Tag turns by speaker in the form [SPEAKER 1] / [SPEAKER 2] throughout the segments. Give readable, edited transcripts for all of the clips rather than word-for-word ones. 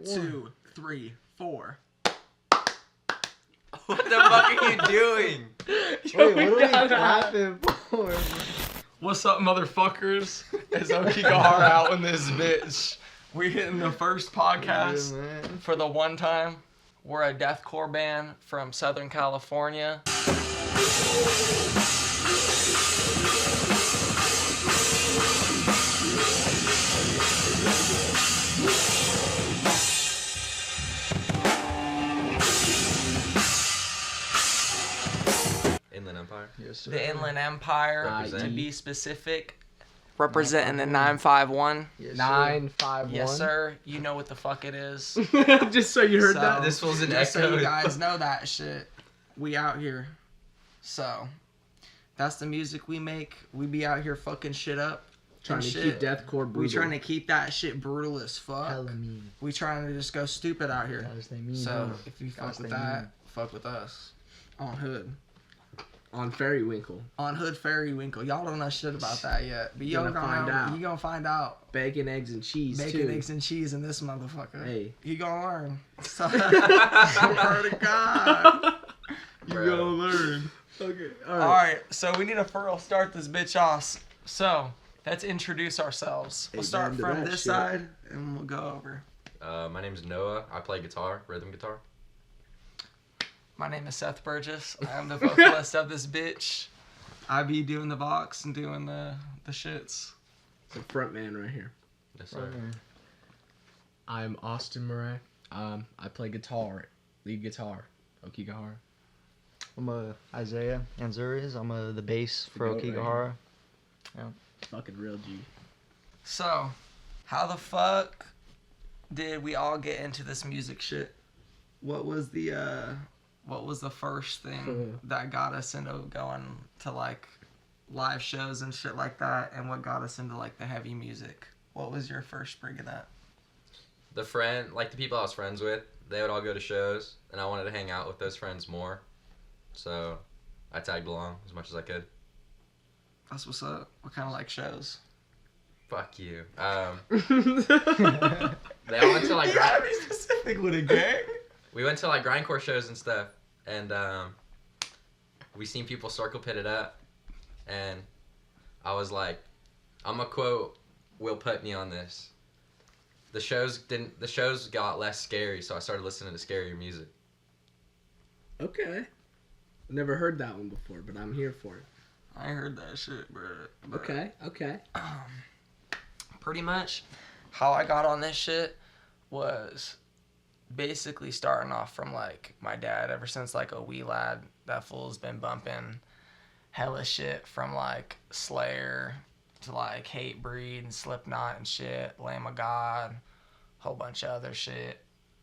[SPEAKER 1] 2, 3, 4.
[SPEAKER 2] What the fuck are you doing?
[SPEAKER 3] Wait, what are we clapping for?
[SPEAKER 1] What's up, motherfuckers? It's Aokigahara out in this bitch. We hitting the first podcast for the one time. We're a deathcore band from Southern California.
[SPEAKER 2] Inland Empire?
[SPEAKER 3] Yes, sir.
[SPEAKER 1] The Inland Empire,
[SPEAKER 2] Represent.
[SPEAKER 1] to be specific. Representing the 951.
[SPEAKER 3] Yes,
[SPEAKER 4] 951.
[SPEAKER 1] Yes, sir. You know what the fuck it is.
[SPEAKER 4] Just so you heard
[SPEAKER 1] So-
[SPEAKER 4] that.
[SPEAKER 2] This was an
[SPEAKER 1] Just so
[SPEAKER 2] echo.
[SPEAKER 1] you guys know that shit. We out here. So, that's the music we make. We be out here fucking shit up.
[SPEAKER 4] Trying
[SPEAKER 1] and
[SPEAKER 4] to
[SPEAKER 1] shit.
[SPEAKER 4] keep deathcore brutal.
[SPEAKER 1] We trying to keep that shit brutal as fuck.
[SPEAKER 3] Hella mean.
[SPEAKER 1] We trying to just go stupid out here.
[SPEAKER 3] Gotta stay mean.
[SPEAKER 1] So,
[SPEAKER 3] huh?
[SPEAKER 1] if you
[SPEAKER 3] Gotta
[SPEAKER 1] fuck with
[SPEAKER 3] stay
[SPEAKER 1] that,
[SPEAKER 3] mean.
[SPEAKER 1] fuck with us. On Hood.
[SPEAKER 4] on Fairywinkle.
[SPEAKER 1] On Hood Fairywinkle. Y'all don't know shit about that yet. But y'all
[SPEAKER 4] Gonna find out.
[SPEAKER 1] You gonna find out.
[SPEAKER 4] Bacon, eggs, and cheese,
[SPEAKER 1] Bacon,
[SPEAKER 4] too.
[SPEAKER 1] eggs, and cheese in this motherfucker.
[SPEAKER 4] Hey.
[SPEAKER 1] You gonna learn. So, swear to God. You
[SPEAKER 2] Bro.
[SPEAKER 1] gonna learn.
[SPEAKER 4] Okay,
[SPEAKER 1] Alright, so we need to first start this bitch off. So, let's introduce ourselves. We'll start
[SPEAKER 4] Amen to
[SPEAKER 1] from
[SPEAKER 4] that
[SPEAKER 1] this
[SPEAKER 4] shit.
[SPEAKER 1] side, and we'll go over.
[SPEAKER 2] My name's Noah. I play guitar, rhythm guitar.
[SPEAKER 1] My name is Seth Burgess. I am the vocalist of this bitch. I be doing the box and doing the shits.
[SPEAKER 4] The front man right here.
[SPEAKER 2] Yes, sir.
[SPEAKER 4] I'm Austin Murray. I play guitar, lead guitar, Aokigahara.
[SPEAKER 3] I'm Isaiah Anzuriz. I'm the bass for
[SPEAKER 4] The goat
[SPEAKER 3] Aokigahara.
[SPEAKER 4] Fucking real G.
[SPEAKER 1] So, how the fuck did we all get into this music shit? What was the first thing that got us into going to like live shows and shit like that, and what got us into like the heavy music? What was your first spring of that?
[SPEAKER 2] The people I was friends with, they would all go to shows, and I wanted to hang out with those friends more. So, I tagged along as much as I could.
[SPEAKER 1] That's what's up. What kind of like shows?
[SPEAKER 2] Fuck you. They all went to like
[SPEAKER 1] You gotta be specific with a gang.
[SPEAKER 2] we went to like grindcore shows and stuff, and we seen people circle pit it up, and I was like, I'm gonna quote Will Putney on this. The shows got less scary, so I started listening to scarier music.
[SPEAKER 4] Okay. Never heard that one before, but I'm here for it.
[SPEAKER 1] I heard that shit, bro.
[SPEAKER 4] Okay.
[SPEAKER 1] Pretty much how I got on this shit was basically starting off from like my dad. Ever since like a wee lad, that fool's been bumping hella shit from like Slayer to like Hatebreed and Slipknot and shit, Lamb of God, whole bunch of other shit.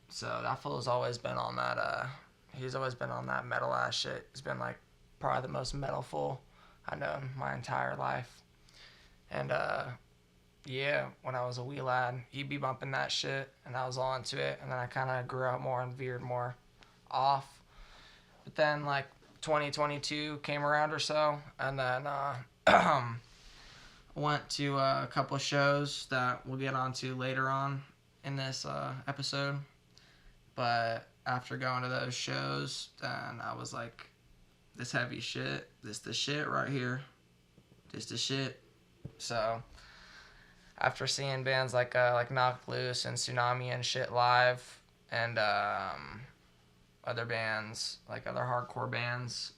[SPEAKER 1] So that fool's always been on that he's always been on that metal ass shit. He's been like probably the most metal fool I know my entire life. And yeah, when I was a wee lad, he'd be bumping that shit, and I was all into it. And then I kind of grew out more and veered more off. But then, like, 2022 came around or so, and then went to a couple shows that we'll get onto later on in this episode. But after going to those shows, then I was like, this heavy shit, this the shit right here. This the shit. So after seeing bands like Knocked Loose and Tsunami and shit live, and other bands, like other hardcore bands,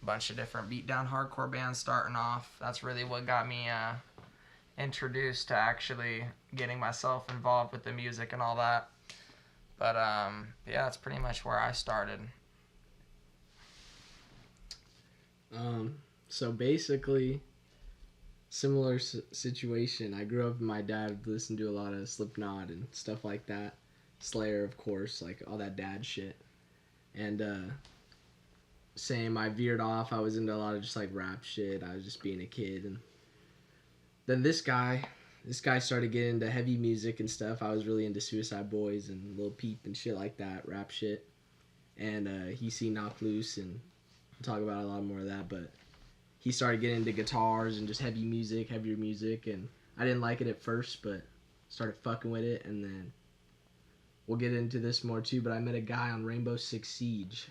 [SPEAKER 1] a bunch of different beatdown hardcore bands starting off, that's really what got me introduced to actually getting myself involved with the music and all that. But yeah, that's pretty much where I started.
[SPEAKER 4] So basically, similar situation. I grew up, my dad listened to a lot of Slipknot and stuff like that. Slayer, of course, like all that dad shit. And same, I veered off. I was into a lot of just like rap shit. I was just being a kid. And then this guy started getting into heavy music and stuff. I was really into Suicide Boys and Lil Peep and shit like that, rap shit. And he seen Knocked Loose, and we'll talk about a lot more of that, but he started getting into guitars and just heavier music, and I didn't like it at first, but started fucking with it, and then we'll get into this more too, but I met a guy on Rainbow Six Siege.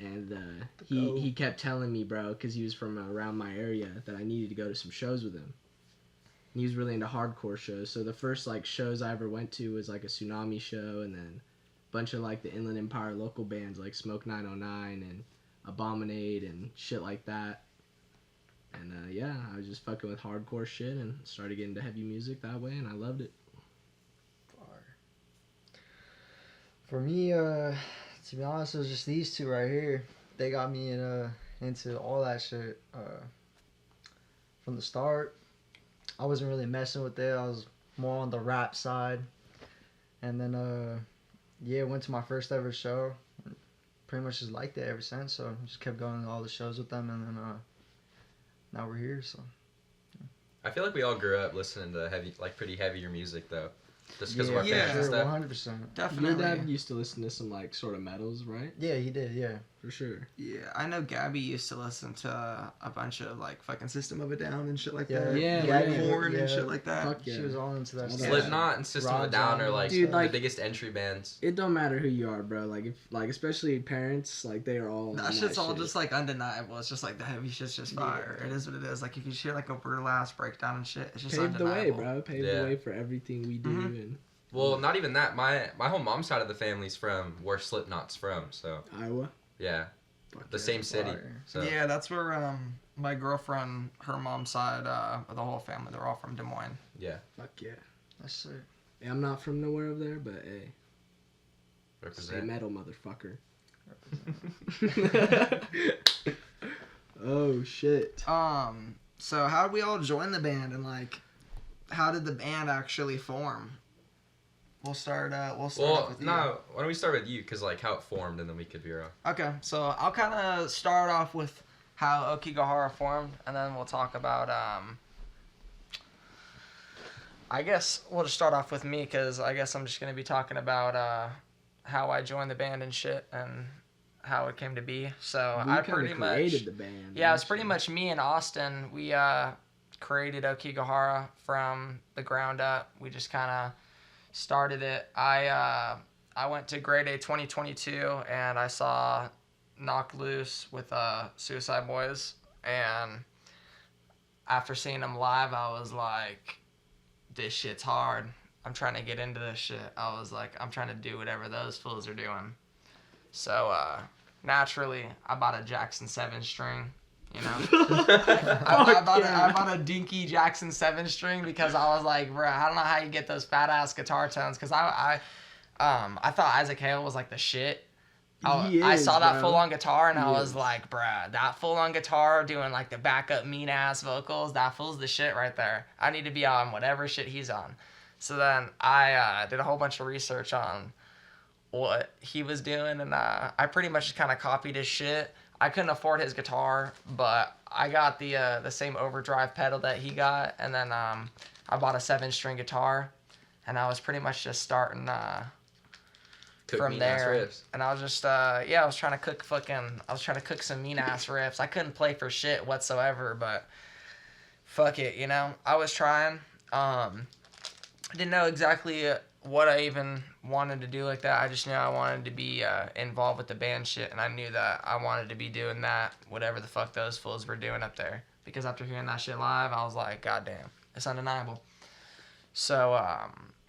[SPEAKER 4] And he kept telling me, bro, because he was from around my area, that I needed to go to some shows with him. And he was really into hardcore shows. So the first like shows I ever went to was like a Tsunami show, and then a bunch of like the Inland Empire local bands like Smoke 909 and Abominate and shit like that. And yeah, I was just fucking with hardcore shit and started getting into heavy music that way, and I loved it.
[SPEAKER 3] For me, to be honest, it was just these two right here. They got me into all that shit from the start. I wasn't really messing with it. I was more on the rap side. And then, went to my first ever show. Pretty much just liked it ever since. So just kept going to all the shows with them. And then now we're here. So
[SPEAKER 2] I feel like we all grew up listening to pretty heavier music, though. Just because of our
[SPEAKER 1] Yeah,
[SPEAKER 2] fans and
[SPEAKER 3] sure,
[SPEAKER 2] stuff.
[SPEAKER 3] 100%.
[SPEAKER 1] Definitely.
[SPEAKER 4] Your dad used to listen to some like sort of metals, right?
[SPEAKER 3] Yeah, he did, yeah.
[SPEAKER 4] For sure.
[SPEAKER 1] Yeah, I know Gabby used to listen to a bunch of like fucking System of a Down and shit like
[SPEAKER 3] Yeah,
[SPEAKER 1] that.
[SPEAKER 4] yeah,
[SPEAKER 1] Korn
[SPEAKER 3] yeah.
[SPEAKER 1] and shit like that.
[SPEAKER 4] Fuck yeah.
[SPEAKER 3] She was all into that stuff.
[SPEAKER 2] Slipknot and System of a Down are like
[SPEAKER 4] Dude, like-
[SPEAKER 2] the biggest entry bands.
[SPEAKER 4] It don't matter who you are, bro. Like if especially parents, like they are all.
[SPEAKER 1] That
[SPEAKER 4] on
[SPEAKER 1] shit's all
[SPEAKER 4] shit.
[SPEAKER 1] just like undeniable. It's just like the heavy shit's just fire. It is what it is. Like if you hear like a brutal ass breakdown and shit, it's just
[SPEAKER 4] paved the way,
[SPEAKER 1] undeniable.
[SPEAKER 4] bro. Paved
[SPEAKER 2] Yeah.
[SPEAKER 4] the way for everything we do.
[SPEAKER 1] Mhm.
[SPEAKER 4] And
[SPEAKER 2] Well, not even that. My whole mom's side of the family's from where Slipknot's from. So
[SPEAKER 4] Iowa.
[SPEAKER 2] yeah,
[SPEAKER 4] Fuck
[SPEAKER 2] the
[SPEAKER 4] yeah.
[SPEAKER 2] same city.
[SPEAKER 3] Fire.
[SPEAKER 2] So
[SPEAKER 1] Yeah, that's where my girlfriend, her mom's side, the whole family, they're all from Des Moines.
[SPEAKER 2] yeah,
[SPEAKER 4] Fuck yeah.
[SPEAKER 3] That's sick.
[SPEAKER 4] Hey, I'm not from nowhere over there, but hey, stay
[SPEAKER 2] represent.
[SPEAKER 4] metal, motherfucker. Oh shit.
[SPEAKER 1] So how did we all join the band and like, how did the band actually form? We'll start off
[SPEAKER 2] Well,
[SPEAKER 1] with you.
[SPEAKER 2] no. Why don't we start with you? Cause like how it formed, and then we could veer off.
[SPEAKER 1] Okay, so I'll kind of start off with how Aokigahara formed, and then we'll talk about, I guess we'll just start off with me, because I guess I'm just going to be talking about how I joined the band and shit, and how it came to be. So
[SPEAKER 4] We
[SPEAKER 1] I
[SPEAKER 4] kinda
[SPEAKER 1] pretty much...
[SPEAKER 4] created the band.
[SPEAKER 1] Yeah, it's pretty
[SPEAKER 4] actually.
[SPEAKER 1] much me and Austin. We created Aokigahara from the ground up. We just kind of started it. I went to grade A 2022 and I saw Knocked Loose with Suicide Boys, and after seeing them live, I was like, this shit's hard. I'm trying to get into this shit. I was like, I'm trying to do whatever those fools are doing. So naturally, I bought a Jackson 7 string. You know, I bought a dinky Jackson 7 string because I was like, bro, I don't know how you get those fat ass guitar tones. Cause I thought Isaac Hale was like the shit. I saw that full on guitar and I was like, bruh, that full on guitar doing like the backup mean ass vocals, that fool's the shit right there. I need to be on whatever shit he's on. So then I did a whole bunch of research on what he was doing, and I pretty much just kind of copied his shit. I couldn't afford his guitar, but I got the same overdrive pedal that he got, and then I bought a 7-string guitar, and I was pretty much just starting
[SPEAKER 2] Cook
[SPEAKER 1] from
[SPEAKER 2] mean-ass
[SPEAKER 1] there.
[SPEAKER 2] riffs.
[SPEAKER 1] And I was just I was trying to cook some mean ass riffs. I couldn't play for shit whatsoever, but fuck it, you know. I was trying. I didn't know exactly what I even wanted to do like that. I just knew I wanted to be involved with the band shit, and I knew that I wanted to be doing that, whatever the fuck those fools were doing up there. Because after hearing that shit live, I was like, God damn, it's undeniable. So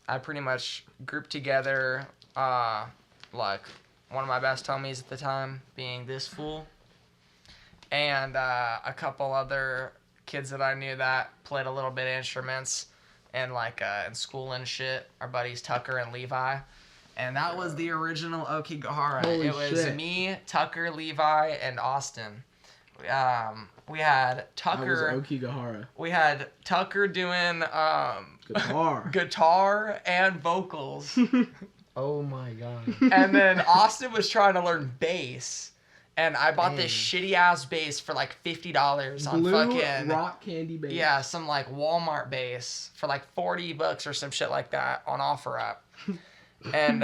[SPEAKER 1] I pretty much grouped together like one of my best homies at the time, being this fool, and a couple other kids that I knew that played a little bit of instruments and like in school and shit. Our buddies Tucker and Levi, and that was the original Aokigahara.
[SPEAKER 4] Holy
[SPEAKER 1] It was
[SPEAKER 4] shit.
[SPEAKER 1] me, Tucker, Levi, and Austin. We had Tucker.
[SPEAKER 4] I was Aokigahara.
[SPEAKER 1] We had Tucker doing
[SPEAKER 4] Guitar.
[SPEAKER 1] guitar and vocals,
[SPEAKER 3] Oh my god.
[SPEAKER 1] and then Austin was trying to learn bass. And I bought this
[SPEAKER 3] Damn.
[SPEAKER 1] shitty ass bass for like $50 on
[SPEAKER 4] Blue
[SPEAKER 1] fucking
[SPEAKER 4] rock candy bass.
[SPEAKER 1] yeah, some like Walmart bass for like $40 or some shit like that on OfferUp. And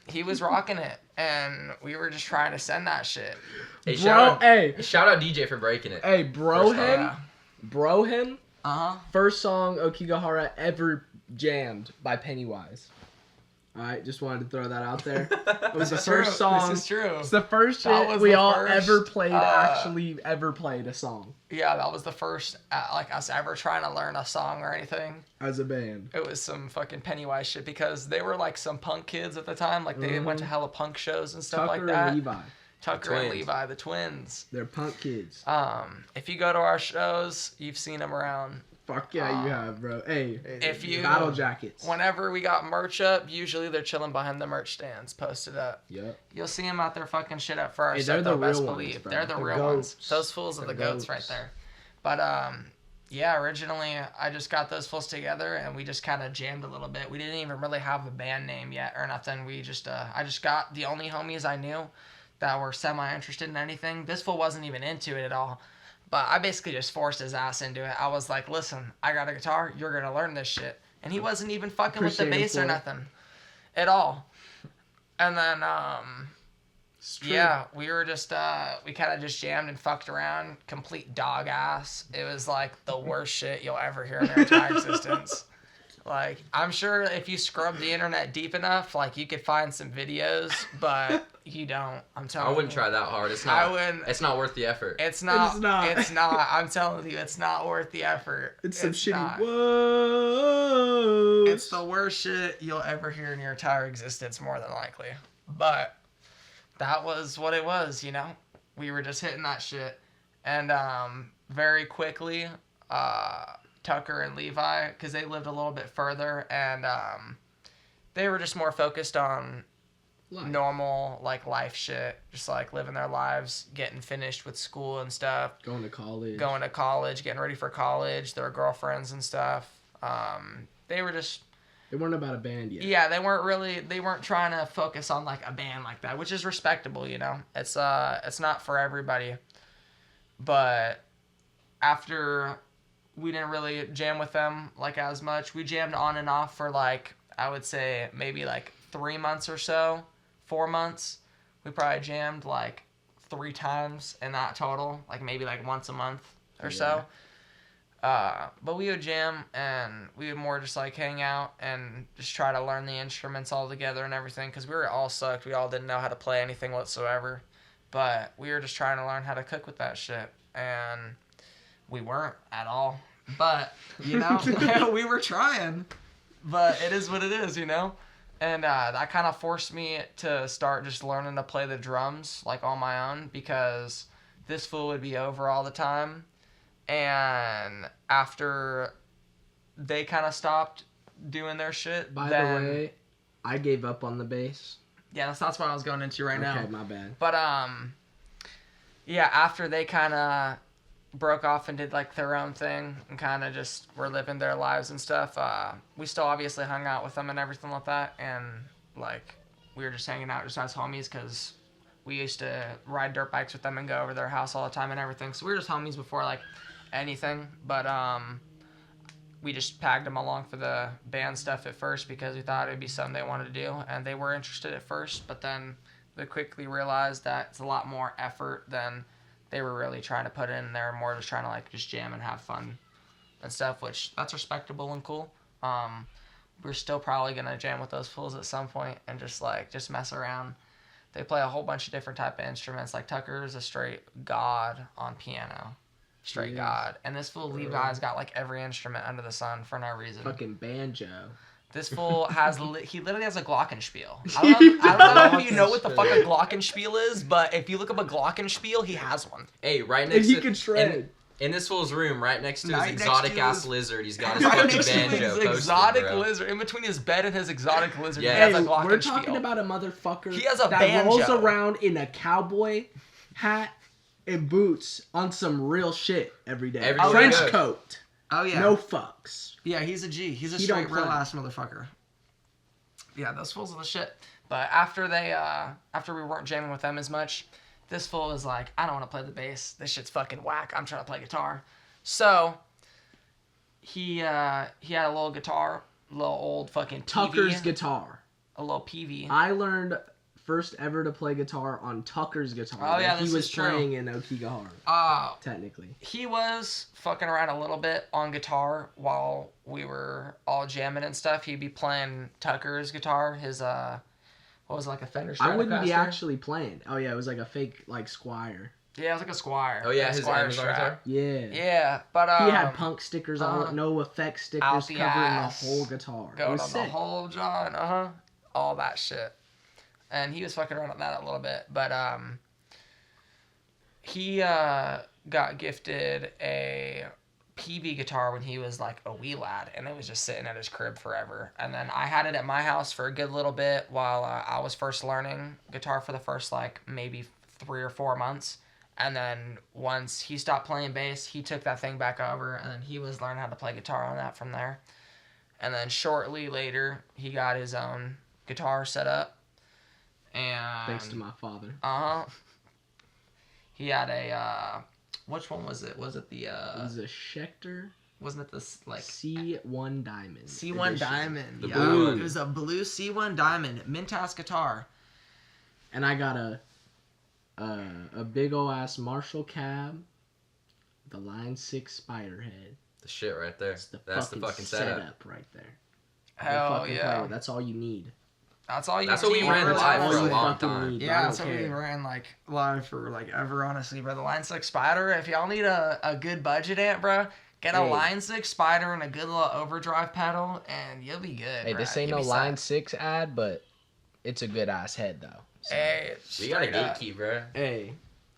[SPEAKER 1] he was rocking it, and we were just trying to send that shit.
[SPEAKER 2] Hey,
[SPEAKER 4] Bro, hey,
[SPEAKER 2] shout out DJ for breaking it.
[SPEAKER 4] hey, bro
[SPEAKER 2] First time.
[SPEAKER 4] him,
[SPEAKER 1] Yeah.
[SPEAKER 4] bro him.
[SPEAKER 1] Uh huh.
[SPEAKER 4] First song Aokigahara ever jammed by Pennywise. All right, just wanted to throw that out there. It was the
[SPEAKER 1] This is
[SPEAKER 4] first
[SPEAKER 1] true.
[SPEAKER 4] song.
[SPEAKER 1] This is true.
[SPEAKER 4] It's the first
[SPEAKER 1] That
[SPEAKER 4] shit
[SPEAKER 1] was
[SPEAKER 4] we
[SPEAKER 1] the
[SPEAKER 4] all
[SPEAKER 1] first,
[SPEAKER 4] ever played. Actually, ever played a song
[SPEAKER 1] Yeah, that was the first, like, us ever trying to learn a song or anything.
[SPEAKER 4] as a band.
[SPEAKER 1] It was some fucking Pennywise shit because they were, like, some punk kids at the time. Like, they went to hella punk shows and stuff
[SPEAKER 4] Tucker
[SPEAKER 1] like that.
[SPEAKER 4] and Levi,
[SPEAKER 1] Tucker and
[SPEAKER 2] Twins.
[SPEAKER 1] Levi, the twins.
[SPEAKER 4] they're punk kids.
[SPEAKER 1] If you go to our shows, you've seen them around.
[SPEAKER 4] Fuck yeah, you have, bro. Hey,
[SPEAKER 1] If you
[SPEAKER 4] battle jackets.
[SPEAKER 1] Whenever we got merch up, usually they're chilling behind the merch stands, posted up.
[SPEAKER 4] Yep.
[SPEAKER 1] You'll see them out there fucking shit up for our
[SPEAKER 4] Hey,
[SPEAKER 1] set,
[SPEAKER 4] they're
[SPEAKER 1] though,
[SPEAKER 4] the
[SPEAKER 1] best
[SPEAKER 4] real ones,
[SPEAKER 1] believe.
[SPEAKER 4] bro.
[SPEAKER 1] They're the
[SPEAKER 3] The
[SPEAKER 1] real
[SPEAKER 3] goats.
[SPEAKER 1] ones. Those fools are the
[SPEAKER 3] They're
[SPEAKER 1] goats right
[SPEAKER 3] goats.
[SPEAKER 1] there. But yeah, originally I just got those fools together and we just kind of jammed a little bit. We didn't even really have a band name yet or nothing. We just I just got the only homies I knew that were semi interested in anything. This fool wasn't even into it at all. But I basically just forced his ass into it. I was like, listen, I got a guitar. You're going to learn this shit. And he wasn't even fucking with the
[SPEAKER 4] Appreciate him
[SPEAKER 1] bass or
[SPEAKER 4] for it.
[SPEAKER 1] nothing at all. And then,
[SPEAKER 4] It's true.
[SPEAKER 1] yeah, we were just, we kind of just jammed and fucked around. Complete dog ass. It was like the worst shit you'll ever hear in their entire existence. Like, I'm sure if you scrub the internet deep enough, like, you could find some videos, but you don't. I'm telling you.
[SPEAKER 2] I wouldn't try that hard. It's
[SPEAKER 1] I
[SPEAKER 2] not.
[SPEAKER 1] wouldn't.
[SPEAKER 2] It's not worth the effort.
[SPEAKER 1] It's not.
[SPEAKER 4] It's not.
[SPEAKER 1] It's not. I'm telling you, it's not worth the effort.
[SPEAKER 4] It's some shitty.
[SPEAKER 1] not.
[SPEAKER 4] Whoa.
[SPEAKER 1] It's the worst shit you'll ever hear in your entire existence, more than likely. But that was what it was, you know? We were just hitting that shit. And very quickly, Tucker and Levi, because they lived a little bit further, and they were just more focused on normal, like, life shit. Just, like, living their lives, getting finished with school and stuff.
[SPEAKER 4] Going to college.
[SPEAKER 1] Going to college, getting ready for college, their girlfriends and stuff. They were just,
[SPEAKER 4] They weren't about a band yet.
[SPEAKER 1] yeah, they weren't trying to focus on like a band like that, which is respectable, you know. It's not for everybody. But after we didn't really jam with them like as much, we jammed on and off for like, I would say maybe like 3 months or so, 4 months. We probably jammed like 3 times in that total, like maybe like once a month or so. But we would jam and we would more just like hang out and just try to learn the instruments all together and everything, because we were all sucked. We all didn't know how to play anything whatsoever, but we were just trying to learn how to cook with that shit, and we weren't at all. But you know, we were trying. But it is what it is, you know. And that kind of forced me to start just learning to play the drums like on my own, because this fool would be over all the time. And after they kind of stopped doing their shit,
[SPEAKER 4] By
[SPEAKER 1] then,
[SPEAKER 4] the way, I gave up on the bass.
[SPEAKER 1] yeah, that's what I was going into right now.
[SPEAKER 4] Okay, my bad.
[SPEAKER 1] But yeah, after they kind of broke off and did like their own thing and kind of just were living their lives and stuff, we still obviously hung out with them and everything like that, and like we were just hanging out just as homies, because we used to ride dirt bikes with them and go over their house all the time and everything. So we were just homies before like anything, but we just tagged them along for the band stuff at first because we thought it'd be something they wanted to do, and they were interested at first, but then they quickly realized that it's a lot more effort than they were really trying to put in. They're more just trying to like just jam and have fun and stuff, which that's respectable and cool. We're still probably gonna jam with those fools at some point and just mess around. They play a whole bunch of different type of instruments. Like Tucker is a straight god on piano. Straight god. And this fool Levi's got like every instrument under the sun for no reason.
[SPEAKER 4] Fucking banjo.
[SPEAKER 1] This fool has, he literally has a glockenspiel. I don't know if you know what the fuck a glockenspiel is, but if you look up a glockenspiel, he has one.
[SPEAKER 2] Hey, right
[SPEAKER 4] And
[SPEAKER 2] next
[SPEAKER 4] he
[SPEAKER 2] to
[SPEAKER 4] could shred.
[SPEAKER 2] in this fool's room, right next to his
[SPEAKER 1] Right next
[SPEAKER 2] exotic
[SPEAKER 1] to
[SPEAKER 2] ass
[SPEAKER 1] his-
[SPEAKER 2] lizard, he's got his
[SPEAKER 1] Right
[SPEAKER 2] fucking
[SPEAKER 1] next to
[SPEAKER 2] banjo
[SPEAKER 1] his
[SPEAKER 2] posted,
[SPEAKER 1] exotic
[SPEAKER 2] bro.
[SPEAKER 1] lizard, in between his bed and his exotic lizard,
[SPEAKER 2] Yeah.
[SPEAKER 1] he has
[SPEAKER 4] Hey,
[SPEAKER 1] a glockenspiel.
[SPEAKER 4] we're talking about a motherfucker
[SPEAKER 1] He has a
[SPEAKER 4] that rolls
[SPEAKER 1] banjo.
[SPEAKER 4] around in a cowboy hat and boots on some real shit every day.
[SPEAKER 2] Everywhere
[SPEAKER 4] Trench
[SPEAKER 2] he goes.
[SPEAKER 4] coat.
[SPEAKER 1] Oh yeah.
[SPEAKER 4] No fucks.
[SPEAKER 1] Yeah, he's a G. He's a
[SPEAKER 4] He
[SPEAKER 1] straight
[SPEAKER 4] don't play.
[SPEAKER 1] real ass motherfucker. Yeah, those fools are the shit. But after we weren't jamming with them as much, this fool was like, I don't want to play the bass. This shit's fucking whack. I'm trying to play guitar. So he had a little guitar, little old fucking PV,
[SPEAKER 4] Tucker's guitar.
[SPEAKER 1] a little PV.
[SPEAKER 4] I learned first ever to play guitar on Tucker's guitar.
[SPEAKER 1] Oh, yeah,
[SPEAKER 4] that
[SPEAKER 1] this
[SPEAKER 4] he was
[SPEAKER 1] is true.
[SPEAKER 4] playing in Aokigahara. Technically.
[SPEAKER 1] He was fucking around a little bit on guitar while we were all jamming and stuff. He'd be playing Tucker's guitar, his, what was it, like a Fender Stratocaster?
[SPEAKER 4] I wouldn't be actually playing. Oh, yeah, it was like a fake, like, Squire.
[SPEAKER 1] Yeah, it was like a Squire.
[SPEAKER 2] Oh, yeah,
[SPEAKER 1] a
[SPEAKER 2] his
[SPEAKER 1] Squire
[SPEAKER 2] Amazon
[SPEAKER 1] Strat.
[SPEAKER 2] guitar?
[SPEAKER 4] Yeah.
[SPEAKER 1] Yeah, but,
[SPEAKER 4] he had punk stickers on, no effect stickers
[SPEAKER 1] out the
[SPEAKER 4] covering
[SPEAKER 1] ass,
[SPEAKER 4] the whole guitar.
[SPEAKER 1] going
[SPEAKER 4] It was
[SPEAKER 1] on
[SPEAKER 4] sick.
[SPEAKER 1] the whole John, all that shit. And he was fucking around on that a little bit, but, he, got gifted a PV guitar when he was like a wee lad, and it was just sitting at his crib forever. And then I had it at my house for a good little bit while I was first learning guitar for the first like maybe 3 or 4 months. And then once he stopped playing bass, he took that thing back over, and then he was learning how to play guitar on that from there. And then shortly later, he got his own guitar set up. And
[SPEAKER 4] Thanks to my father.
[SPEAKER 1] he had a which one was it? Was it the
[SPEAKER 4] It was a Schecter
[SPEAKER 1] wasn't it this like
[SPEAKER 4] C1 Diamond.
[SPEAKER 1] C1
[SPEAKER 4] edition.
[SPEAKER 1] Diamond?
[SPEAKER 2] The
[SPEAKER 1] Yeah.
[SPEAKER 2] blue one.
[SPEAKER 1] It was a blue C1 Diamond mint ass guitar.
[SPEAKER 4] And I got a big ol' ass Marshall cab, the Line 6 Spiderhead.
[SPEAKER 2] The shit right there.
[SPEAKER 4] That's the
[SPEAKER 2] fucking
[SPEAKER 4] setup right there.
[SPEAKER 1] Hell yeah.
[SPEAKER 4] That's all you need.
[SPEAKER 1] That's all you
[SPEAKER 2] That's
[SPEAKER 1] need.
[SPEAKER 2] what we ran
[SPEAKER 1] for
[SPEAKER 2] live
[SPEAKER 1] time.
[SPEAKER 2] for a
[SPEAKER 4] you
[SPEAKER 2] long
[SPEAKER 4] fucking
[SPEAKER 2] time.
[SPEAKER 4] need,
[SPEAKER 1] Yeah,
[SPEAKER 4] I
[SPEAKER 1] that's
[SPEAKER 4] don't
[SPEAKER 1] what we
[SPEAKER 4] care.
[SPEAKER 1] ran like live for like ever, honestly, bro. The Line 6 Spider. If y'all need a good budget amp, bro, get a
[SPEAKER 4] Hey.
[SPEAKER 1] Line 6 Spider and a good little overdrive pedal, and you'll be good.
[SPEAKER 5] Hey,
[SPEAKER 1] bro.
[SPEAKER 5] this ain't
[SPEAKER 1] You'll
[SPEAKER 5] no
[SPEAKER 1] be
[SPEAKER 5] Line
[SPEAKER 1] set.
[SPEAKER 5] 6 ad, but it's a good ass head though. So.
[SPEAKER 1] Hey,
[SPEAKER 2] We got a
[SPEAKER 1] straight up.
[SPEAKER 2] gatekeep, bro.
[SPEAKER 4] Hey,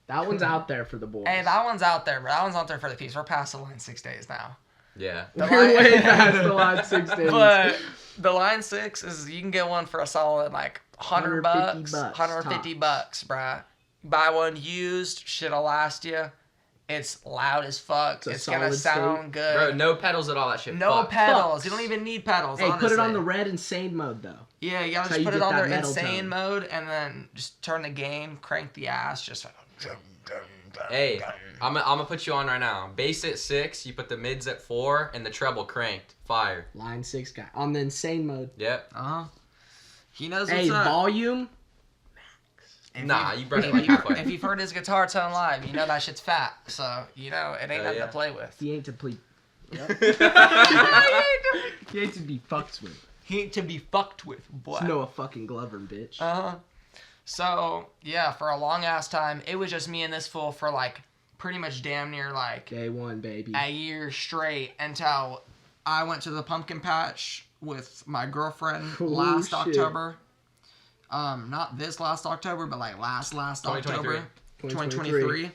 [SPEAKER 4] that one's out there for the boys.
[SPEAKER 1] Hey, that one's out there, bro. That one's out there for the peeps. We're past the Line 6 days now.
[SPEAKER 2] Yeah.
[SPEAKER 1] The
[SPEAKER 4] We're
[SPEAKER 1] Line-
[SPEAKER 4] way past the Line 6 days.
[SPEAKER 1] But the Line 6 is, you can get one for a solid like 100 bucks,
[SPEAKER 4] 150
[SPEAKER 1] 150
[SPEAKER 4] tops.
[SPEAKER 1] bucks, bruh. Buy one used, shit'll last you. It's loud as fuck.
[SPEAKER 4] It's a
[SPEAKER 1] It's gonna
[SPEAKER 4] solid
[SPEAKER 1] sound good.
[SPEAKER 2] Bro, no pedals at all. That shit.
[SPEAKER 1] No
[SPEAKER 2] fucks.
[SPEAKER 1] pedals.
[SPEAKER 4] Fucks.
[SPEAKER 1] You don't even need pedals.
[SPEAKER 4] Hey,
[SPEAKER 1] honestly.
[SPEAKER 4] put it on the red insane mode though.
[SPEAKER 1] Yeah, you gotta
[SPEAKER 4] That's how
[SPEAKER 1] just
[SPEAKER 4] you
[SPEAKER 1] put it
[SPEAKER 4] get
[SPEAKER 1] on
[SPEAKER 4] that
[SPEAKER 1] their
[SPEAKER 4] metal
[SPEAKER 1] insane
[SPEAKER 4] tone.
[SPEAKER 1] mode, and then just turn the gain, crank the ass, just.
[SPEAKER 2] Hey, I'm gonna put you on right now. Bass at 6, you put the mids at 4, and the treble cranked. Fire.
[SPEAKER 4] Line 6 guy on the insane mode.
[SPEAKER 2] Yep.
[SPEAKER 1] He knows
[SPEAKER 4] Hey,
[SPEAKER 1] what's up.
[SPEAKER 4] volume.
[SPEAKER 1] If
[SPEAKER 2] Nah, you brush it
[SPEAKER 1] if
[SPEAKER 2] like
[SPEAKER 1] you-
[SPEAKER 2] halfway.
[SPEAKER 1] If you've heard his guitar tone live, you know that shit's fat. So you know it ain't nothing
[SPEAKER 2] yeah.
[SPEAKER 1] to play with.
[SPEAKER 4] He ain't to play. He ain't to be fucked with.
[SPEAKER 1] He ain't to be fucked with, boy.
[SPEAKER 4] It's Noah fucking Glover, bitch.
[SPEAKER 1] So yeah, for a long ass time, it was just me and this fool for like pretty much damn near like
[SPEAKER 4] Day one, baby.
[SPEAKER 1] a year straight until I went to the pumpkin patch with my girlfriend
[SPEAKER 4] Oh,
[SPEAKER 1] last
[SPEAKER 4] shit.
[SPEAKER 1] October. Not this last October, but like last
[SPEAKER 2] 2023.
[SPEAKER 1] October, 2023.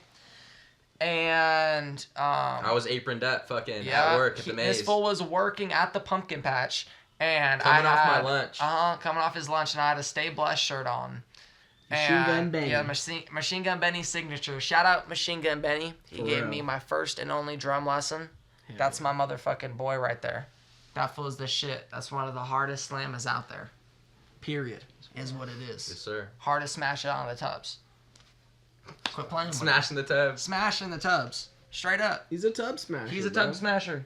[SPEAKER 1] And
[SPEAKER 2] I was aproned up fucking
[SPEAKER 1] yeah,
[SPEAKER 2] at work at the maze.
[SPEAKER 1] this fool was working at the pumpkin patch, and
[SPEAKER 2] Coming
[SPEAKER 1] I
[SPEAKER 2] off
[SPEAKER 1] had,
[SPEAKER 2] my lunch.
[SPEAKER 1] coming off his lunch, and I had a Stay Blessed shirt on.
[SPEAKER 4] Machine Gun Benny.
[SPEAKER 1] Yeah, Machine Gun Benny's signature. Shout out Machine Gun Benny. He
[SPEAKER 4] For
[SPEAKER 1] gave
[SPEAKER 4] real.
[SPEAKER 1] me my first and only drum lesson. That's my motherfucking boy right there. That fool's the shit. That's one of the hardest slammers out there. Period. Is what it
[SPEAKER 2] Yes,
[SPEAKER 1] is.
[SPEAKER 2] sir.
[SPEAKER 1] Hardest smash it on the tubs. Quit playing with it.
[SPEAKER 2] Smashing the tubs.
[SPEAKER 1] Smashing the tubs. Straight up.
[SPEAKER 4] He's a tub smasher.
[SPEAKER 1] He's a
[SPEAKER 4] bro.
[SPEAKER 1] tub smasher.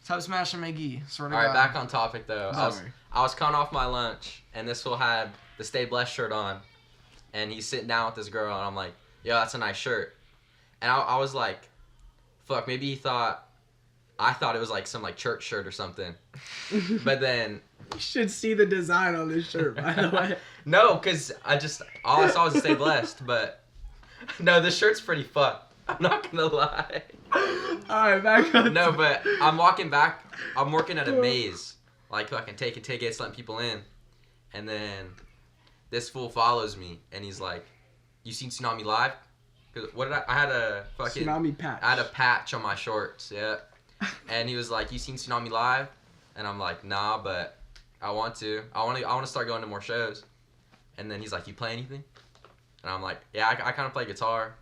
[SPEAKER 1] Tub smasher McGee. Sort of.
[SPEAKER 2] All right, back on topic though.
[SPEAKER 4] Sorry.
[SPEAKER 2] I was coming off my lunch, and this fool had the Stay Blessed shirt on, and he's sitting down with this girl, and I'm like, "Yo, that's a nice shirt." And I was like, "Fuck, maybe he thought." I thought it was like some like church shirt or something. But then
[SPEAKER 4] You should see the design on this shirt, by the way.
[SPEAKER 2] no, cause all I saw was Stay Blessed. But no, this shirt's pretty fucked. I'm not gonna lie.
[SPEAKER 4] Alright, back on.
[SPEAKER 2] No, but I'm walking back. I'm working at a maze, like fucking taking tickets, letting people in, and then this fool follows me, and he's like, "You seen Tsunami live?" Cause what did I had a fucking
[SPEAKER 4] Tsunami patch.
[SPEAKER 2] I had a patch on my shorts, yeah. And he was like, "You seen Tsunami live?" And I'm like, "Nah, but I want to. I want to start going to more shows." And then he's like, "You play anything?" And I'm like, "Yeah, I kind of play guitar,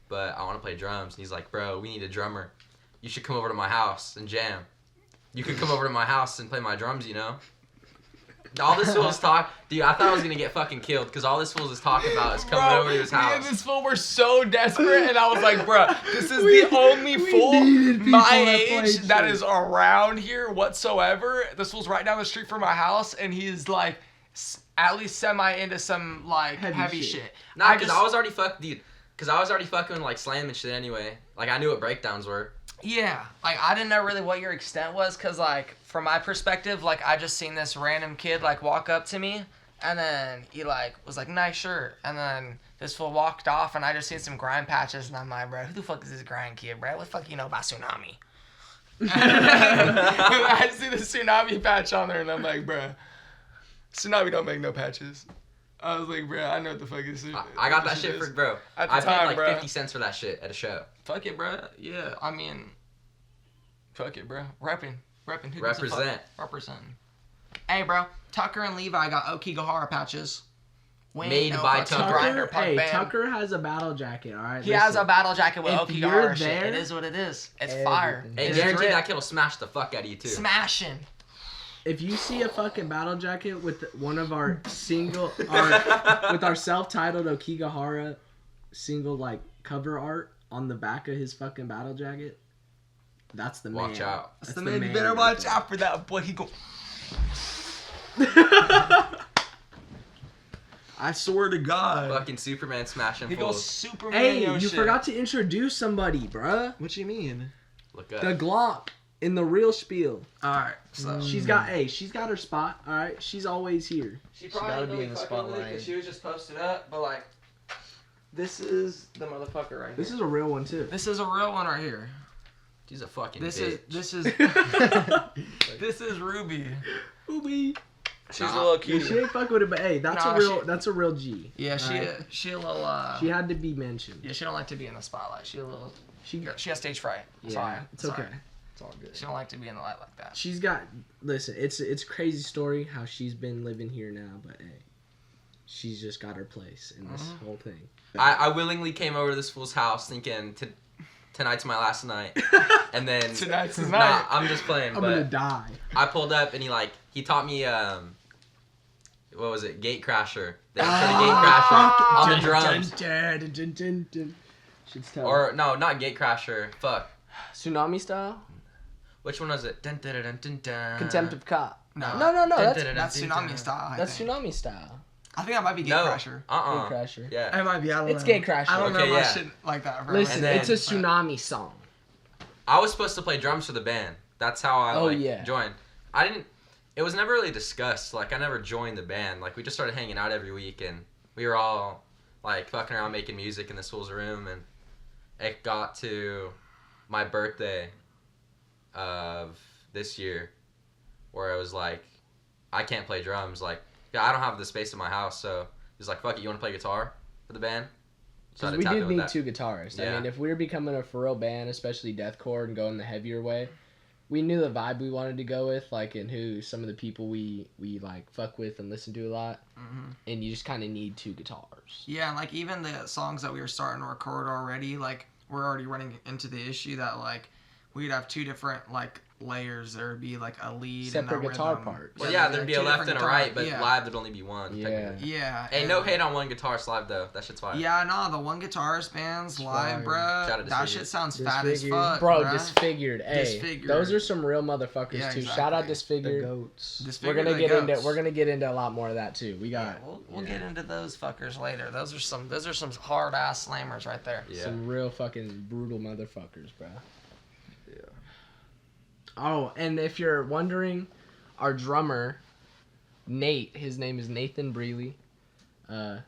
[SPEAKER 2] but I want to play drums." And he's like, "Bro, we need a drummer. You should come over to my house and jam. You could come over to my house and play my drums, you know?" All this fool's talk, dude. I thought I was gonna get fucking killed because all this fool is talking about is coming over to his
[SPEAKER 1] Me and
[SPEAKER 2] house.
[SPEAKER 1] this fool were so desperate, and I was like, bruh, this is
[SPEAKER 4] We-
[SPEAKER 1] the only
[SPEAKER 4] we
[SPEAKER 1] fool
[SPEAKER 4] needed people
[SPEAKER 1] my
[SPEAKER 4] that
[SPEAKER 1] age
[SPEAKER 4] played
[SPEAKER 1] that
[SPEAKER 4] shit.
[SPEAKER 1] is around here whatsoever. This fool's right down the street from my house, and he's like, at least semi into some like heavy shit.
[SPEAKER 2] Nah, because I was already fucking with like slam and shit anyway. Like I knew what breakdowns were.
[SPEAKER 1] Yeah, like I didn't know really what your extent was, cause like from my perspective, like I just seen this random kid like walk up to me, and then he like was like nice shirt, and then this fool walked off, and I just seen some grind patches, and I'm like, bro, who the fuck is this grind kid, bro? What the fuck you know about tsunami? I see the tsunami patch on there, and I'm like, bro, tsunami don't make no patches. I was like, bro, I know what the fuck this is.
[SPEAKER 2] I got that shit for, bro.
[SPEAKER 1] At the
[SPEAKER 2] I
[SPEAKER 1] time,
[SPEAKER 2] paid like
[SPEAKER 1] bro.
[SPEAKER 2] 50 cents for that shit at a show.
[SPEAKER 1] Fuck it, bro. Yeah, I mean, fuck it, bro. Repping. Who gives a
[SPEAKER 2] Represent.
[SPEAKER 1] fuck? Representing. Hey, bro. Tucker and Levi got Aokigahara patches. We
[SPEAKER 2] Made
[SPEAKER 1] ain't
[SPEAKER 2] by
[SPEAKER 1] fucking
[SPEAKER 2] Tucker.
[SPEAKER 1] grinder punk
[SPEAKER 4] Hey,
[SPEAKER 1] band.
[SPEAKER 4] Tucker has a battle jacket, alright?
[SPEAKER 1] He has a battle jacket with
[SPEAKER 4] if
[SPEAKER 1] Aokigahara
[SPEAKER 4] you're
[SPEAKER 1] shit.
[SPEAKER 4] there,
[SPEAKER 1] It is what it is. It's fire.
[SPEAKER 3] everything.
[SPEAKER 2] Hey,
[SPEAKER 1] It's
[SPEAKER 2] guarantee
[SPEAKER 1] drip.
[SPEAKER 2] that kid will smash the fuck out of you too.
[SPEAKER 1] Smashing.
[SPEAKER 4] If you see a fucking battle jacket with one of our with our self-titled Aokigahara single like cover art on the back of his fucking battle jacket, that's the man.
[SPEAKER 2] Watch out.
[SPEAKER 1] That's the man. You better
[SPEAKER 4] right
[SPEAKER 1] watch
[SPEAKER 4] there.
[SPEAKER 1] out for that boy. He go. I swear to God.
[SPEAKER 2] Fucking Superman smashing
[SPEAKER 1] He goes
[SPEAKER 2] fools.
[SPEAKER 1] Superman.
[SPEAKER 4] Hey,
[SPEAKER 1] yo
[SPEAKER 4] you
[SPEAKER 1] shit.
[SPEAKER 4] forgot to introduce somebody, bruh.
[SPEAKER 1] What you mean?
[SPEAKER 2] Look up.
[SPEAKER 4] The Glock in the real spiel.
[SPEAKER 1] All right. So
[SPEAKER 4] She's got her spot. All right, she's always here.
[SPEAKER 1] She
[SPEAKER 3] gotta
[SPEAKER 1] probably
[SPEAKER 3] be
[SPEAKER 1] really
[SPEAKER 3] in the
[SPEAKER 1] fucking with it
[SPEAKER 3] spotlight.
[SPEAKER 1] 'cause she was just posted up, but like, this is the motherfucker right
[SPEAKER 4] This
[SPEAKER 1] here.
[SPEAKER 4] is a real one too.
[SPEAKER 1] This is a real one right here.
[SPEAKER 2] She's a fucking
[SPEAKER 1] This
[SPEAKER 2] bitch.
[SPEAKER 1] this is Ruby.
[SPEAKER 4] Ruby.
[SPEAKER 1] She's
[SPEAKER 2] Nah.
[SPEAKER 1] a little
[SPEAKER 4] Yeah, she
[SPEAKER 1] cutie.
[SPEAKER 4] ain't fuck with it, but hey, that's
[SPEAKER 1] Nah,
[SPEAKER 4] a real G.
[SPEAKER 1] Yeah, she
[SPEAKER 4] Alright.
[SPEAKER 1] she a little
[SPEAKER 4] She had to be mentioned.
[SPEAKER 1] yeah, she don't like to be in the spotlight. She a little
[SPEAKER 4] She
[SPEAKER 1] she has stage fright.
[SPEAKER 4] yeah,
[SPEAKER 1] Sorry.
[SPEAKER 4] it's
[SPEAKER 1] Sorry.
[SPEAKER 4] okay.
[SPEAKER 3] It's all good.
[SPEAKER 1] She don't like to be in the light like that.
[SPEAKER 4] She's got listen. It's a crazy story how she's been living here now, but hey, she's just got her place in this whole thing.
[SPEAKER 2] I willingly came over to this fool's house thinking tonight's my last night, and then
[SPEAKER 1] Tonight's the
[SPEAKER 2] Nah,
[SPEAKER 1] night.
[SPEAKER 2] I'm just playing.
[SPEAKER 4] I'm gonna
[SPEAKER 2] But
[SPEAKER 4] die.
[SPEAKER 2] I pulled up and he taught me what was it, gate crasher. They intro to gate crasher on the drums.
[SPEAKER 4] Should tell.
[SPEAKER 2] Or no, not gate crasher. Fuck.
[SPEAKER 4] Tsunami style.
[SPEAKER 2] Which one was it? Dun, dun, dun, dun, dun.
[SPEAKER 4] Contempt of cop.
[SPEAKER 1] No.
[SPEAKER 4] No.
[SPEAKER 2] Dun,
[SPEAKER 4] That's
[SPEAKER 2] dun, dun,
[SPEAKER 1] That's
[SPEAKER 2] dun,
[SPEAKER 1] tsunami
[SPEAKER 2] dun.
[SPEAKER 1] style. I
[SPEAKER 4] that's
[SPEAKER 1] think.
[SPEAKER 4] tsunami style.
[SPEAKER 1] I think that might be Gate
[SPEAKER 2] No.
[SPEAKER 1] Crasher.
[SPEAKER 2] Uh-uh.
[SPEAKER 4] Gate crasher.
[SPEAKER 2] Yeah.
[SPEAKER 1] It might be. I don't
[SPEAKER 4] It's
[SPEAKER 1] know.
[SPEAKER 4] Gate Crasher.
[SPEAKER 1] I don't
[SPEAKER 2] Okay,
[SPEAKER 1] know my
[SPEAKER 2] yeah.
[SPEAKER 1] shit like that. Bro.
[SPEAKER 4] Listen,
[SPEAKER 2] And then-
[SPEAKER 4] it's a tsunami song.
[SPEAKER 2] I was supposed to play drums for the band. That's how I
[SPEAKER 4] Oh, yeah.
[SPEAKER 2] joined. I didn't. It was never really discussed. Like I never joined the band. Like we just started hanging out every week, and we were all like fucking around making music in this fool's room, and it got to my birthday of this year, where I was like, I can't play drums. Like, yeah, I don't have the space in my house, so he's like, fuck it, you want to play guitar for the band? So I
[SPEAKER 4] Because we
[SPEAKER 2] tapped in
[SPEAKER 4] did
[SPEAKER 2] with
[SPEAKER 4] need
[SPEAKER 2] that.
[SPEAKER 4] two guitarists. I
[SPEAKER 2] Yeah.
[SPEAKER 4] mean, if we were becoming a for real band, especially deathcore and going the heavier way, we knew the vibe we wanted to go with, like, and who some of the people we like fuck with and listen to a lot.
[SPEAKER 1] Mhm.
[SPEAKER 4] And you just kind of need two guitars.
[SPEAKER 1] Yeah, and like even the songs that we were starting to record already, like we're already running into the issue that like we'd have two different like layers. There would be like a lead
[SPEAKER 4] Separate
[SPEAKER 1] and a
[SPEAKER 4] guitar
[SPEAKER 1] rhythm.
[SPEAKER 4] parts.
[SPEAKER 2] Well, yeah, there'd be a
[SPEAKER 1] two
[SPEAKER 2] left and
[SPEAKER 1] different
[SPEAKER 2] a right,
[SPEAKER 1] guitar-
[SPEAKER 2] but
[SPEAKER 1] yeah.
[SPEAKER 2] live would only be one.
[SPEAKER 4] Yeah.
[SPEAKER 2] Technically.
[SPEAKER 1] Yeah.
[SPEAKER 2] Hey,
[SPEAKER 1] and-
[SPEAKER 2] no hate on one guitarist live though. That shit's fire.
[SPEAKER 1] Yeah, no, the one guitarist bands live,
[SPEAKER 3] fire.
[SPEAKER 1] bruh.
[SPEAKER 2] Shout out
[SPEAKER 1] That
[SPEAKER 2] Disfigured.
[SPEAKER 1] shit sounds fat as
[SPEAKER 3] Disfigured.
[SPEAKER 1] fuck,
[SPEAKER 4] Bro,
[SPEAKER 1] bruh.
[SPEAKER 4] Disfigured. Hey,
[SPEAKER 1] Disfigured.
[SPEAKER 4] those are some real motherfuckers
[SPEAKER 1] Yeah,
[SPEAKER 4] too. Shout out
[SPEAKER 1] exactly.
[SPEAKER 3] The
[SPEAKER 4] Disfigured.
[SPEAKER 3] goats.
[SPEAKER 4] We're
[SPEAKER 1] Disfigured
[SPEAKER 4] gonna
[SPEAKER 1] the
[SPEAKER 4] get into
[SPEAKER 1] goats.
[SPEAKER 4] a lot more of that too. We
[SPEAKER 1] Yeah,
[SPEAKER 4] got
[SPEAKER 1] we'll get into those fuckers later. Those are some hard ass slammers right there.
[SPEAKER 2] Yeah.
[SPEAKER 4] some real fucking brutal motherfuckers, bro.
[SPEAKER 3] Yeah.
[SPEAKER 4] Oh, and if you're wondering, our drummer, Nate, his name is Nathan Breeley.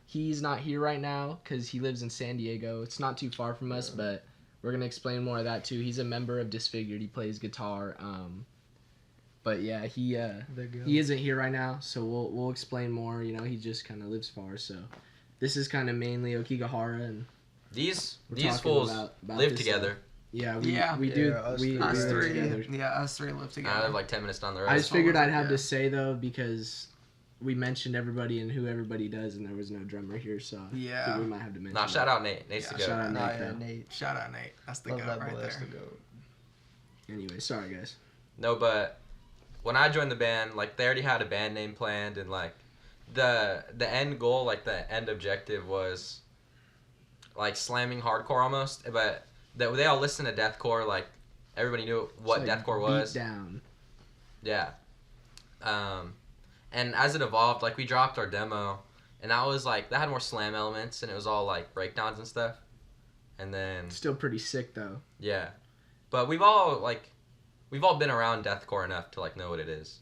[SPEAKER 4] He's not here right now because he lives in San Diego. It's not too far from us, but we're gonna explain more of that too. He's a member of Disfigured. He plays guitar. But yeah, he isn't here right now, so we'll explain more. You know, he just kind of lives far, so this is kind of mainly Aokigahara, and
[SPEAKER 2] These
[SPEAKER 4] we're
[SPEAKER 2] these
[SPEAKER 4] talking
[SPEAKER 2] fools
[SPEAKER 4] about
[SPEAKER 2] live
[SPEAKER 4] this
[SPEAKER 2] together.
[SPEAKER 4] stuff. Yeah,
[SPEAKER 1] Yeah.
[SPEAKER 4] we
[SPEAKER 3] Yeah,
[SPEAKER 4] do.
[SPEAKER 3] us
[SPEAKER 4] We
[SPEAKER 3] three.
[SPEAKER 1] Us
[SPEAKER 4] live
[SPEAKER 1] three,
[SPEAKER 4] together.
[SPEAKER 1] yeah, us three live
[SPEAKER 2] I
[SPEAKER 1] together.
[SPEAKER 2] live like 10 minutes down the road.
[SPEAKER 4] I just
[SPEAKER 1] That's
[SPEAKER 4] figured
[SPEAKER 1] all
[SPEAKER 4] I'd
[SPEAKER 1] it-
[SPEAKER 4] have
[SPEAKER 1] yeah.
[SPEAKER 4] to say though because we mentioned everybody and who everybody does, and there was no drummer here, so I
[SPEAKER 1] Yeah.
[SPEAKER 4] think we might have to mention.
[SPEAKER 2] Nah,
[SPEAKER 4] that.
[SPEAKER 2] shout out Nate. Nate's
[SPEAKER 1] Yeah,
[SPEAKER 2] the goat.
[SPEAKER 4] shout out
[SPEAKER 3] Nah,
[SPEAKER 4] Nate,
[SPEAKER 3] yeah,
[SPEAKER 4] though.
[SPEAKER 3] Nate.
[SPEAKER 1] Shout out Nate. That's the
[SPEAKER 3] Love
[SPEAKER 1] goat
[SPEAKER 3] that
[SPEAKER 1] right
[SPEAKER 3] boy. That's
[SPEAKER 1] there.
[SPEAKER 3] the goat.
[SPEAKER 4] Anyway, sorry guys.
[SPEAKER 2] No, but when I joined the band, like they already had a band name planned, and like the end goal, like the end objective was like slamming hardcore almost. But they all listened to deathcore. Like everybody knew what
[SPEAKER 4] It's like
[SPEAKER 2] deathcore
[SPEAKER 4] beat
[SPEAKER 2] was.
[SPEAKER 4] down.
[SPEAKER 2] Yeah. And as it evolved, like we dropped our demo, and that was like that had more slam elements, and it was all like breakdowns and stuff. And then
[SPEAKER 4] Still pretty sick though.
[SPEAKER 2] yeah, but we've all been around deathcore enough to like know what it is.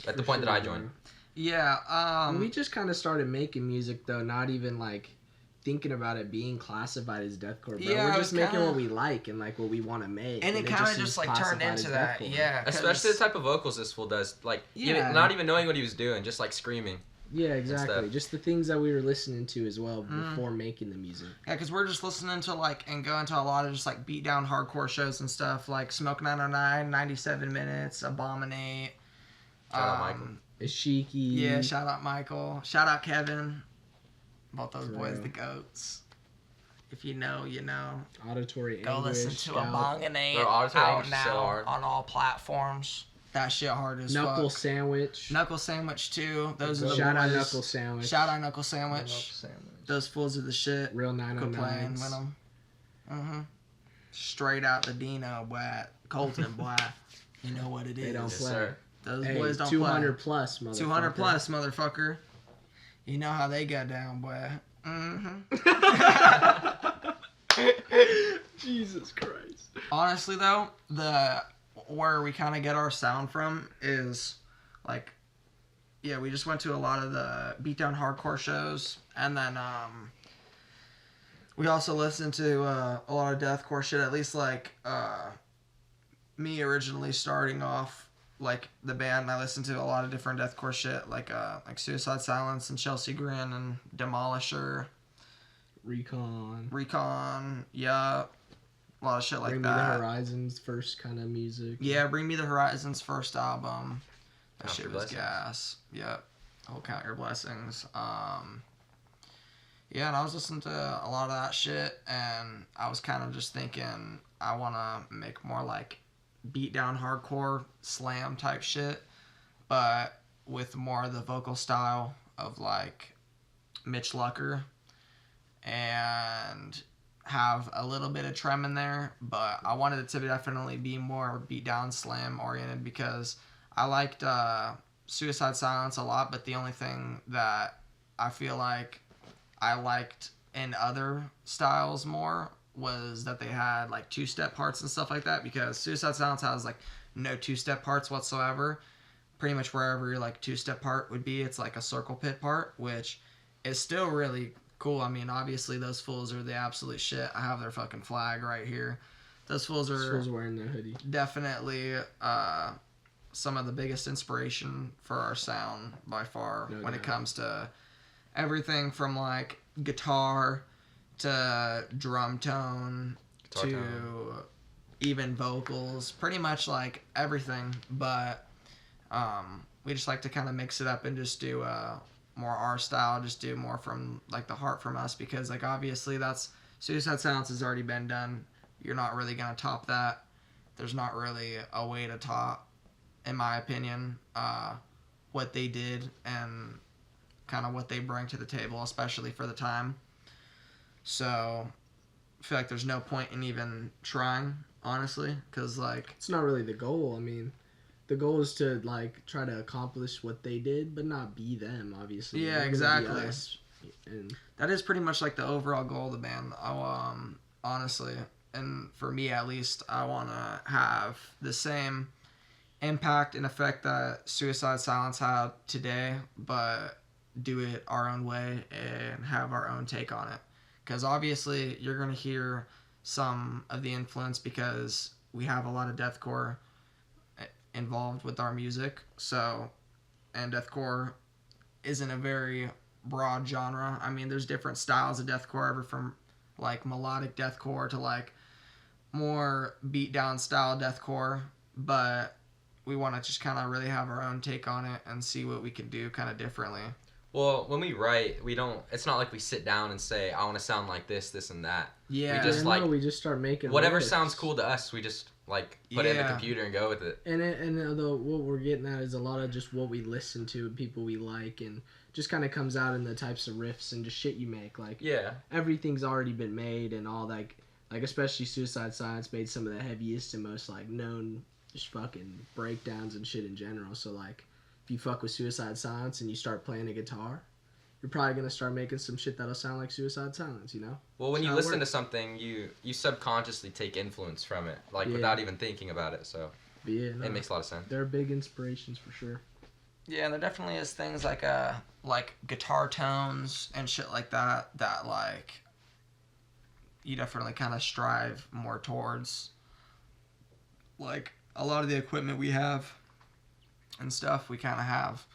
[SPEAKER 2] At the
[SPEAKER 4] For
[SPEAKER 2] point that
[SPEAKER 4] sure,
[SPEAKER 2] I joined.
[SPEAKER 1] Yeah.
[SPEAKER 4] we just kind of started making music though, not even like thinking about it being classified as deathcore, bro.
[SPEAKER 1] Yeah,
[SPEAKER 4] We're
[SPEAKER 1] it
[SPEAKER 4] just
[SPEAKER 1] was
[SPEAKER 4] making
[SPEAKER 1] kinda-
[SPEAKER 4] what we like and like what we want to make.
[SPEAKER 1] and it kind of
[SPEAKER 4] is
[SPEAKER 1] just like turned
[SPEAKER 4] classified
[SPEAKER 1] into
[SPEAKER 4] as
[SPEAKER 1] that.
[SPEAKER 4] deathcore.
[SPEAKER 1] Yeah. 'cause-
[SPEAKER 2] Especially the type of vocals this fool does, like
[SPEAKER 1] Yeah.
[SPEAKER 2] not even knowing what he was doing, just like screaming.
[SPEAKER 4] Yeah, exactly.
[SPEAKER 2] stuff.
[SPEAKER 4] Just the things that we were listening to as well
[SPEAKER 1] Mm.
[SPEAKER 4] before making the music.
[SPEAKER 1] Yeah, because we're just listening to like and going to a lot of just like beat down hardcore shows and stuff like Smoke 909, 97 Minutes, Abominate.
[SPEAKER 2] Shout out Michael.
[SPEAKER 4] Ishiki.
[SPEAKER 1] Yeah, shout out Michael. Shout out Kevin. Both those
[SPEAKER 4] For
[SPEAKER 1] boys,
[SPEAKER 4] real.
[SPEAKER 1] the goats. If you know, you know.
[SPEAKER 4] Auditory
[SPEAKER 1] Go
[SPEAKER 4] Anguish.
[SPEAKER 1] listen to
[SPEAKER 4] Scout,
[SPEAKER 1] Abominate
[SPEAKER 2] Bro, Auditory
[SPEAKER 1] out
[SPEAKER 2] Anguish is
[SPEAKER 1] now
[SPEAKER 2] so hard.
[SPEAKER 1] on all platforms. That shit hard as
[SPEAKER 4] Knuckle
[SPEAKER 1] fuck.
[SPEAKER 4] Sandwich.
[SPEAKER 1] Knuckle Sandwich too. Those are the
[SPEAKER 4] Shout out
[SPEAKER 1] boys.
[SPEAKER 4] Knuckle Sandwich.
[SPEAKER 1] Shout out Knuckle
[SPEAKER 3] Love
[SPEAKER 1] Sandwich.
[SPEAKER 3] sandwich.
[SPEAKER 1] Those fools are the shit.
[SPEAKER 4] Real
[SPEAKER 1] Quit playing
[SPEAKER 4] 909s.
[SPEAKER 1] with them. Straight out the Dino, boy. Colton, boy. You know what it is.
[SPEAKER 4] They don't
[SPEAKER 2] Yes,
[SPEAKER 4] play.
[SPEAKER 2] sir.
[SPEAKER 1] Those
[SPEAKER 4] Hey,
[SPEAKER 1] boys don't
[SPEAKER 4] 200
[SPEAKER 1] play.
[SPEAKER 4] plus, motherfucker.
[SPEAKER 1] 200 plus, motherfucker. You know how they got down, boy.
[SPEAKER 4] Jesus Christ.
[SPEAKER 1] Honestly, though, where we kind of get our sound from is like, yeah, we just went to a lot of the beatdown hardcore shows, and then we also listened to a lot of deathcore shit. At least like me originally starting off like the band, I listened to a lot of different deathcore shit, like Suicide Silence and Chelsea Grin and Demolisher, Recon, yeah, a lot of shit like
[SPEAKER 4] Bring
[SPEAKER 1] that.
[SPEAKER 4] Me the Horizons first kind of music.
[SPEAKER 1] Yeah, Bring Me the Horizon's first album. That
[SPEAKER 2] Count
[SPEAKER 1] shit
[SPEAKER 2] Your
[SPEAKER 1] was
[SPEAKER 2] Blessings.
[SPEAKER 1] gas. Yep. I'll Count Your Blessings. Yeah, and I was listening to a lot of that shit, and I was kind of just thinking I want to make more like beat down hardcore slam type shit, but with more of the vocal style of like Mitch Lucker, and have a little bit of trem in there, but I wanted it to definitely be more beat down slam oriented because I liked Suicide Silence a lot, but the only thing that I feel like I liked in other styles more was that they had like two-step parts and stuff like that, because Suicide Silence has like no two-step parts whatsoever. Pretty much wherever your like two-step part would be, it's like a circle pit part, which is still really cool. I mean, obviously those fools are the absolute shit. I have their fucking flag right here. Those fools
[SPEAKER 4] This
[SPEAKER 1] are
[SPEAKER 4] was wearing the hoodie.
[SPEAKER 1] definitely some of the biggest inspiration for our sound by far,
[SPEAKER 4] No
[SPEAKER 1] when it
[SPEAKER 4] doubt.
[SPEAKER 1] comes to everything from like guitar to drum tone
[SPEAKER 2] Guitar
[SPEAKER 1] to
[SPEAKER 2] tone.
[SPEAKER 1] even vocals, pretty much like everything. But we just like to kind of mix it up and just do more our style, just do more from like the heart from us, because like obviously that's Suicide Silence has already been done. You're not really gonna top that. There's not really a way to top, in my opinion, what they did and kind of what they bring to the table, especially for the time. So I feel like there's no point in even trying, honestly, because like
[SPEAKER 4] It's not really the goal. I mean, the goal is to like try to accomplish what they did, but not be them. Obviously.
[SPEAKER 1] Yeah,
[SPEAKER 4] We're gonna be
[SPEAKER 1] exactly.
[SPEAKER 4] us. And
[SPEAKER 1] that is pretty much like the overall goal of the band. Honestly, and for me at least, I want to have the same impact and effect that Suicide Silence had today, but do it our own way and have our own take on it. Because obviously you're going to hear some of the influence because we have a lot of deathcore involved with our music. So, and deathcore isn't a very broad genre. I mean, there's different styles of deathcore, ever from like melodic deathcore to like more beat down style deathcore, but we want to just kind of really have our own take on it and see what we can do kind of differently.
[SPEAKER 2] Well, when we write, we don't. It's not like we sit down and say, "I want to sound like this, this, and that."
[SPEAKER 1] Yeah,
[SPEAKER 2] We just, like,
[SPEAKER 4] we just start making
[SPEAKER 2] Whatever
[SPEAKER 4] riffs.
[SPEAKER 2] sounds cool to us, we just like put it in the
[SPEAKER 1] Yeah.
[SPEAKER 2] computer and go with it.
[SPEAKER 4] And what we're getting at is a lot of just what we listen to and people we like, and just kind of comes out in the types of riffs and just shit you make. Like
[SPEAKER 2] Yeah.
[SPEAKER 4] everything's already been made and all that. Like especially Suicide Silence made some of the heaviest and most like known just fucking breakdowns and shit in general. So like if you fuck with Suicide Silence and you start playing a guitar, you're probably gonna start making some shit that'll sound like Suicide Silence, you know?
[SPEAKER 2] Well, when
[SPEAKER 4] That's
[SPEAKER 2] you
[SPEAKER 4] how it
[SPEAKER 2] listen to
[SPEAKER 4] works.
[SPEAKER 2] something, you subconsciously take influence from it, like
[SPEAKER 4] Yeah.
[SPEAKER 2] without even thinking about it. So
[SPEAKER 4] But yeah, no,
[SPEAKER 2] it makes a lot of sense.
[SPEAKER 4] they're big inspirations for sure.
[SPEAKER 1] Yeah, there definitely is things like guitar tones and shit like that like you definitely kind of strive more towards. Like a lot of the equipment we have and stuff we kind of have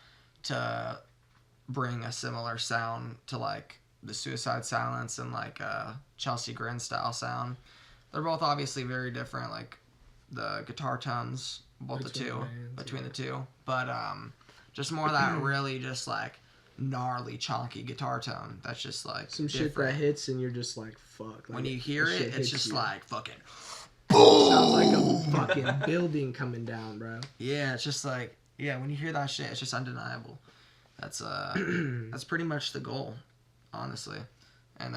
[SPEAKER 1] to bring a similar sound to like the Suicide Silence and like Chelsea Grin style sound. They're both obviously very different, like the guitar tones, both
[SPEAKER 4] Between
[SPEAKER 1] the two,
[SPEAKER 4] bands,
[SPEAKER 1] between
[SPEAKER 4] yeah.
[SPEAKER 1] the two. But just more of that really just like gnarly, chonky guitar tone. That's just like
[SPEAKER 4] Some shit
[SPEAKER 1] different.
[SPEAKER 4] that hits and you're just like, fuck. Like,
[SPEAKER 1] When you hear
[SPEAKER 4] that shit
[SPEAKER 1] it, it's
[SPEAKER 4] hits
[SPEAKER 1] just
[SPEAKER 4] you.
[SPEAKER 1] like fucking.
[SPEAKER 4] Sounds like a fucking building coming down, bro.
[SPEAKER 1] Yeah, it's just like when you hear that shit, it's just undeniable. That's that's pretty much the goal, honestly. And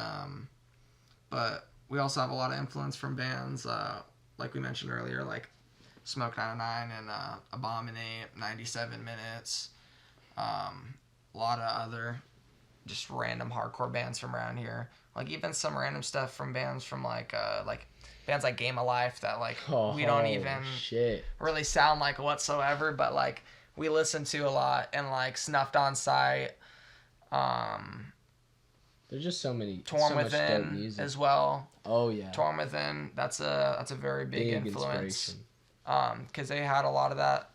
[SPEAKER 1] but we also have a lot of influence from bands like we mentioned earlier, like Smoke 99 and Abominate, 97 Minutes. A lot of other just random hardcore bands from around here. Like even some random stuff from bands from like bands like Game of Life that like we don't even
[SPEAKER 5] shit.
[SPEAKER 1] really sound like whatsoever, but like we listen to a lot, and like Snuffed on Sight,
[SPEAKER 5] There's just so many.
[SPEAKER 1] Torn
[SPEAKER 5] so much dope
[SPEAKER 1] Within
[SPEAKER 5] music.
[SPEAKER 1] as well.
[SPEAKER 5] Oh yeah.
[SPEAKER 1] Torn Within, that's a very big influence.
[SPEAKER 5] inspiration.
[SPEAKER 1] Because they had a lot of that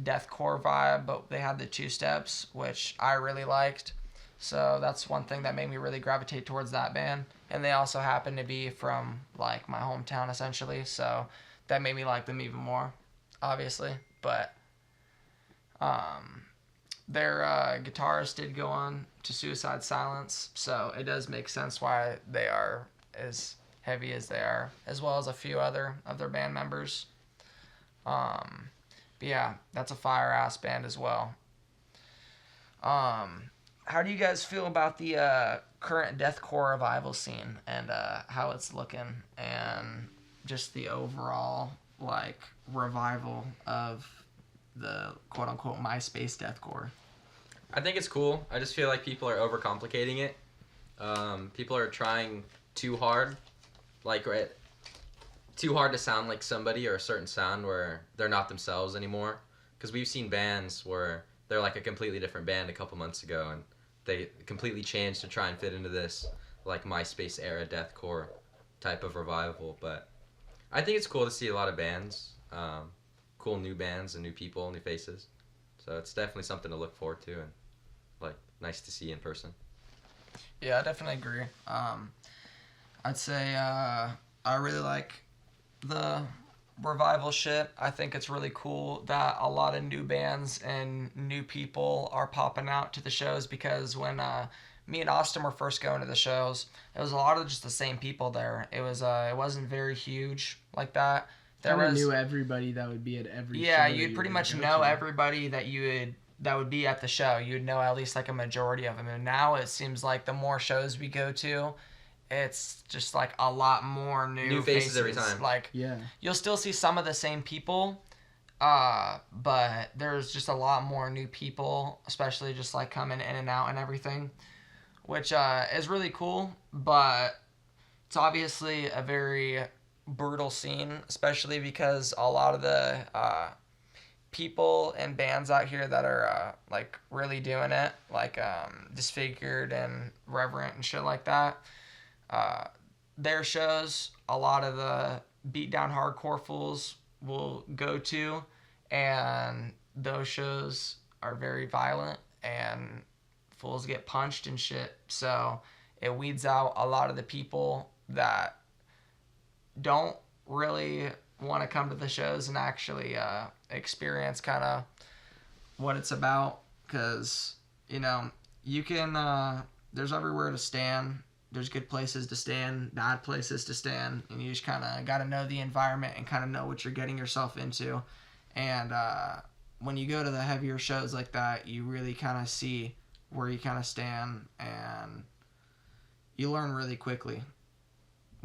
[SPEAKER 1] deathcore vibe, but they had the two steps, which I really liked. So that's one thing that made me really gravitate towards that band. And they also happen to be from like my hometown essentially, so that made me like them even more, obviously. But their guitarist did go on to Suicide Silence, so it does make sense why they are as heavy as they are, as well as a few other of their band members. But yeah, that's a fire ass band as well. How do you guys feel about the current deathcore revival scene and how it's looking, and just the overall like revival of the quote unquote MySpace deathcore?
[SPEAKER 2] I think it's cool. I just feel like people are overcomplicating it. People are trying too hard, too hard to sound like somebody or a certain sound where they're not themselves anymore. Because we've seen bands where they're like a completely different band a couple months ago, and they completely changed to try and fit into this like MySpace era deathcore type of revival. But I think it's cool to see a lot of bands, cool new bands and new people, new faces. So it's definitely something to look forward to and like nice to see in person.
[SPEAKER 1] Yeah, I definitely agree. I'd say I really like the revival shit. I think it's really cool that a lot of new bands and new people are popping out to the shows, because when me and Austin were first going to the shows, it was a lot of just the same people there. It wasn't very huge like that. There
[SPEAKER 4] Kinda
[SPEAKER 1] was
[SPEAKER 4] knew everybody that would be at every show.
[SPEAKER 1] yeah,
[SPEAKER 4] that
[SPEAKER 1] you'd
[SPEAKER 4] you
[SPEAKER 1] pretty
[SPEAKER 4] would
[SPEAKER 1] much
[SPEAKER 4] go
[SPEAKER 1] know
[SPEAKER 4] to.
[SPEAKER 1] everybody that would be at the show. You'd know at least like a majority of them. And now it seems like the more shows we go to, it's just like a lot more new
[SPEAKER 2] faces every time.
[SPEAKER 1] Like
[SPEAKER 4] Yeah.
[SPEAKER 1] you'll still see some of the same people, but there's just a lot more new people, especially just like coming in and out and everything, which is really cool. But it's obviously a very brutal scene, especially because a lot of the people and bands out here that are like really doing it, like Disfigured and Reverent and shit like that, their shows, a lot of the beat down hardcore fools will go to, and those shows are very violent and fools get punched and shit. So it weeds out a lot of the people that don't really want to come to the shows and actually experience kind of what it's about, because you can there's everywhere to stand. There's good places to stand, bad places to stand, and you just kind of got to know the environment and kind of know what you're getting yourself into. And when you go to the heavier shows like that, you really kind of see where you kind of stand, and you learn really quickly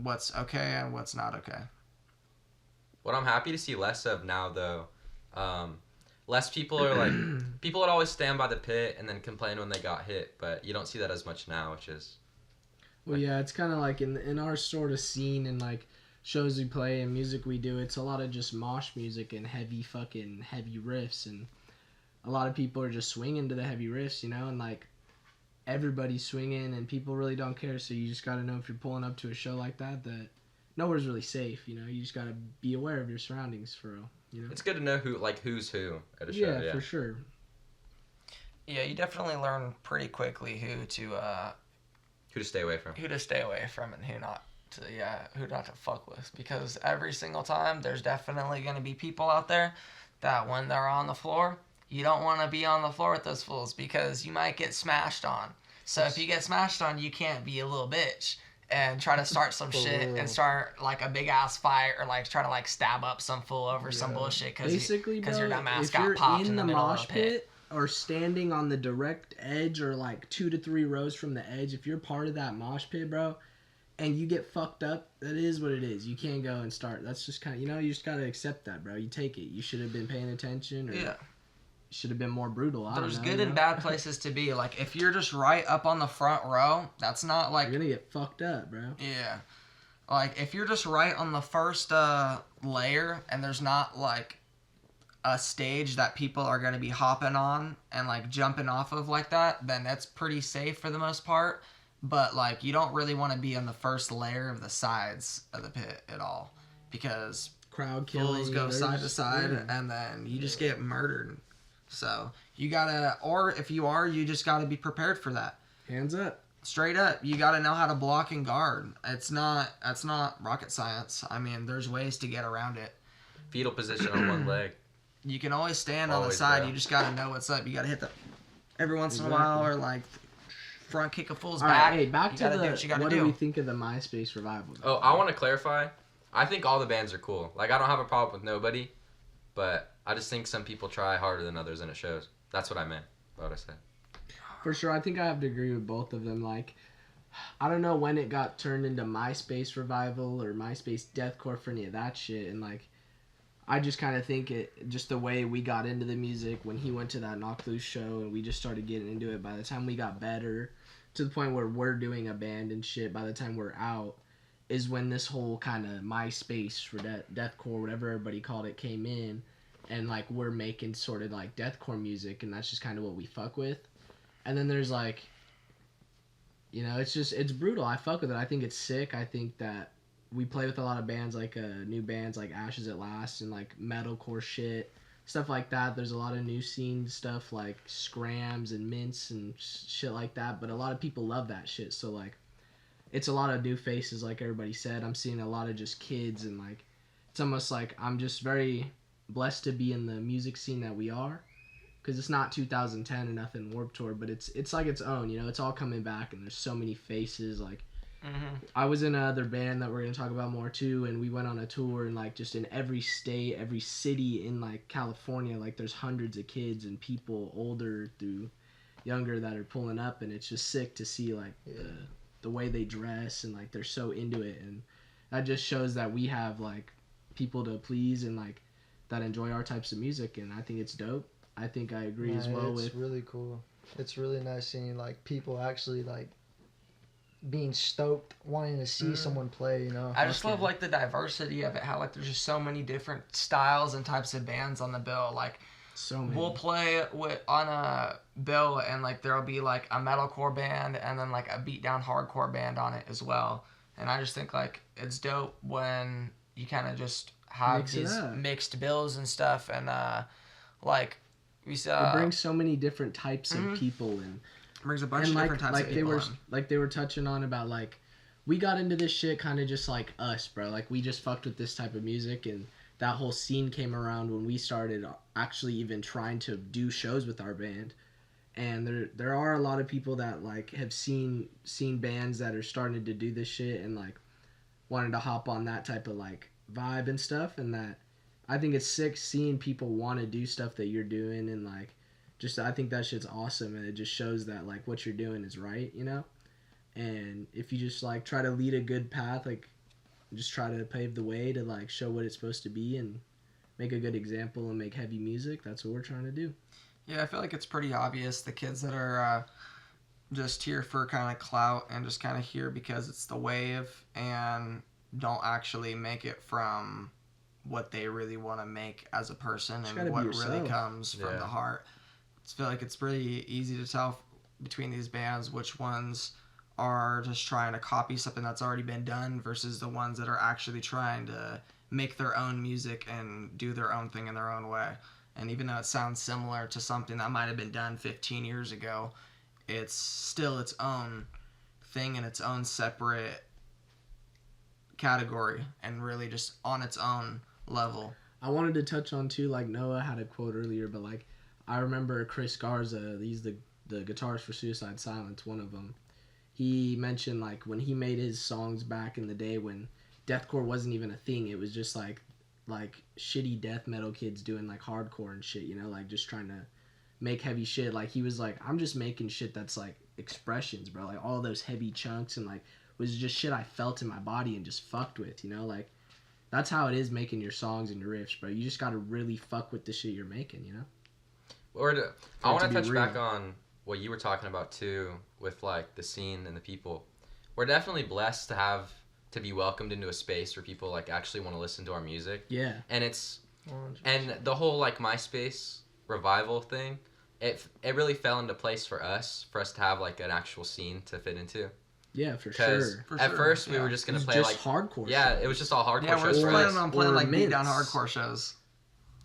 [SPEAKER 1] what's okay and what's not okay.
[SPEAKER 2] What I'm happy to see less of now, though, less people are like people would always stand by the pit and then complain when they got hit, but you don't see that as much now, which is
[SPEAKER 4] Well, yeah, it's kind of like in our sort of scene and like shows we play and music we do, it's a lot of just mosh music and heavy riffs, and a lot of people are just swinging to the heavy riffs, you know, and like everybody's swinging and people really don't care. So you just got to know if you're pulling up to a show like that nowhere's really safe, you know. You just got to be aware of your surroundings for real, you know.
[SPEAKER 2] it's good to know who's who at a show.
[SPEAKER 4] Yeah, for sure.
[SPEAKER 1] Yeah, you definitely learn pretty quickly who to
[SPEAKER 2] stay away from.
[SPEAKER 1] Who to stay away from and who not to fuck with, because every single time there's definitely going to be people out there that when they're on the floor, you don't want to be on the floor with those fools because you might get smashed on. So if you get smashed on, you can't be a little bitch and try to start some shit and start like a big ass fight or like try to like stab up some fool over some bullshit because your dumb ass got popped in the middle of the pit.
[SPEAKER 4] Or standing on the direct edge or like 2 to 3 rows from the edge, if you're part of that mosh pit, bro, and you get fucked up, that is what it is. You can't go and start. That's just kind of, you know, you just got to accept that, bro. You take it. You should have been paying attention, or should have been more brutal.
[SPEAKER 1] There's good and bad places to be. Like, if you're just right up on the front row, that's not like...
[SPEAKER 4] You're going to get fucked up, bro.
[SPEAKER 1] Yeah. Like, if you're just right on the first layer and there's not, like, a stage that people are going to be hopping on and like jumping off of like that, then that's pretty safe for the most part. But like, you don't really want to be on the first layer of the sides of the pit at all, because
[SPEAKER 4] crowd killing
[SPEAKER 1] go side to side and then you just get murdered. So you gotta, or if you are, you just gotta be prepared for that.
[SPEAKER 4] Hands up.
[SPEAKER 1] Straight up, you gotta know how to block and guard. That's not rocket science. I mean, there's ways to get around it.
[SPEAKER 2] Fetal position on one leg.
[SPEAKER 1] You can always stand on the side.
[SPEAKER 2] Bro.
[SPEAKER 1] You just gotta know what's up. You gotta hit the every once in a while, or like front kick a fool's
[SPEAKER 4] all
[SPEAKER 1] back.
[SPEAKER 4] Right, hey, back to what do we think of the MySpace revival?
[SPEAKER 2] Oh, I want to clarify. I think all the bands are cool. Like, I don't have a problem with nobody, but I just think some people try harder than others, and it shows. That's what I meant. What I said.
[SPEAKER 4] For sure, I think I have to agree with both of them. Like, I don't know when it got turned into MySpace revival or MySpace deathcore for any of that shit, and like, I just kind of think it, just the way we got into the music when he went to that Knock Loose show and we just started getting into it, by the time we got better to the point where we're doing a band and shit, by the time we're out, is when this whole kind of MySpace for deathcore, whatever everybody called it, came in, and like we're making sort of like deathcore music, and that's just kind of what we fuck with. And then there's like, you know, it's brutal. I fuck with it. I think it's sick. I think that we play with a lot of bands, like new bands like Ashes at Last and like metalcore shit, stuff like that. There's a lot of new scene stuff like Scrams and Mints and shit like that, but a lot of people love that shit. So like, it's a lot of new faces, like everybody said. I'm seeing a lot of just kids, and like, it's almost like I'm just very blessed to be in the music scene that we are, because it's not 2010 or nothing Warped Tour, but it's like its own, you know. It's all coming back, and there's so many faces. Like, I was in another band that we're going to talk about more too, and we went on a tour, and like just in every state, every city in like California, like there's hundreds of kids and people older through younger that are pulling up, and it's just sick to see like the way they dress, and like they're so into it, and that just shows that we have like people to please and like that enjoy our types of music, and I think it's dope. I think I agree as well
[SPEAKER 3] It's really cool. It's really nice seeing like people actually like being stoked, wanting to see someone play, you know.
[SPEAKER 1] I just love like the diversity of it, how like there's just so many different styles and types of bands on the bill. Like,
[SPEAKER 4] so many.
[SPEAKER 1] We'll play on a bill, and like there'll be like a metalcore band and then like a beatdown hardcore band on it as well. And I just think like it's dope when you kind of just have these mixed bills and stuff, and like we saw
[SPEAKER 4] it brings so many different types of people, and
[SPEAKER 1] brings a bunch of different types of people.
[SPEAKER 4] They were touching on about like, we got into this shit kind of just like us, bro. Like, we just fucked with this type of music, and that whole scene came around when we started actually even trying to do shows with our band. And there are a lot of people that like have seen bands that are starting to do this shit and like wanted to hop on that type of like vibe and stuff, and that I think it's sick seeing people want to do stuff that you're doing, and like just I think that shit's awesome, and it just shows that like what you're doing is right, you know. And if you just like try to lead a good path, like just try to pave the way to like show what it's supposed to be, and make a good example and make heavy music, that's what we're trying to do.
[SPEAKER 1] Yeah, I feel like it's pretty obvious the kids that are just here for kind of clout and just kind of here because it's the wave and don't actually make it from what they really want to make as a person and what really comes from the heart. I feel like it's pretty easy to tell between these bands which ones are just trying to copy something that's already been done versus the ones that are actually trying to make their own music and do their own thing in their own way. And even though it sounds similar to something that might have been done 15 years ago, it's still its own thing and its own separate category and really just on its own level.
[SPEAKER 4] I wanted to touch on too, like Noah had a quote earlier, but like I remember Chris Garza, he's the guitarist for Suicide Silence, one of them. He mentioned like when he made his songs back in the day when deathcore wasn't even a thing, it was just like shitty death metal kids doing like hardcore and shit, you know, like just trying to make heavy shit. Like he was like, I'm just making shit that's like expressions, bro. Like all those heavy chunks and like was just shit I felt in my body and just fucked with, you know, like that's how it is making your songs and your riffs, bro. You just gotta really fuck with the shit you're making, you know.
[SPEAKER 2] I want to touch back on what you were talking about too with like the scene and the people. We're definitely blessed to be welcomed into a space where people like actually want to listen to our music.
[SPEAKER 4] Yeah.
[SPEAKER 2] And it's
[SPEAKER 3] 100%.
[SPEAKER 2] and the whole like MySpace revival thing, it really fell into place for us to have like an actual scene to fit into.
[SPEAKER 4] Yeah, for sure.
[SPEAKER 2] At first we were just gonna play like
[SPEAKER 4] hardcore.
[SPEAKER 2] Yeah,
[SPEAKER 4] shows.
[SPEAKER 2] It was just all hardcore
[SPEAKER 1] yeah,
[SPEAKER 2] shows
[SPEAKER 1] we're
[SPEAKER 2] for us.
[SPEAKER 1] planning on playing like beat down
[SPEAKER 4] minutes.
[SPEAKER 1] hardcore shows.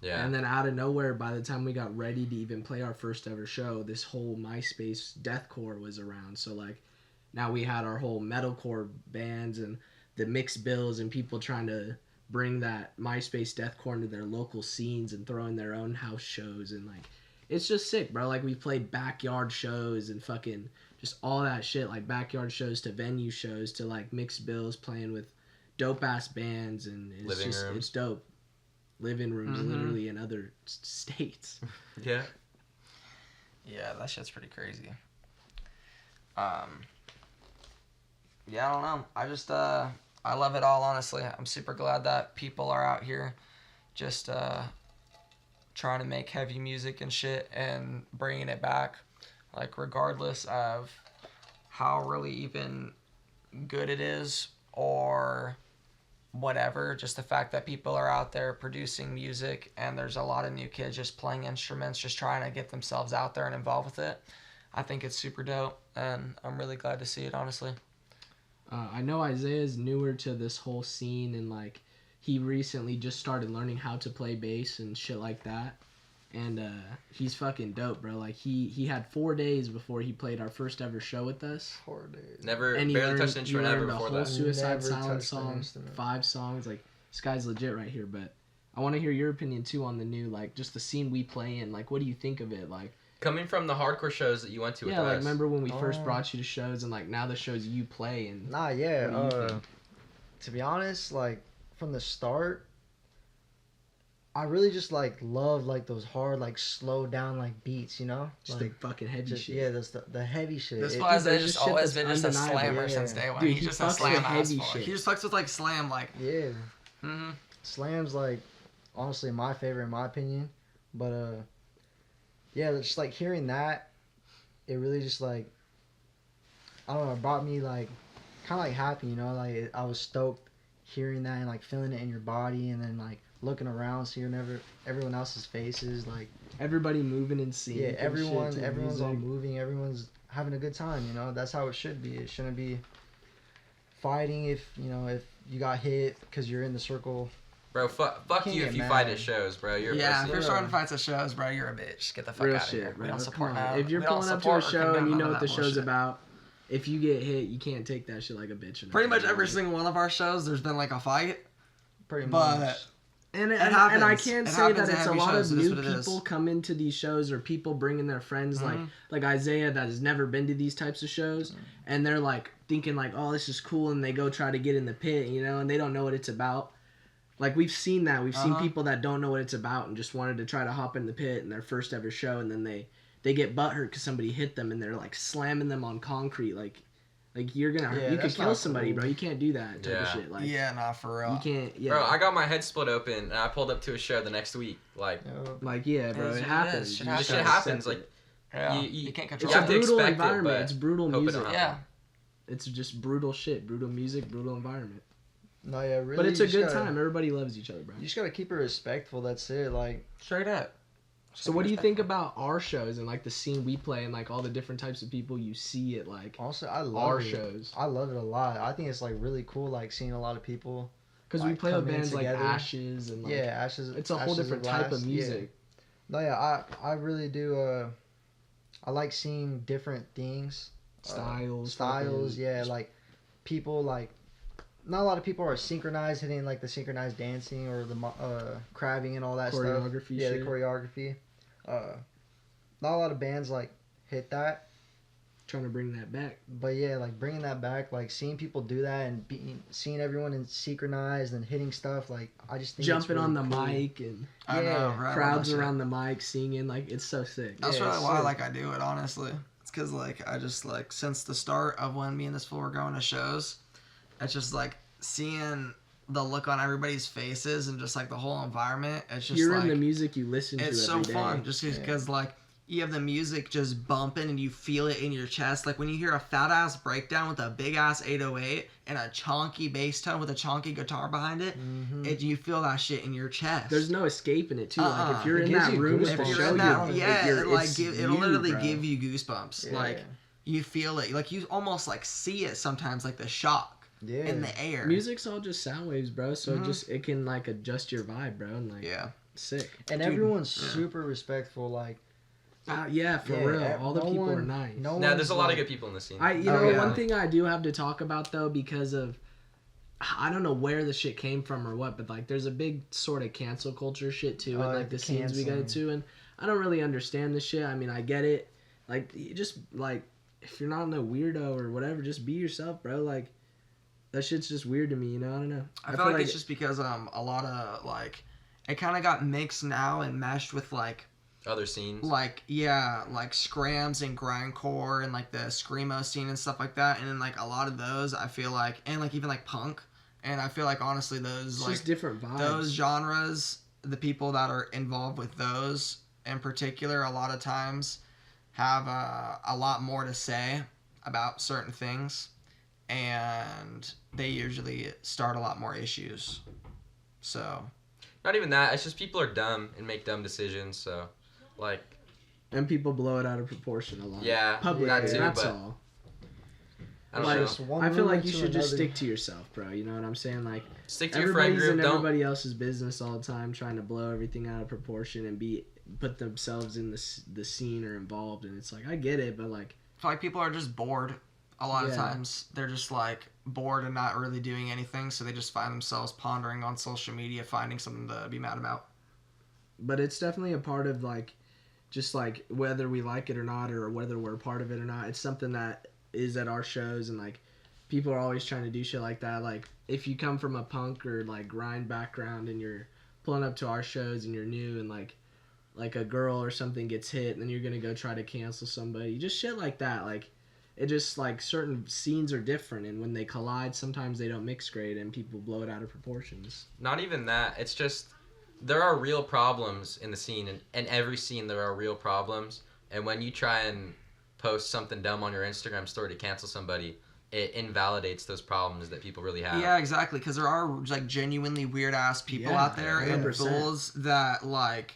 [SPEAKER 2] Yeah.
[SPEAKER 4] And then out of nowhere, by the time we got ready to even play our first ever show, this whole MySpace deathcore was around. So like now we had our whole metalcore bands and the mixed bills and people trying to bring that MySpace deathcore into their local scenes and throwing their own house shows and like it's just sick, bro. Like we played backyard shows and fucking just all that shit, like backyard shows to venue shows to like mixed bills playing with dope ass bands and it's
[SPEAKER 2] Living rooms.
[SPEAKER 4] It's dope. Living rooms literally in other states.
[SPEAKER 2] Yeah.
[SPEAKER 1] Yeah, that shit's pretty crazy. Yeah, I don't know. I just I love it all, honestly. I'm super glad that people are out here just trying to make heavy music and shit and bringing it back, like regardless of how really even good it is or whatever. Just the fact that people are out there producing music and there's a lot of new kids just playing instruments, just trying to get themselves out there and involved with it. I think it's super dope and I'm really glad to see it, honestly.
[SPEAKER 4] I know Isaiah's newer to this whole scene and like he recently just started learning how to play bass and shit like that. And he's fucking dope, bro. Like he had 4 days before he played our first ever show with us.
[SPEAKER 3] 4 days.
[SPEAKER 2] Barely touched an instrument ever before
[SPEAKER 4] the whole
[SPEAKER 2] that.
[SPEAKER 4] Suicide
[SPEAKER 3] Never
[SPEAKER 4] Silence
[SPEAKER 3] touched an
[SPEAKER 4] song,
[SPEAKER 3] instrument.
[SPEAKER 4] 5 songs. Like this guy's legit right here. But I want to hear your opinion too on the new, like just the scene we play in. Like what do you think of it? Like
[SPEAKER 2] Coming from the hardcore shows that you went to with
[SPEAKER 4] yeah, like
[SPEAKER 2] us.
[SPEAKER 4] remember when we first brought you to shows and like now the shows you play and
[SPEAKER 3] Nah, yeah.
[SPEAKER 4] What do you think?
[SPEAKER 3] To be honest, like from the start, I really just like love like those hard like slow down like beats, you know?
[SPEAKER 4] just
[SPEAKER 3] Like
[SPEAKER 4] the fucking heavy
[SPEAKER 3] just,
[SPEAKER 4] shit.
[SPEAKER 3] yeah, that's the heavy shit.
[SPEAKER 1] This
[SPEAKER 3] It-
[SPEAKER 1] guy's
[SPEAKER 4] there's
[SPEAKER 1] just
[SPEAKER 4] just shit
[SPEAKER 1] always
[SPEAKER 4] that's
[SPEAKER 1] been just a
[SPEAKER 4] undeniable.
[SPEAKER 1] slammer
[SPEAKER 3] Yeah.
[SPEAKER 1] since day one.
[SPEAKER 4] Dude,
[SPEAKER 1] He's
[SPEAKER 4] he
[SPEAKER 1] just a
[SPEAKER 4] fucks with
[SPEAKER 1] slam
[SPEAKER 4] heavy
[SPEAKER 1] asshole.
[SPEAKER 4] shit.
[SPEAKER 1] He just fucks with like slam, like.
[SPEAKER 3] yeah.
[SPEAKER 1] Mm-hmm.
[SPEAKER 3] Slam's like honestly my favorite in my opinion, but yeah, just like hearing that, it really just like I don't know, it brought me like kind of like happy, you know, like I was stoked hearing that and like feeling it in your body and then like looking around seeing everyone else's faces, like
[SPEAKER 4] Everybody moving and singing.
[SPEAKER 3] yeah,
[SPEAKER 4] and shit
[SPEAKER 3] everyone's
[SPEAKER 4] to the
[SPEAKER 3] all
[SPEAKER 4] music.
[SPEAKER 3] moving, everyone's having a good time, you know. That's how it should be. It shouldn't be fighting if you got hit because you're in the circle.
[SPEAKER 2] Bro, fuck
[SPEAKER 3] Can't
[SPEAKER 2] you
[SPEAKER 3] get
[SPEAKER 2] if you
[SPEAKER 3] mad.
[SPEAKER 2] fight at shows, bro. You're a
[SPEAKER 1] Yeah, if
[SPEAKER 2] pussy.
[SPEAKER 1] you're starting fights at shows, bro, you're a bitch. Get the fuck
[SPEAKER 4] Real
[SPEAKER 1] out of here.
[SPEAKER 4] shit,
[SPEAKER 1] We
[SPEAKER 4] bro.
[SPEAKER 1] don't support
[SPEAKER 4] Come on.
[SPEAKER 1] that.
[SPEAKER 4] If you're
[SPEAKER 1] We don't
[SPEAKER 4] pulling up to a
[SPEAKER 1] support or
[SPEAKER 4] show and
[SPEAKER 1] condone
[SPEAKER 4] you know
[SPEAKER 1] none
[SPEAKER 4] what
[SPEAKER 1] of
[SPEAKER 4] the
[SPEAKER 1] that
[SPEAKER 4] show's
[SPEAKER 1] bullshit.
[SPEAKER 4] about, if you get hit, you can't take that shit like a bitch.
[SPEAKER 1] Pretty much every single one of our shows, there's been like a fight.
[SPEAKER 3] Pretty
[SPEAKER 1] But-
[SPEAKER 3] much.
[SPEAKER 4] And
[SPEAKER 1] happens.
[SPEAKER 4] I can
[SPEAKER 1] It
[SPEAKER 4] say
[SPEAKER 1] happens
[SPEAKER 4] that
[SPEAKER 1] at
[SPEAKER 4] it's a
[SPEAKER 1] heavy
[SPEAKER 4] lot
[SPEAKER 1] shows.
[SPEAKER 4] of
[SPEAKER 1] It is
[SPEAKER 4] new
[SPEAKER 1] what it is.
[SPEAKER 4] people come into these shows or people bringing their friends like Isaiah that has never been to these types of shows and they're like thinking like, oh, this is cool, and they go try to get in the pit, you know, and they don't know what it's about. Like we've seen that. We've seen people that don't know what it's about and just wanted to try to hop in the pit in their first ever show, and then they get butthurt because somebody hit them and they're like slamming them on concrete. Like Like you're gonna
[SPEAKER 3] Yeah,
[SPEAKER 4] you could
[SPEAKER 3] that's
[SPEAKER 4] kill
[SPEAKER 3] not
[SPEAKER 4] somebody,
[SPEAKER 3] cool.
[SPEAKER 4] bro. You can't do that type of
[SPEAKER 2] Yeah.
[SPEAKER 4] shit. Like
[SPEAKER 1] Yeah, nah, for real.
[SPEAKER 4] you can't. Yeah.
[SPEAKER 2] Bro, I got my head split open and I pulled up to a show the next week. Like,
[SPEAKER 4] Like yeah, bro.
[SPEAKER 1] It is
[SPEAKER 4] It
[SPEAKER 1] what it
[SPEAKER 4] happens.
[SPEAKER 1] is. Shit
[SPEAKER 4] You just
[SPEAKER 2] shit
[SPEAKER 4] gotta
[SPEAKER 2] happens.
[SPEAKER 4] accept
[SPEAKER 2] Like,
[SPEAKER 4] it.
[SPEAKER 1] Yeah.
[SPEAKER 2] you
[SPEAKER 1] can't
[SPEAKER 2] you
[SPEAKER 4] It's
[SPEAKER 1] control
[SPEAKER 4] a
[SPEAKER 2] have to
[SPEAKER 1] it.
[SPEAKER 4] brutal
[SPEAKER 2] expect it,
[SPEAKER 4] environment.
[SPEAKER 2] but
[SPEAKER 4] It's brutal
[SPEAKER 2] hope it
[SPEAKER 4] music.
[SPEAKER 2] don't
[SPEAKER 1] Yeah.
[SPEAKER 2] happen.
[SPEAKER 4] It's just brutal shit, brutal music, brutal environment.
[SPEAKER 3] No, yeah, really.
[SPEAKER 4] But it's
[SPEAKER 3] you
[SPEAKER 4] a
[SPEAKER 3] just
[SPEAKER 4] good
[SPEAKER 3] gotta-
[SPEAKER 4] time. Everybody loves each other, bro.
[SPEAKER 3] You just gotta keep it respectful. That's it. Like,
[SPEAKER 1] Straight up.
[SPEAKER 4] So what do you think about our shows and like the scene we play and like all the different types of people you see at like
[SPEAKER 3] honestly, I love
[SPEAKER 4] our
[SPEAKER 3] it.
[SPEAKER 4] shows?
[SPEAKER 3] I love it a lot. I think it's like really cool, like seeing a lot of people.
[SPEAKER 4] Because we
[SPEAKER 3] like,
[SPEAKER 4] play with
[SPEAKER 3] come in
[SPEAKER 4] bands like
[SPEAKER 3] together.
[SPEAKER 4] Ashes and like
[SPEAKER 3] Yeah, Ashes.
[SPEAKER 4] it's a whole
[SPEAKER 3] Ashes
[SPEAKER 4] different type
[SPEAKER 3] Glass,
[SPEAKER 4] of music.
[SPEAKER 3] Yeah. No, yeah, I really do. I like seeing different things.
[SPEAKER 4] Styles,
[SPEAKER 3] Styles,
[SPEAKER 4] fucking-
[SPEAKER 3] yeah, like people like. Not a lot of people are synchronized, hitting like the synchronized dancing or the crabbing and all that stuff.
[SPEAKER 4] Choreography
[SPEAKER 3] Yeah,
[SPEAKER 4] shit.
[SPEAKER 3] the choreography. Not a lot of bands like hit that.
[SPEAKER 4] Trying to bring that back.
[SPEAKER 3] But yeah, like bringing that back, like seeing people do that and seeing everyone in synchronized and hitting stuff, like I just think
[SPEAKER 4] Jumping
[SPEAKER 3] it's
[SPEAKER 4] on
[SPEAKER 3] really
[SPEAKER 4] the
[SPEAKER 3] cool.
[SPEAKER 4] mic and
[SPEAKER 1] I know,
[SPEAKER 3] Yeah.
[SPEAKER 1] right?
[SPEAKER 4] crowds
[SPEAKER 1] Well,
[SPEAKER 4] around the mic singing, like it's so sick.
[SPEAKER 1] That's
[SPEAKER 3] Yeah,
[SPEAKER 1] really
[SPEAKER 3] it's
[SPEAKER 1] why
[SPEAKER 3] sick.
[SPEAKER 1] like I do it, honestly. It's because like I just like since the start of when me and this fool were going to shows, it's just like seeing the look on everybody's faces and just like the whole environment. It's just
[SPEAKER 4] Hearing
[SPEAKER 1] like
[SPEAKER 4] the music you listen to
[SPEAKER 1] it's so
[SPEAKER 4] every day.
[SPEAKER 1] fun just because like you have the music just bumping and you feel it in your chest. Like when you hear a fat ass breakdown with a big ass 808 and a chonky bass tone with a chonky guitar behind it, you feel that shit in your chest.
[SPEAKER 4] There's no escaping it too. Like if you're
[SPEAKER 3] It
[SPEAKER 4] in
[SPEAKER 3] gives
[SPEAKER 4] that
[SPEAKER 3] you
[SPEAKER 4] room with
[SPEAKER 3] goosebumps.
[SPEAKER 4] the
[SPEAKER 3] If
[SPEAKER 4] show,
[SPEAKER 3] you're in
[SPEAKER 1] that,
[SPEAKER 4] you're-
[SPEAKER 1] it'll literally
[SPEAKER 4] bro.
[SPEAKER 1] give you goosebumps.
[SPEAKER 3] Yeah.
[SPEAKER 1] Like you feel it. Like you almost like see it sometimes, like the shock
[SPEAKER 3] Yeah.
[SPEAKER 1] in the air.
[SPEAKER 4] Music's all just sound waves, bro. So it can like adjust your vibe, bro. And like
[SPEAKER 1] Yeah.
[SPEAKER 4] sick.
[SPEAKER 3] And
[SPEAKER 1] Dude,
[SPEAKER 3] everyone's
[SPEAKER 1] yeah.
[SPEAKER 3] super respectful. Like,
[SPEAKER 4] Yeah, for
[SPEAKER 3] Yeah,
[SPEAKER 4] real. All the
[SPEAKER 3] no
[SPEAKER 4] people are
[SPEAKER 3] one-
[SPEAKER 4] nice.
[SPEAKER 3] no
[SPEAKER 2] Now, there's
[SPEAKER 3] one's
[SPEAKER 2] a lot of
[SPEAKER 3] like-
[SPEAKER 2] good people in the scene.
[SPEAKER 4] You
[SPEAKER 3] Oh,
[SPEAKER 4] know,
[SPEAKER 3] yeah.
[SPEAKER 4] one thing I do have to talk about though, because of I don't know where the shit came from or what, but like there's a big sort of cancel culture shit too, and like the scenes we go
[SPEAKER 3] canceling.
[SPEAKER 4] to, and I don't really understand the shit. I mean, I get it. Like, you just like if you're not no weirdo or whatever, just be yourself, bro. Like that shit's just weird to me, you know. I don't know.
[SPEAKER 1] I feel like it's just because a lot of like it kind of got mixed now and meshed with like
[SPEAKER 2] Other scenes.
[SPEAKER 1] like scrams and grindcore and like the screamo scene and stuff like that, and then like a lot of those I feel like, and like even like punk, and I feel like honestly those
[SPEAKER 4] it's
[SPEAKER 1] like
[SPEAKER 4] just different vibes.
[SPEAKER 1] those genres, the people that are involved with those in particular, a lot of times have a lot more to say about certain things, and they usually start a lot more issues. So
[SPEAKER 2] Not even that. It's just people are dumb and make dumb decisions. So, like,
[SPEAKER 4] and people blow it out of proportion a lot.
[SPEAKER 2] yeah,
[SPEAKER 4] Public,
[SPEAKER 2] that too.
[SPEAKER 4] that's
[SPEAKER 2] But
[SPEAKER 4] all.
[SPEAKER 2] I don't
[SPEAKER 4] Like,
[SPEAKER 2] know.
[SPEAKER 3] just one
[SPEAKER 4] I feel like
[SPEAKER 3] rumor
[SPEAKER 4] you
[SPEAKER 3] to
[SPEAKER 4] should just
[SPEAKER 3] another.
[SPEAKER 4] stick to yourself, bro. You know what I'm saying? Like
[SPEAKER 2] Stick to your friend
[SPEAKER 4] everybody's in
[SPEAKER 2] group. Don't.
[SPEAKER 4] everybody else's business all the time, trying to blow everything out of proportion and put themselves in the scene or involved. And it's like I get it, but like
[SPEAKER 1] I feel like people are just bored. A lot of
[SPEAKER 4] Yeah.
[SPEAKER 1] times they're just like bored and not really doing anything, so they just find themselves pondering on social media, finding something to be mad about.
[SPEAKER 4] but it's definitely a part of like just like whether we like it or not or whether we're a part of it or not, it's something that is at our shows, and like people are always trying to do shit like that. Like if you come from a punk or like grind background and you're pulling up to our shows and you're new and like a girl or something gets hit and then you're gonna go try to cancel somebody, just shit like that. Like it just like certain scenes are different, and when they collide sometimes they don't mix great and people blow it out of proportions.
[SPEAKER 2] Not even that. It's just there are real problems in the scene, and in every scene there are real problems. And when you try and post something dumb on your Instagram story to cancel somebody, it invalidates those problems that people really have.
[SPEAKER 1] Yeah, exactly. Because there are like genuinely weird ass people
[SPEAKER 4] Yeah,
[SPEAKER 1] out there and
[SPEAKER 4] 100%.
[SPEAKER 1] fools that like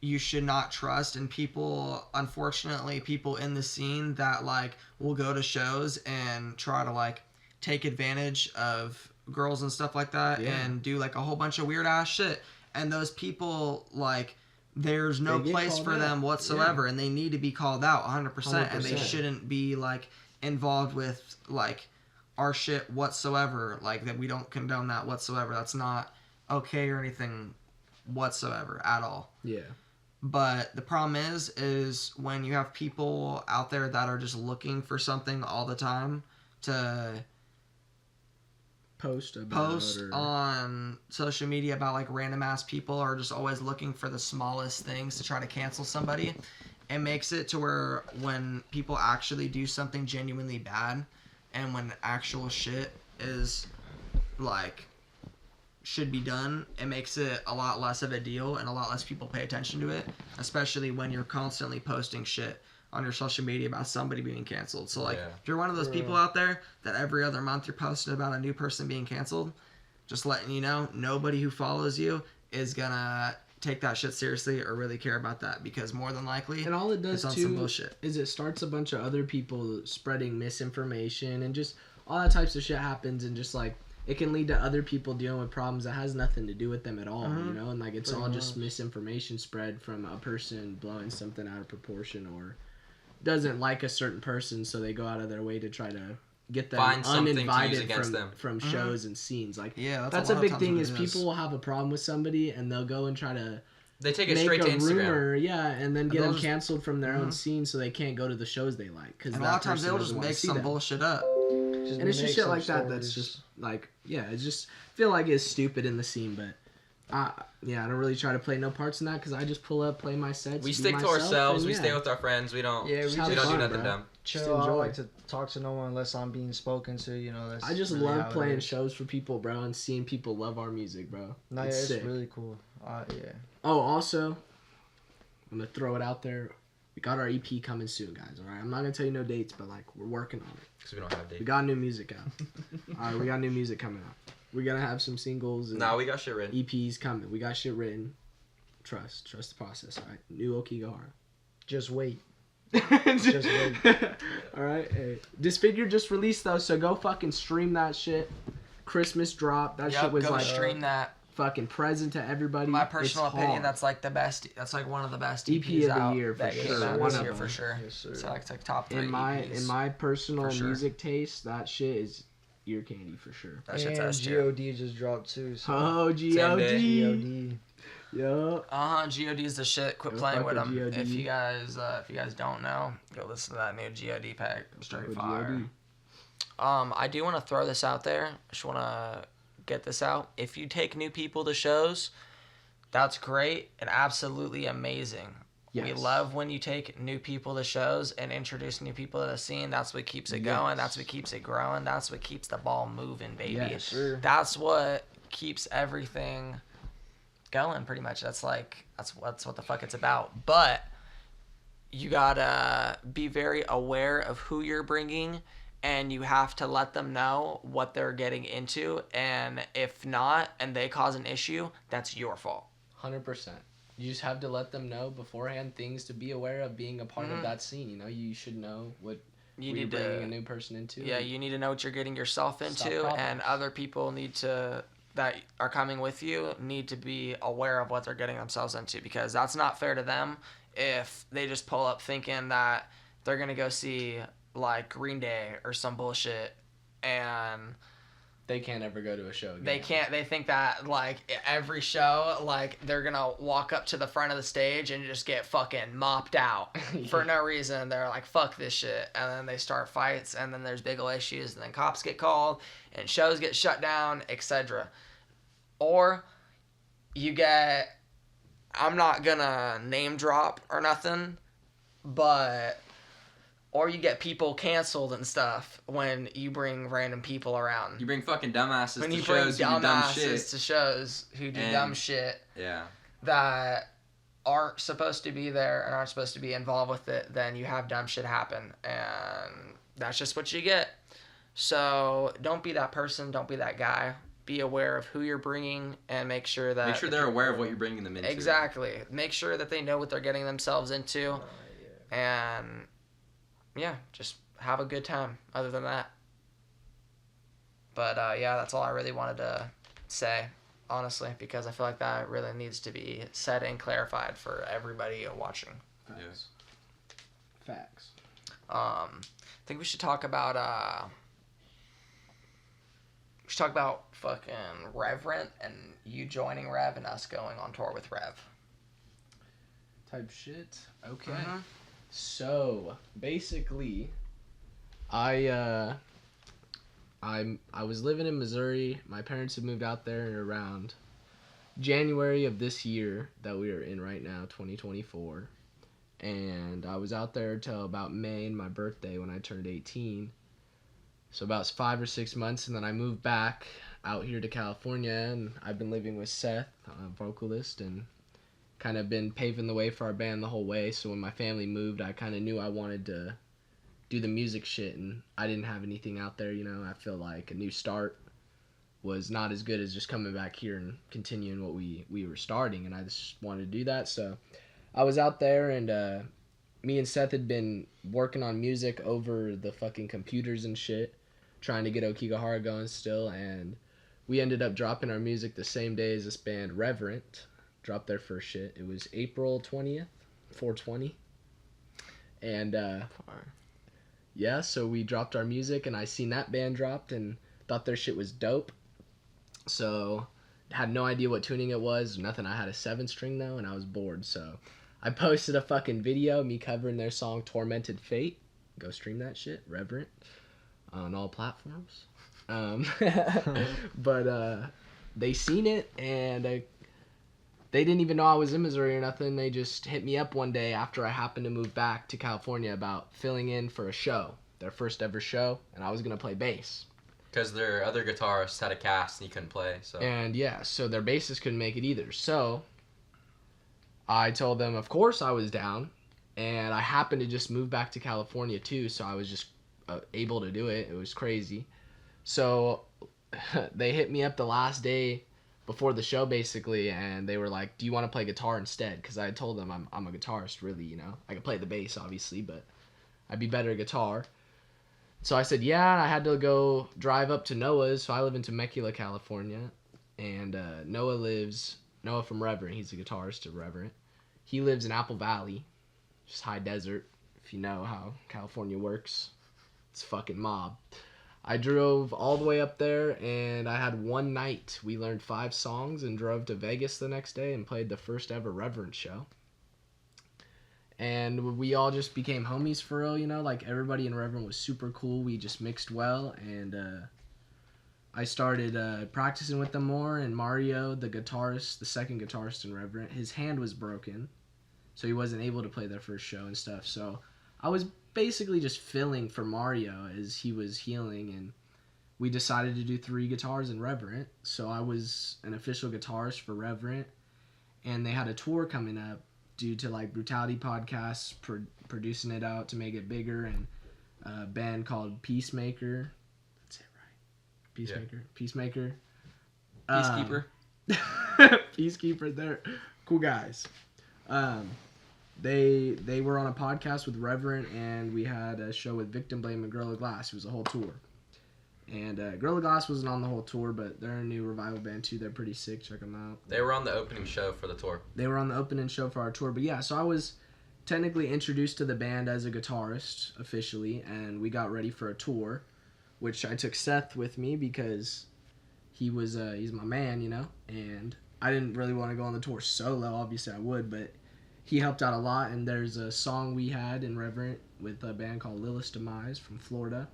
[SPEAKER 1] you should not trust, and people, unfortunately, people in the scene that like will go to shows and try to like take advantage of girls and stuff like that,
[SPEAKER 4] Yeah.
[SPEAKER 1] and do like a whole bunch of weird ass shit. And those people like there's no
[SPEAKER 4] They get
[SPEAKER 1] place
[SPEAKER 4] called
[SPEAKER 1] for
[SPEAKER 4] out.
[SPEAKER 1] them whatsoever, and they need to be called out 100%, and they
[SPEAKER 4] 100%.
[SPEAKER 1] shouldn't be like involved with like our shit whatsoever. Like that, we don't condone that whatsoever. That's not okay or anything whatsoever at all.
[SPEAKER 4] Yeah.
[SPEAKER 1] But the problem is when you have people out there that are just looking for something all the time to
[SPEAKER 4] Post
[SPEAKER 1] post on social media about like random ass people, are just always looking for the smallest things to try to cancel somebody. It makes it to where when people actually do something genuinely bad and when actual shit is like should be done, it makes it a lot less of a deal and a lot less people pay attention to it, especially when you're constantly posting shit on your social media about somebody being canceled. So like if you're one of those people out there that every other month you're posting about a new person being canceled, just letting you know, nobody who follows you is gonna take that shit seriously or really care about that, because more than likely
[SPEAKER 4] And all it does
[SPEAKER 1] it's on
[SPEAKER 4] too
[SPEAKER 1] some bullshit.
[SPEAKER 4] is it starts a bunch of other people spreading misinformation, and just all that types of shit happens, and just like it can lead to other people dealing with problems that has nothing to do with them at all, you know, and like it's all just misinformation spread from a person blowing something out of proportion or doesn't like a certain person, so they go out of their way to try to get them
[SPEAKER 2] Find something to use
[SPEAKER 4] uninvited
[SPEAKER 2] against them.
[SPEAKER 4] from shows and scenes. Like
[SPEAKER 1] that's
[SPEAKER 4] a
[SPEAKER 1] lot of
[SPEAKER 4] big
[SPEAKER 1] times
[SPEAKER 4] thing
[SPEAKER 1] what
[SPEAKER 4] is
[SPEAKER 1] it
[SPEAKER 4] people will have a problem with somebody and they'll go and try to
[SPEAKER 2] They take it
[SPEAKER 4] make
[SPEAKER 2] straight
[SPEAKER 4] a
[SPEAKER 2] to Instagram.
[SPEAKER 4] rumor, and then get
[SPEAKER 1] they'll
[SPEAKER 4] them
[SPEAKER 1] just-
[SPEAKER 4] canceled from their own scene, so they can't go to the shows they like. Because
[SPEAKER 1] And a lot of times they'll just make some bullshit up.
[SPEAKER 4] and it's just shit like that that's just like, it's just feel like it's stupid in the scene, but I don't really try to play no parts in that, because I just pull up, play my sets.
[SPEAKER 2] We
[SPEAKER 4] be
[SPEAKER 2] stick to
[SPEAKER 4] myself,
[SPEAKER 2] ourselves.
[SPEAKER 4] and
[SPEAKER 2] We stay with our friends. We don't.
[SPEAKER 3] Yeah, we
[SPEAKER 2] we
[SPEAKER 3] just
[SPEAKER 2] don't do
[SPEAKER 4] fun,
[SPEAKER 2] nothing
[SPEAKER 4] bro.
[SPEAKER 2] dumb.
[SPEAKER 3] chill.
[SPEAKER 4] Just
[SPEAKER 3] I don't
[SPEAKER 4] enjoy.
[SPEAKER 3] like to talk to no one unless I'm being spoken to. You know, that's
[SPEAKER 4] I just
[SPEAKER 3] really how
[SPEAKER 4] love
[SPEAKER 3] it
[SPEAKER 4] playing
[SPEAKER 3] is.
[SPEAKER 4] shows for people, bro, and seeing people love our music, bro.
[SPEAKER 3] No,
[SPEAKER 4] it's
[SPEAKER 3] yeah, it's
[SPEAKER 4] sick.
[SPEAKER 3] really cool. Yeah.
[SPEAKER 4] Oh, also, I'm gonna throw it out there. We got our EP coming soon, guys. All right, I'm not gonna tell you no dates, but like we're working on it.
[SPEAKER 2] Because we don't have
[SPEAKER 4] We
[SPEAKER 2] dates.
[SPEAKER 4] got new music out. All right, we got new music coming out. We're gonna have some singles and
[SPEAKER 2] Nah, we got shit written.
[SPEAKER 4] EPs coming. We got shit written. Trust the process. All right, new Aokigahara.
[SPEAKER 3] Just wait.
[SPEAKER 4] Just
[SPEAKER 3] wait.
[SPEAKER 4] All right, hey. Disfigure just released though, so go fucking stream that shit. Christmas drop. That shit was
[SPEAKER 1] go
[SPEAKER 4] like
[SPEAKER 1] stream that.
[SPEAKER 4] fucking present to everybody.
[SPEAKER 1] My personal
[SPEAKER 4] It's
[SPEAKER 1] opinion,
[SPEAKER 4] hard.
[SPEAKER 1] that's like the best. That's like one of the best
[SPEAKER 4] EP
[SPEAKER 1] EPs
[SPEAKER 4] of the
[SPEAKER 1] out
[SPEAKER 4] year for
[SPEAKER 1] that came
[SPEAKER 4] sure,
[SPEAKER 1] out
[SPEAKER 4] one
[SPEAKER 1] this
[SPEAKER 4] of
[SPEAKER 1] year
[SPEAKER 4] them.
[SPEAKER 1] for sure.
[SPEAKER 3] Yes, sir.
[SPEAKER 1] So it's like top 3
[SPEAKER 4] in
[SPEAKER 1] EPs.
[SPEAKER 4] my personal
[SPEAKER 1] for sure.
[SPEAKER 4] music taste, that shit is ear candy for sure.
[SPEAKER 1] That shit's
[SPEAKER 3] And
[SPEAKER 1] S tier.
[SPEAKER 3] God just dropped too. So.
[SPEAKER 4] Oh,
[SPEAKER 2] day.
[SPEAKER 4] G.O.D.
[SPEAKER 3] God.
[SPEAKER 4] Yup.
[SPEAKER 1] God is the shit. Quit
[SPEAKER 4] Go
[SPEAKER 1] playing
[SPEAKER 4] fuck
[SPEAKER 1] with
[SPEAKER 4] with
[SPEAKER 1] them.
[SPEAKER 4] G.O.D.
[SPEAKER 1] If you guys don't know, go listen to that new God pack. Straight
[SPEAKER 4] with
[SPEAKER 1] fire.
[SPEAKER 4] G.O.D.
[SPEAKER 1] I do want to throw this out there. I just want to get this out. If you take new people to shows, that's great and absolutely amazing. We
[SPEAKER 4] Yes.
[SPEAKER 1] love when you take new people to shows and introduce new people to the scene. That's what keeps it going. That's what keeps it growing. That's what keeps the ball moving, baby.
[SPEAKER 4] Yes.
[SPEAKER 3] Sure.
[SPEAKER 1] That's what keeps everything going, pretty much. That's what the fuck it's about. But you gotta be very aware of who you're bringing, and you have to let them know what they're getting into. And if not, and they cause an issue, that's your fault.
[SPEAKER 4] 100%. You just have to let them know beforehand things to be aware of being a part of that scene. You know, you should know what
[SPEAKER 1] You
[SPEAKER 4] you're
[SPEAKER 1] need
[SPEAKER 4] bringing
[SPEAKER 1] to,
[SPEAKER 4] a new person into.
[SPEAKER 1] yeah, you need to know what you're getting yourself
[SPEAKER 4] Stop
[SPEAKER 1] into,
[SPEAKER 4] problems.
[SPEAKER 1] and other people that are coming with you need to be aware of what they're getting themselves into, because that's not fair to them if they just pull up thinking that they're gonna go see like Green Day or some bullshit, and
[SPEAKER 4] They can't ever go to a show again.
[SPEAKER 1] they think that like every show, like they're gonna walk up to the front of the stage and just get fucking mopped out for no reason. They're like, fuck this shit, and then they start fights, and then there's big ol' issues, and then cops get called and shows get shut down, etc. Or you get, I'm not gonna name drop or nothing, but or you get people canceled and stuff when you bring random people around.
[SPEAKER 2] You bring fucking dumbasses
[SPEAKER 1] When
[SPEAKER 2] to
[SPEAKER 1] you bring
[SPEAKER 2] shows who do dumb
[SPEAKER 1] dumbasses
[SPEAKER 2] shit.
[SPEAKER 1] to shows who do
[SPEAKER 2] And-
[SPEAKER 1] dumb shit
[SPEAKER 2] Yeah.
[SPEAKER 1] that aren't supposed to be there and aren't supposed to be involved with it, then you have dumb shit happen, and that's just what you get. So don't be that person, don't be that guy. Be aware of who you're bringing, and make sure that
[SPEAKER 2] Make sure they're aware of what you're bringing them into.
[SPEAKER 1] exactly. Make sure that they know what they're getting themselves into, and yeah, just have a good time. Other than that, but yeah, that's all I really wanted to say, honestly, because I feel like that really needs to be said and clarified for everybody watching.
[SPEAKER 2] Yes.
[SPEAKER 4] Facts.
[SPEAKER 1] I think we should talk about fucking Reverent and you joining Rev and us going on tour with Rev.
[SPEAKER 4] Type shit. Okay.
[SPEAKER 1] Mhm.
[SPEAKER 4] So basically, I was living in Missouri. My parents had moved out there around January of this year that we are in right now, 2024. And I was out there till about May and my birthday when I turned 18. So about 5 or 6 months, and then I moved back out here to California, and I've been living with Seth, a vocalist, and kind of been paving the way for our band the whole way. So when my family moved, I kind of knew I wanted to do the music shit, and I didn't have anything out there, you know. I feel like a new start was not as good as just coming back here and continuing what we were starting, and I just wanted to do that. So I was out there, and me and Seth had been working on music over the fucking computers and shit, trying to get Aokigahara going still, and we ended up dropping our music the same day as this band, Reverent, dropped their first shit. It was April 20th, 420. And yeah, so we dropped our music, and I seen that band dropped and thought their shit was dope. So had no idea what tuning it was, nothing. I had a 7-string though, and I was bored, so I posted a fucking video, me covering their song Tormented Fate. Go stream that shit, Reverent, on all platforms. But they seen it, and they didn't even know I was in Missouri or nothing. They just hit me up one day after I happened to move back to California about filling in for a show, their first ever show, and I was going to play bass.
[SPEAKER 2] Because their other guitarist had a cast and he couldn't play. So.
[SPEAKER 4] And yeah, so their bassist couldn't make it either. So I told them, of course, I was down, and I happened to just move back to California too, so I was just able to do it. It was crazy. So they hit me up the last day before the show, basically, and they were like, do you want to play guitar instead? Because I had told them I'm a guitarist, really, you know. I could play the bass, obviously, but I'd be better at guitar. So I said, yeah, and I had to go drive up to Noah's. So I live in Temecula, California, and Noah from Reverent, he's a guitarist of Reverent. He lives in Apple Valley, just high desert, if you know how California works. It's fucking mob. I drove all the way up there, and I had one night. We learned 5 songs and drove to Vegas the next day and played the first ever Reverent show. And we all just became homies for real, you know? Like, everybody in Reverent was super cool. We just mixed well, and I started practicing with them more, and Mario, the guitarist, the second guitarist in Reverent, his hand was broken, so he wasn't able to play their first show and stuff. So I was basically just filling for Mario as he was healing, and we decided to do 3 guitars in Reverent. So I was an official guitarist for Reverent, and they had a tour coming up due to like Brutality Podcasts producing it out to make it bigger, and a band called Peacemaker. That's it, right? Peacemaker. Yeah. Peacemaker.
[SPEAKER 1] Peacekeeper.
[SPEAKER 4] Peacekeeper. They're cool guys. They were on a podcast with Reverent, and we had a show with Victim Blame and Gorilla Glass. It was a whole tour. And Gorilla Glass wasn't on the whole tour, but they're a new revival band too. They're pretty sick. Check them out.
[SPEAKER 2] They were on the opening show for the tour.
[SPEAKER 4] They were on the opening show for our tour. But yeah, so I was technically introduced to the band as a guitarist officially, and we got ready for a tour, which I took Seth with me because he's my man, you know. And I didn't really want to go on the tour solo. Obviously I would, but he helped out a lot. And there's a song we had in Reverent with a band called Lilith's Demise from Florida.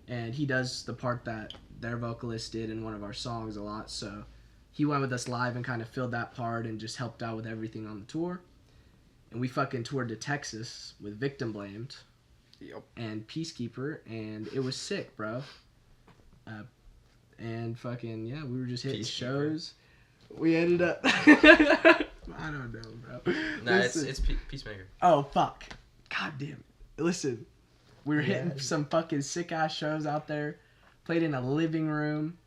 [SPEAKER 4] And he does the part that their vocalist did in one of our songs a lot. So he went with us live and kind of filled that part and just helped out with everything on the tour. And we fucking toured to Texas with Victim Blamed.
[SPEAKER 1] Yep.
[SPEAKER 4] And Peacekeeper. And it was sick, bro. And fucking, yeah, we were just hitting shows. We ended up... I don't know, bro.
[SPEAKER 2] Nah, it's Peacemaker.
[SPEAKER 4] Oh, fuck. God damn it. Listen. We were hitting some fucking sick-ass shows out there. Played in a living room.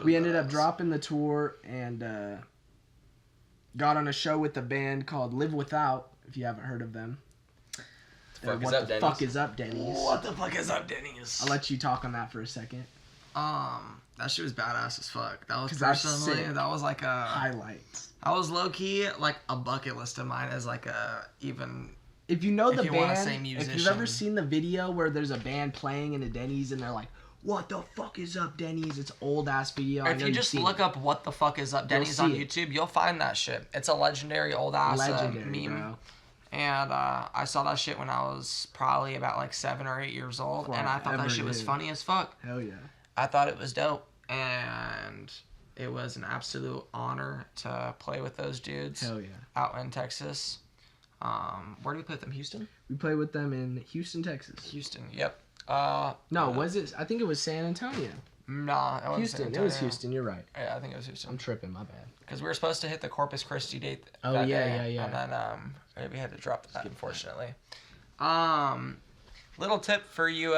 [SPEAKER 4] We ended up dropping the tour and got on a show with a band called Live Without, if you haven't heard of them.
[SPEAKER 2] What the fuck is up,
[SPEAKER 4] Denny's?
[SPEAKER 1] What the fuck is up, Denny's?
[SPEAKER 4] I'll let you talk on that for a second.
[SPEAKER 1] That shit was badass as fuck. That was
[SPEAKER 4] personally,
[SPEAKER 1] that was like a
[SPEAKER 4] highlight.
[SPEAKER 1] I was low-key like a bucket list of mine as like a even...
[SPEAKER 4] If you know the band,
[SPEAKER 1] if
[SPEAKER 4] you've ever seen the video where there's a band playing in a Denny's and they're like, what the fuck is up, Denny's? It's old ass video.
[SPEAKER 1] If you just look up what the fuck is up, Denny's on YouTube, you'll find that shit. It's a legendary old ass meme.
[SPEAKER 4] Bro.
[SPEAKER 1] And I saw that shit when I was probably about like 7 or 8 years old, and I thought that shit was funny as fuck.
[SPEAKER 4] Hell yeah.
[SPEAKER 1] I thought it was dope, and it was an absolute honor to play with those dudes.
[SPEAKER 4] Hell yeah.
[SPEAKER 1] Out in Texas. Where do we play with them? Houston?
[SPEAKER 4] We play with them in Houston, Texas.
[SPEAKER 1] Houston, yep.
[SPEAKER 4] No, was it? I think it was San Antonio.
[SPEAKER 1] Nah, it wasn't
[SPEAKER 4] Houston.
[SPEAKER 1] San
[SPEAKER 4] It was
[SPEAKER 1] Antonio.
[SPEAKER 4] Houston. You're right.
[SPEAKER 1] Yeah, I think it was Houston.
[SPEAKER 4] I'm tripping. My bad.
[SPEAKER 1] Because we were supposed to hit the Corpus Christi date
[SPEAKER 4] Oh,
[SPEAKER 1] that
[SPEAKER 4] yeah,
[SPEAKER 1] day,
[SPEAKER 4] yeah.
[SPEAKER 1] and then we had to drop that,
[SPEAKER 4] Skip that.
[SPEAKER 1] unfortunately. Little tip for you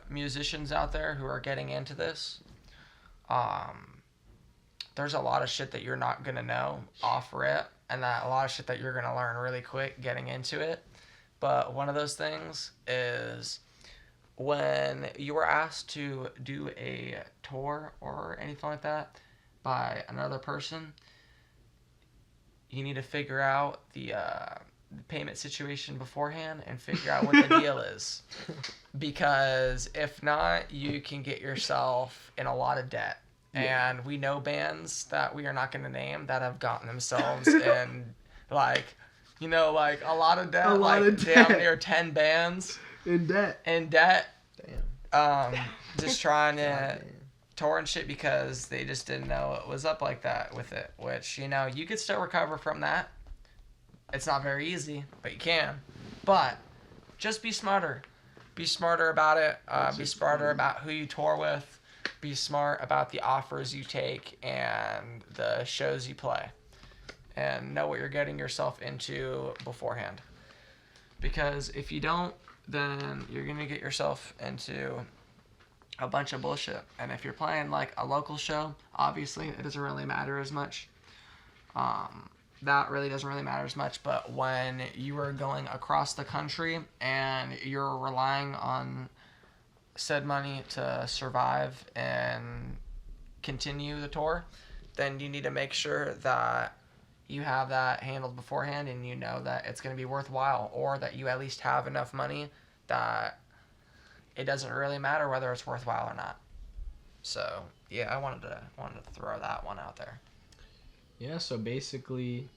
[SPEAKER 1] musicians out there who are getting into this. There's a lot of shit that you're not going to know off rip, and a lot of shit that you're going to learn really quick getting into it. But one of those things is when you are asked to do a tour or anything like that by another person, you need to figure out the payment situation beforehand and figure out what the deal is. Because if not, you can get yourself in a lot of debt.
[SPEAKER 4] Yeah.
[SPEAKER 1] And we know bands that we are not going to name that have gotten themselves in, like, you know, like a lot of debt.
[SPEAKER 4] A lot
[SPEAKER 1] like
[SPEAKER 4] of
[SPEAKER 1] damn
[SPEAKER 4] debt.
[SPEAKER 1] near 10 bands
[SPEAKER 4] In debt.
[SPEAKER 1] in debt.
[SPEAKER 3] Damn.
[SPEAKER 1] Just trying to
[SPEAKER 3] Damn.
[SPEAKER 1] tour and shit because they just didn't know it was up like that with it. Which, you know, you could still recover from that. It's not very easy, but you can. But just be smarter. Be smarter about it. Be smarter about who you tour with. Be smart about the offers you take and the shows you play. And know what you're getting yourself into beforehand. Because if you don't, then you're going to get yourself into a bunch of bullshit. And if you're playing like a local show, obviously it doesn't really matter as much. That really doesn't really matter as much. But when you are going across the country and you're relying on said money to survive and continue the tour, then you need to make sure that you have that handled beforehand and you know that it's going to be worthwhile, or that you at least have enough money that it doesn't really matter whether it's worthwhile or not. So yeah, I wanted to throw that one out there.
[SPEAKER 4] Yeah, so basically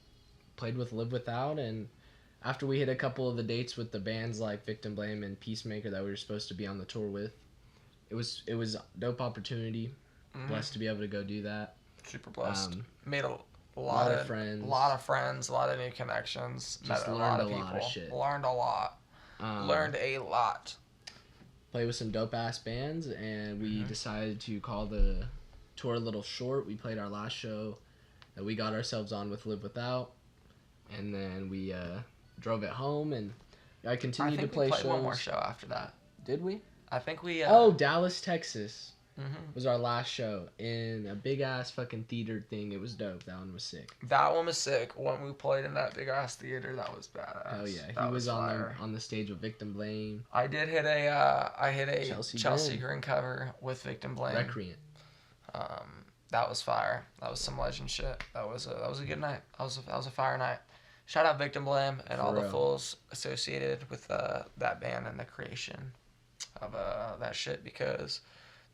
[SPEAKER 4] played with Live Without, and after we hit a couple of the dates with the bands like Victim Blame and Peacemaker that we were supposed to be on the tour with, it was a dope opportunity. Blessed to be able to go do that.
[SPEAKER 1] Super blessed. Made a
[SPEAKER 4] lot of friends.
[SPEAKER 1] A lot of friends, a lot of new connections.
[SPEAKER 4] Just
[SPEAKER 1] met a
[SPEAKER 4] learned
[SPEAKER 1] lot of
[SPEAKER 4] a
[SPEAKER 1] people.
[SPEAKER 4] lot of shit.
[SPEAKER 1] Learned a lot. Learned a lot.
[SPEAKER 4] Played with some dope ass bands, and we decided to call the tour a little short. We played our last show that we got ourselves on with Live Without, and then we drove it home, and I continued to play
[SPEAKER 1] we played
[SPEAKER 4] shows.
[SPEAKER 1] one more show after that.
[SPEAKER 4] Did we?
[SPEAKER 1] I think we.
[SPEAKER 4] Dallas, Texas
[SPEAKER 1] Mhm.
[SPEAKER 4] was our last show in a big ass fucking theater thing. It was dope. That one was sick.
[SPEAKER 1] That one was sick. When we played in that big ass theater, that was badass.
[SPEAKER 4] Oh yeah,
[SPEAKER 1] That
[SPEAKER 4] he was on
[SPEAKER 1] fire.
[SPEAKER 4] the stage with Victim Blame.
[SPEAKER 1] I did hit a
[SPEAKER 4] Chelsea
[SPEAKER 1] Green cover with Victim Blame.
[SPEAKER 4] Recreant.
[SPEAKER 1] That was fire. That was some legend shit. That was a good night. That was a fire night. Shout out Victim Blame and
[SPEAKER 4] For
[SPEAKER 1] all the
[SPEAKER 4] real.
[SPEAKER 1] fools associated with that band and the creation of that shit, because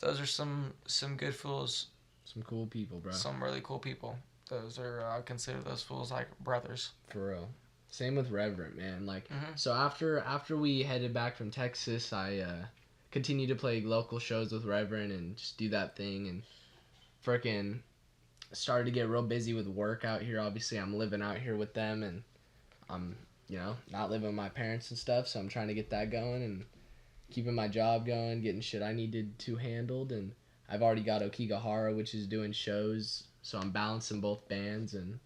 [SPEAKER 1] those are some good fools.
[SPEAKER 4] Some cool people, bro.
[SPEAKER 1] Some really cool people. Those are I consider those fools like brothers.
[SPEAKER 4] For real. Same with Reverent, man. Like,
[SPEAKER 1] Mhm.
[SPEAKER 4] so after we headed back from Texas, I continued to play local shows with Reverend and just do that thing, and frickin' started to get real busy with work out here. Obviously, I'm living out here with them, and I'm, not living with my parents and stuff, so I'm trying to get that going and keeping my job going, getting shit I needed to handled, and I've already got Aokigahara, which is doing shows, so I'm balancing both bands, and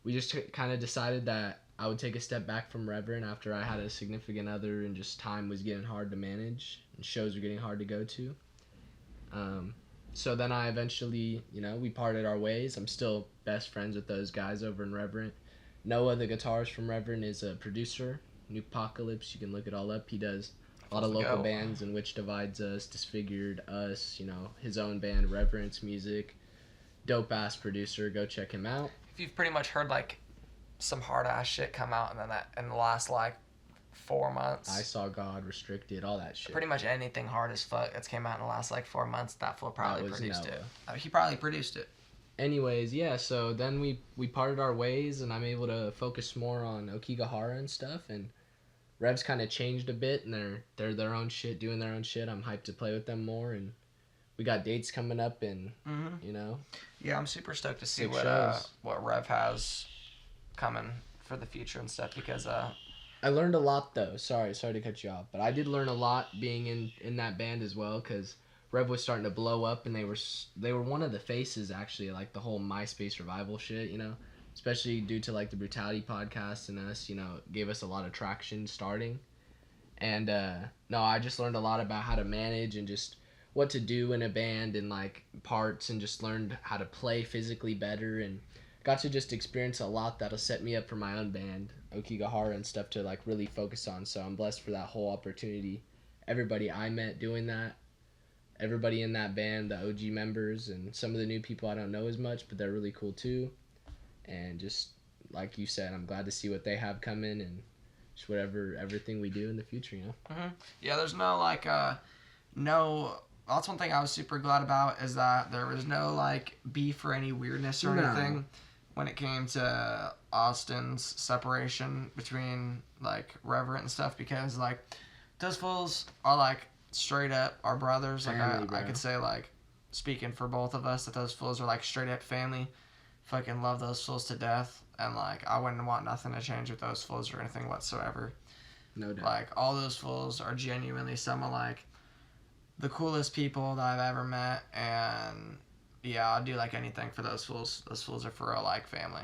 [SPEAKER 4] we just kind of decided that I would take a step back from Reverend after I had a significant other and just time was getting hard to manage and shows were getting hard to go to. So then I eventually, we parted our ways. I'm still best friends with those guys over in Reverend. Noah, the guitarist from Reverend, is a producer. New Apocalypse, you can look it all up. He does a lot of local bands, in Which Divides Us, Disfigured Us, his own band, Reverence Music. Dope ass producer. Go check him out.
[SPEAKER 1] If you've pretty much heard like some hard ass shit come out and then that in the last like 4 months.
[SPEAKER 4] I Saw God, Restricted, all that shit.
[SPEAKER 1] Pretty much anything hard as fuck that's came out in the last like 4 months, that fool probably
[SPEAKER 4] That was
[SPEAKER 1] produced it.
[SPEAKER 4] Noah.
[SPEAKER 1] He probably produced it.
[SPEAKER 4] Anyways, yeah, so then we parted our ways, and I'm able to focus more on Aokigahara and stuff, and Rev's kind of changed a bit, and they're their own shit, doing their own shit. I'm hyped to play with them more, and we got dates coming up, and
[SPEAKER 1] Yeah, I'm super stoked to see
[SPEAKER 4] Sick
[SPEAKER 1] what
[SPEAKER 4] shows.
[SPEAKER 1] Rev has coming for the future and stuff, because
[SPEAKER 4] I learned a lot though. Sorry to cut you off, but I did learn a lot being in that band as well, because Rev was starting to blow up, and they were one of the faces actually, like the whole MySpace revival shit, you know, especially due to like the Brutality podcast and us, you know, gave us a lot of traction starting. And no, I just learned a lot about how to manage and just what to do in a band and like parts, and just learned how to play physically better, and got to just experience a lot that'll set me up for my own band, Aokigahara, and stuff to like really focus on. So I'm blessed for that whole opportunity. Everybody I met doing that, everybody in that band, the OG members, and some of the new people I don't know as much, but they're really cool too. And just like you said, I'm glad to see what they have coming, and just everything we do in the future, you know.
[SPEAKER 1] Mm-hmm. Yeah, there's no like that's one thing I was super glad about, is that there was no like beef or any weirdness or anything when it came to Austin's separation between like Reverend and stuff, because like those fools are like straight up our brothers. Like
[SPEAKER 4] Family,
[SPEAKER 1] I could say, like, speaking for both of us, that those fools are like straight up family. Fucking love those fools to death, and like I wouldn't want nothing to change with those fools or anything whatsoever.
[SPEAKER 4] No doubt.
[SPEAKER 1] Like all those fools are genuinely some of like the coolest people that I've ever met, and yeah, I'll do like anything for those fools. Those fools are for real like family.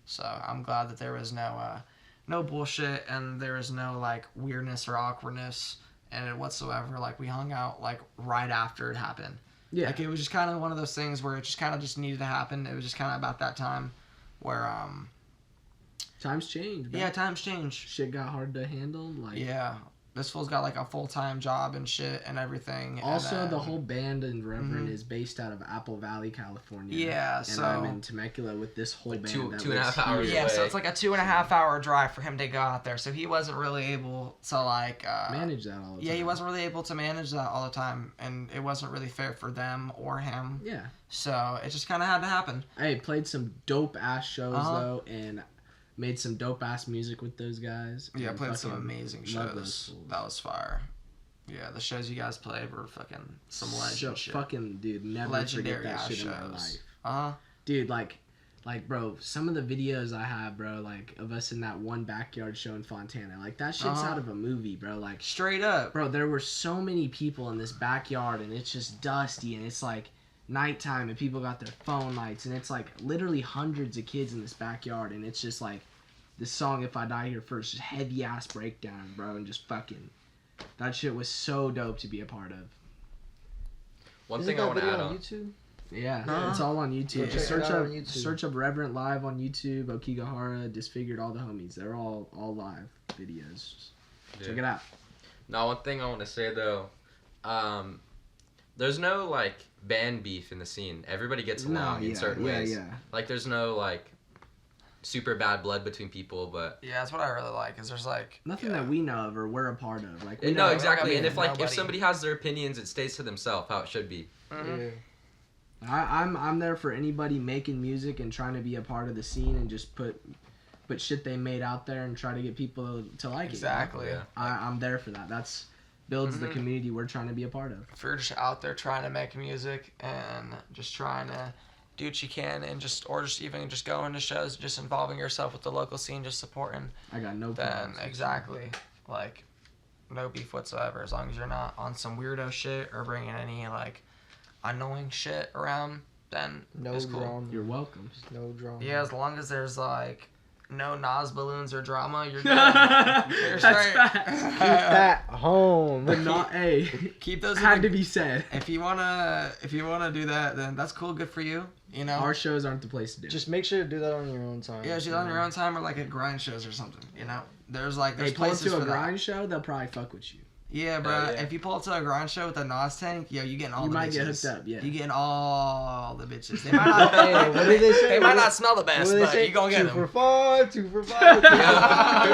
[SPEAKER 1] So I'm glad that there was no bullshit, and there was no like weirdness or awkwardness and it whatsoever. Like we hung out like right after it happened.
[SPEAKER 4] Yeah.
[SPEAKER 1] Like it was just kind of one of those things where it just kind of just needed to happen. It was just kind of about that time where
[SPEAKER 4] times change, man.
[SPEAKER 1] yeah, times change.
[SPEAKER 4] Shit got hard to handle. Like,
[SPEAKER 1] Yeah. This fool's got like a full-time job and shit and everything.
[SPEAKER 4] also,
[SPEAKER 1] and,
[SPEAKER 4] the whole band in Reverend is based out of Apple Valley, California.
[SPEAKER 1] Yeah,
[SPEAKER 4] and
[SPEAKER 1] so
[SPEAKER 4] I'm in Temecula with this whole
[SPEAKER 2] Like
[SPEAKER 4] band.
[SPEAKER 2] two
[SPEAKER 4] that
[SPEAKER 2] and a
[SPEAKER 4] lives
[SPEAKER 2] half hours
[SPEAKER 4] here.
[SPEAKER 1] yeah, so
[SPEAKER 2] away.
[SPEAKER 1] it's like a 2.5 hour drive for him to go out there. So he wasn't really able to like
[SPEAKER 4] Manage that all the time.
[SPEAKER 1] Yeah, he wasn't really able to manage that all the time, and it wasn't really fair for them or him.
[SPEAKER 4] Yeah.
[SPEAKER 1] So it just kind of had to happen.
[SPEAKER 4] Hey, played some dope ass shows
[SPEAKER 1] Uh-huh.
[SPEAKER 4] though, and made some dope ass music with those guys.
[SPEAKER 1] Yeah,
[SPEAKER 4] and
[SPEAKER 1] played some
[SPEAKER 4] fucking
[SPEAKER 1] amazing
[SPEAKER 4] love those
[SPEAKER 1] shows.
[SPEAKER 4] fools.
[SPEAKER 1] That was fire. Yeah, the shows you guys played were fucking some legend
[SPEAKER 4] So
[SPEAKER 1] shit.
[SPEAKER 4] fucking dude, never
[SPEAKER 1] Legendary
[SPEAKER 4] forget that
[SPEAKER 1] ass
[SPEAKER 4] shit in my
[SPEAKER 1] shows.
[SPEAKER 4] life.
[SPEAKER 1] Uh-huh.
[SPEAKER 4] Dude, like bro, some of the videos I have, bro, like of us in that one backyard show in Fontana, like that shit's
[SPEAKER 1] Uh-huh.
[SPEAKER 4] out of a movie, bro. Like,
[SPEAKER 1] Straight up.
[SPEAKER 4] bro, there were so many people in this backyard, and it's just dusty, and it's like nighttime, and people got their phone lights, and it's like literally hundreds of kids in this backyard, and it's just like this song "If I Die Here First," just heavy ass breakdown, bro, and just fucking that shit was so dope to be a part of.
[SPEAKER 2] One
[SPEAKER 3] Isn't
[SPEAKER 2] thing I
[SPEAKER 3] that
[SPEAKER 2] want to
[SPEAKER 3] video
[SPEAKER 2] add
[SPEAKER 3] on
[SPEAKER 2] on.
[SPEAKER 3] YouTube?
[SPEAKER 4] Yeah,
[SPEAKER 1] Uh-huh.
[SPEAKER 4] it's all on YouTube.
[SPEAKER 3] Go
[SPEAKER 4] Just
[SPEAKER 3] check it
[SPEAKER 4] search
[SPEAKER 3] out
[SPEAKER 4] up
[SPEAKER 3] on YouTube.
[SPEAKER 4] search up Reverend Live on YouTube, Aokigahara, Disfigured, all the homies. They're all live videos.
[SPEAKER 2] Dude.
[SPEAKER 4] Check it out.
[SPEAKER 2] Now, one thing I want to say though, there's no like band beef in the scene. Everybody gets along in certain ways.
[SPEAKER 4] Yeah.
[SPEAKER 2] Like there's no like super bad blood between people, but
[SPEAKER 1] Yeah, that's what I really like, is there's like...
[SPEAKER 4] Nothing
[SPEAKER 1] yeah.
[SPEAKER 4] that we know of or we're a part of. Like, we
[SPEAKER 2] no,
[SPEAKER 4] know,
[SPEAKER 2] exactly.
[SPEAKER 1] I
[SPEAKER 2] And
[SPEAKER 1] mean,
[SPEAKER 2] if like
[SPEAKER 1] nobody-
[SPEAKER 2] if somebody has their opinions, it stays to themselves how it should be.
[SPEAKER 1] Mhm.
[SPEAKER 3] Yeah.
[SPEAKER 4] I'm there for anybody making music and trying to be a part of the scene and just put shit they made out there and try to get people to like
[SPEAKER 1] Exactly.
[SPEAKER 2] Yeah.
[SPEAKER 4] it. I'm there for that. That's builds the
[SPEAKER 1] Mhm.
[SPEAKER 4] community we're trying to be a part of.
[SPEAKER 1] If you're just out there trying to make music and just trying to do what you can, and just even just going to shows, just involving yourself with the local scene, just supporting,
[SPEAKER 4] I got no
[SPEAKER 1] then
[SPEAKER 4] problems.
[SPEAKER 1] exactly, like, no beef whatsoever, as long as you're not on some weirdo shit or bringing any like annoying shit around, then
[SPEAKER 3] No
[SPEAKER 1] it's cool.
[SPEAKER 3] drama.
[SPEAKER 4] You're welcome.
[SPEAKER 3] No drama.
[SPEAKER 1] Yeah, as long as there's like no Nas balloons or drama, you're good. You're
[SPEAKER 4] That's
[SPEAKER 1] straight.
[SPEAKER 4] facts.
[SPEAKER 3] Keep that home.
[SPEAKER 4] But not a
[SPEAKER 1] Keep those in
[SPEAKER 4] had
[SPEAKER 1] the-
[SPEAKER 4] to be said.
[SPEAKER 1] If you wanna do that, then that's cool. Good for you. You know.
[SPEAKER 4] Our shows aren't the place to do it.
[SPEAKER 3] Just make sure to do that on your own time.
[SPEAKER 1] Yeah, do it on your own time, or like at grind shows or something. You know, there's
[SPEAKER 4] Hey, pull up
[SPEAKER 1] places
[SPEAKER 4] to
[SPEAKER 1] for
[SPEAKER 4] a
[SPEAKER 1] that.
[SPEAKER 4] grind show, they'll probably fuck with you.
[SPEAKER 1] Yeah, bro.
[SPEAKER 2] yeah.
[SPEAKER 1] If you pull up to a grind show with a Nas tank, yo, you getting all
[SPEAKER 4] You
[SPEAKER 1] the
[SPEAKER 4] might
[SPEAKER 1] bitches.
[SPEAKER 4] get hooked up, yeah.
[SPEAKER 1] You getting all the bitches. They might not.
[SPEAKER 3] Hey, what did they say?
[SPEAKER 1] They might
[SPEAKER 3] What
[SPEAKER 1] not
[SPEAKER 3] did-
[SPEAKER 1] smell the
[SPEAKER 3] What
[SPEAKER 1] best,
[SPEAKER 3] do they
[SPEAKER 1] but
[SPEAKER 3] say?
[SPEAKER 1] you gonna get
[SPEAKER 3] 2
[SPEAKER 1] them.
[SPEAKER 3] for 5, 2 for 5.
[SPEAKER 2] Who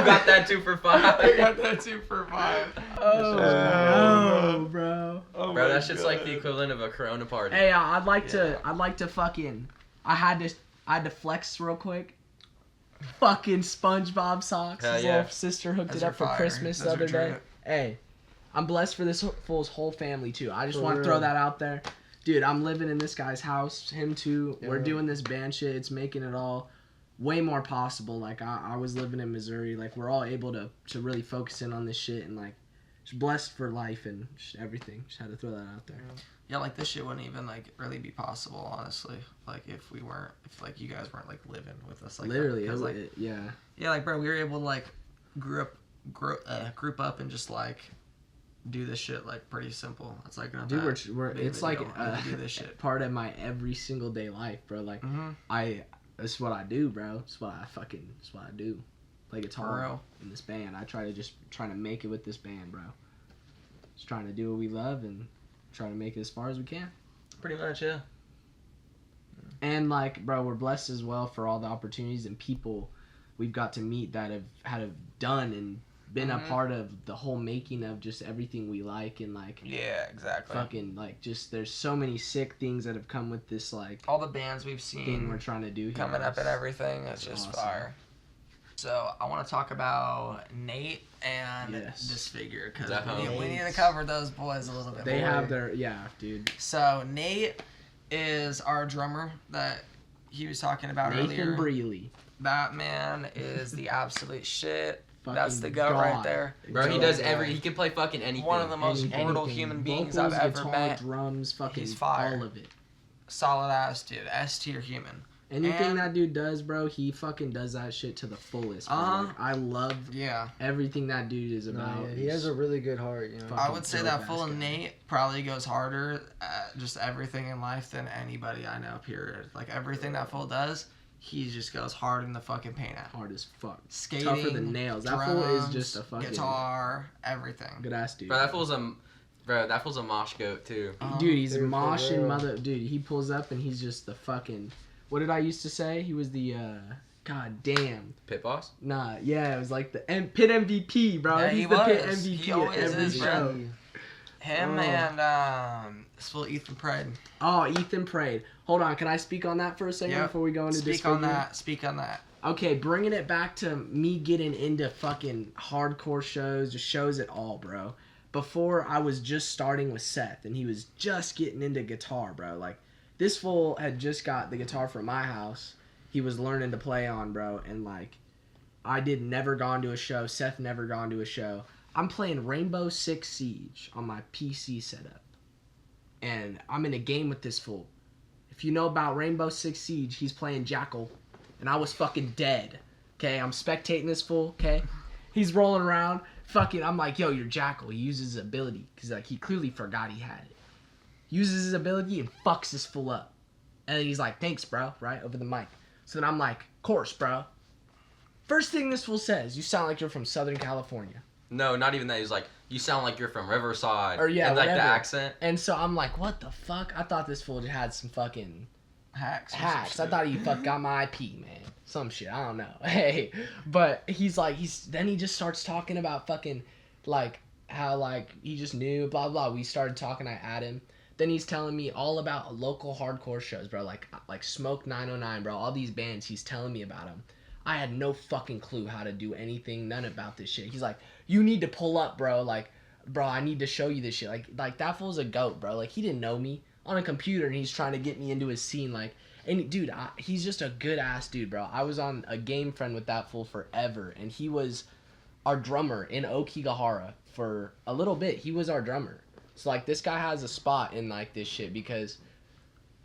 [SPEAKER 2] got that 2 for 5?
[SPEAKER 1] I got that 2 for 5.
[SPEAKER 4] Oh, bro.
[SPEAKER 1] Oh
[SPEAKER 2] Bro,
[SPEAKER 1] my
[SPEAKER 2] that shit's like the
[SPEAKER 1] God.
[SPEAKER 2] equivalent of a Corona party.
[SPEAKER 4] Hey, I'd like to fucking. I had to flex real quick. Fucking SpongeBob socks.
[SPEAKER 2] Hell
[SPEAKER 4] His
[SPEAKER 2] yeah.
[SPEAKER 4] little sister hooked
[SPEAKER 1] Those
[SPEAKER 4] it
[SPEAKER 1] are
[SPEAKER 4] up for
[SPEAKER 1] fire.
[SPEAKER 4] Christmas
[SPEAKER 1] Those
[SPEAKER 4] the
[SPEAKER 1] are
[SPEAKER 4] other day.
[SPEAKER 1] drip.
[SPEAKER 4] Hey, I'm blessed for this fool's whole family too. I just
[SPEAKER 3] For
[SPEAKER 4] want to throw
[SPEAKER 3] real.
[SPEAKER 4] that out there. Dude, I'm living in this guy's house. Him too. We're
[SPEAKER 3] Yeah.
[SPEAKER 4] doing this band shit. It's making it all way more possible. Like I was living in Missouri. Like we're all able to really focus in on this shit and like just blessed for life and just everything. Just had to throw that out there.
[SPEAKER 1] Yeah, like this shit wouldn't even like really be possible, honestly. Like if like you guys weren't like living with us, like
[SPEAKER 4] Literally,
[SPEAKER 1] that. Like
[SPEAKER 4] yeah.
[SPEAKER 1] Yeah, like bro, we were able to like group up and just like do this shit like pretty simple. It's like not
[SPEAKER 4] Dude,
[SPEAKER 1] that
[SPEAKER 4] we're
[SPEAKER 1] big of
[SPEAKER 4] it's
[SPEAKER 1] a
[SPEAKER 4] like
[SPEAKER 1] deal to do this shit.
[SPEAKER 4] part of my every single day life, bro. Like that's what I do, bro. That's what I do. Play guitar in this band. I try to make it with this band, bro. Just trying to do what we love and trying to make it as far as we can.
[SPEAKER 1] Pretty much, yeah.
[SPEAKER 4] And like, bro, we're blessed as well for all the opportunities and people we've got to meet that have done and been a part of the whole making of just everything we like and like.
[SPEAKER 1] Yeah, exactly.
[SPEAKER 4] Fucking like just there's so many sick things that have come with this like
[SPEAKER 1] all the bands we've seen
[SPEAKER 4] thing we're trying to do here.
[SPEAKER 1] Coming up and everything. It's just
[SPEAKER 4] awesome.
[SPEAKER 1] fire. So I want to talk about Nate and Disfigure because we need to cover those boys a little bit.
[SPEAKER 4] They
[SPEAKER 1] more.
[SPEAKER 4] have their dude.
[SPEAKER 1] So Nate is our drummer that he was talking about earlier.
[SPEAKER 4] Nathan Breeley.
[SPEAKER 1] That man is the absolute shit.
[SPEAKER 4] Fucking
[SPEAKER 1] That's the goat
[SPEAKER 4] God.
[SPEAKER 1] right there.
[SPEAKER 2] Bro, he does he can play fucking anything.
[SPEAKER 1] One of the most mortal
[SPEAKER 4] Anything.
[SPEAKER 1] human beings
[SPEAKER 4] Vocals,
[SPEAKER 1] I've ever
[SPEAKER 4] guitar,
[SPEAKER 1] met.
[SPEAKER 4] drums, fucking
[SPEAKER 1] He's fire.
[SPEAKER 4] all of it.
[SPEAKER 1] Solid ass dude. S tier human.
[SPEAKER 4] Anything
[SPEAKER 1] And-
[SPEAKER 4] that dude does, bro, he fucking does that shit to the fullest. Bro.
[SPEAKER 1] Uh-huh.
[SPEAKER 4] Like, I love everything that dude is about.
[SPEAKER 3] No, yeah, he has a really good heart, you know.
[SPEAKER 1] I would say that
[SPEAKER 4] dope
[SPEAKER 1] full
[SPEAKER 4] ass guy.
[SPEAKER 1] Nate probably goes harder at just everything in life than anybody I know, period. Like everything that fool does, he just goes hard in the fucking paint at.
[SPEAKER 4] Hard as fuck.
[SPEAKER 1] Skating,
[SPEAKER 4] Tougher than nails. That
[SPEAKER 1] drums,
[SPEAKER 4] fool is just a fucking
[SPEAKER 1] guitar, everything.
[SPEAKER 4] good ass dude.
[SPEAKER 2] Bro, that fool's a mosh goat too.
[SPEAKER 4] Dude, he's
[SPEAKER 3] Dude, for
[SPEAKER 4] moshing
[SPEAKER 3] real.
[SPEAKER 4] mother. Dude, he pulls up and he's just the fucking. What did I used to say? He was the. God damn.
[SPEAKER 2] Pit boss?
[SPEAKER 4] Nah, yeah, it was like the pit MVP, bro.
[SPEAKER 1] Yeah,
[SPEAKER 4] he's
[SPEAKER 1] he
[SPEAKER 4] the pit
[SPEAKER 1] was.
[SPEAKER 4] MVP
[SPEAKER 1] He
[SPEAKER 4] at
[SPEAKER 1] always
[SPEAKER 4] every
[SPEAKER 1] is, bro.
[SPEAKER 4] show.
[SPEAKER 1] Him
[SPEAKER 4] Oh.
[SPEAKER 1] and this fool Ethan Pride.
[SPEAKER 4] Oh, Ethan Prade. Hold on, can I speak on that for a second
[SPEAKER 1] Yep.
[SPEAKER 4] before we go into
[SPEAKER 1] Speak on
[SPEAKER 4] Disfigure?
[SPEAKER 1] that. Speak on that.
[SPEAKER 4] Okay, bringing it back to me getting into fucking hardcore shows, just shows it all, bro. Before I was just starting with Seth, and he was just getting into guitar, bro. Like, this fool had just got the guitar from my house. He was learning to play on, bro, and like, I never gone to a show. Seth never gone to a show. I'm playing Rainbow Six Siege on my PC setup, and I'm in a game with this fool. If you know about Rainbow Six Siege, he's playing Jackal, and I was fucking dead. Okay, I'm spectating this fool. Okay, he's rolling around. Fucking, I'm like, yo, you're Jackal. He uses his ability because like he clearly forgot he had it. Uses his ability and fucks this fool up, and then he's like, thanks, bro, right over the mic. So then I'm like, course, bro. First thing this fool says, you sound like you're from Southern California.
[SPEAKER 2] No, not even that. He's like, you sound like you're from Riverside.
[SPEAKER 4] Or yeah,
[SPEAKER 2] and like
[SPEAKER 4] whatever.
[SPEAKER 2] the accent.
[SPEAKER 4] And so I'm like, what the fuck? I thought this fool just had some fucking
[SPEAKER 1] Hacks. or some
[SPEAKER 4] hacks. I
[SPEAKER 1] shit.
[SPEAKER 4] thought he got my IP, man. Some shit. I don't know. Hey, but he's like, then he just starts talking about fucking like how like he just knew blah blah. We started talking. I at him. Then he's telling me all about local hardcore shows, bro. Like Smoke 909, bro. All these bands. He's telling me about them. I had no fucking clue how to do anything, none about this shit. He's like, you need to pull up, bro. Like, bro, I need to show you this shit. Like that fool's a goat, bro. Like, he didn't know me on a computer, and he's trying to get me into his scene. Like, and dude, he's just a good ass dude, bro. I was on a game friend with that fool forever, and he was our drummer in Aokigahara for a little bit. He was our drummer. So like, this guy has a spot in like this shit because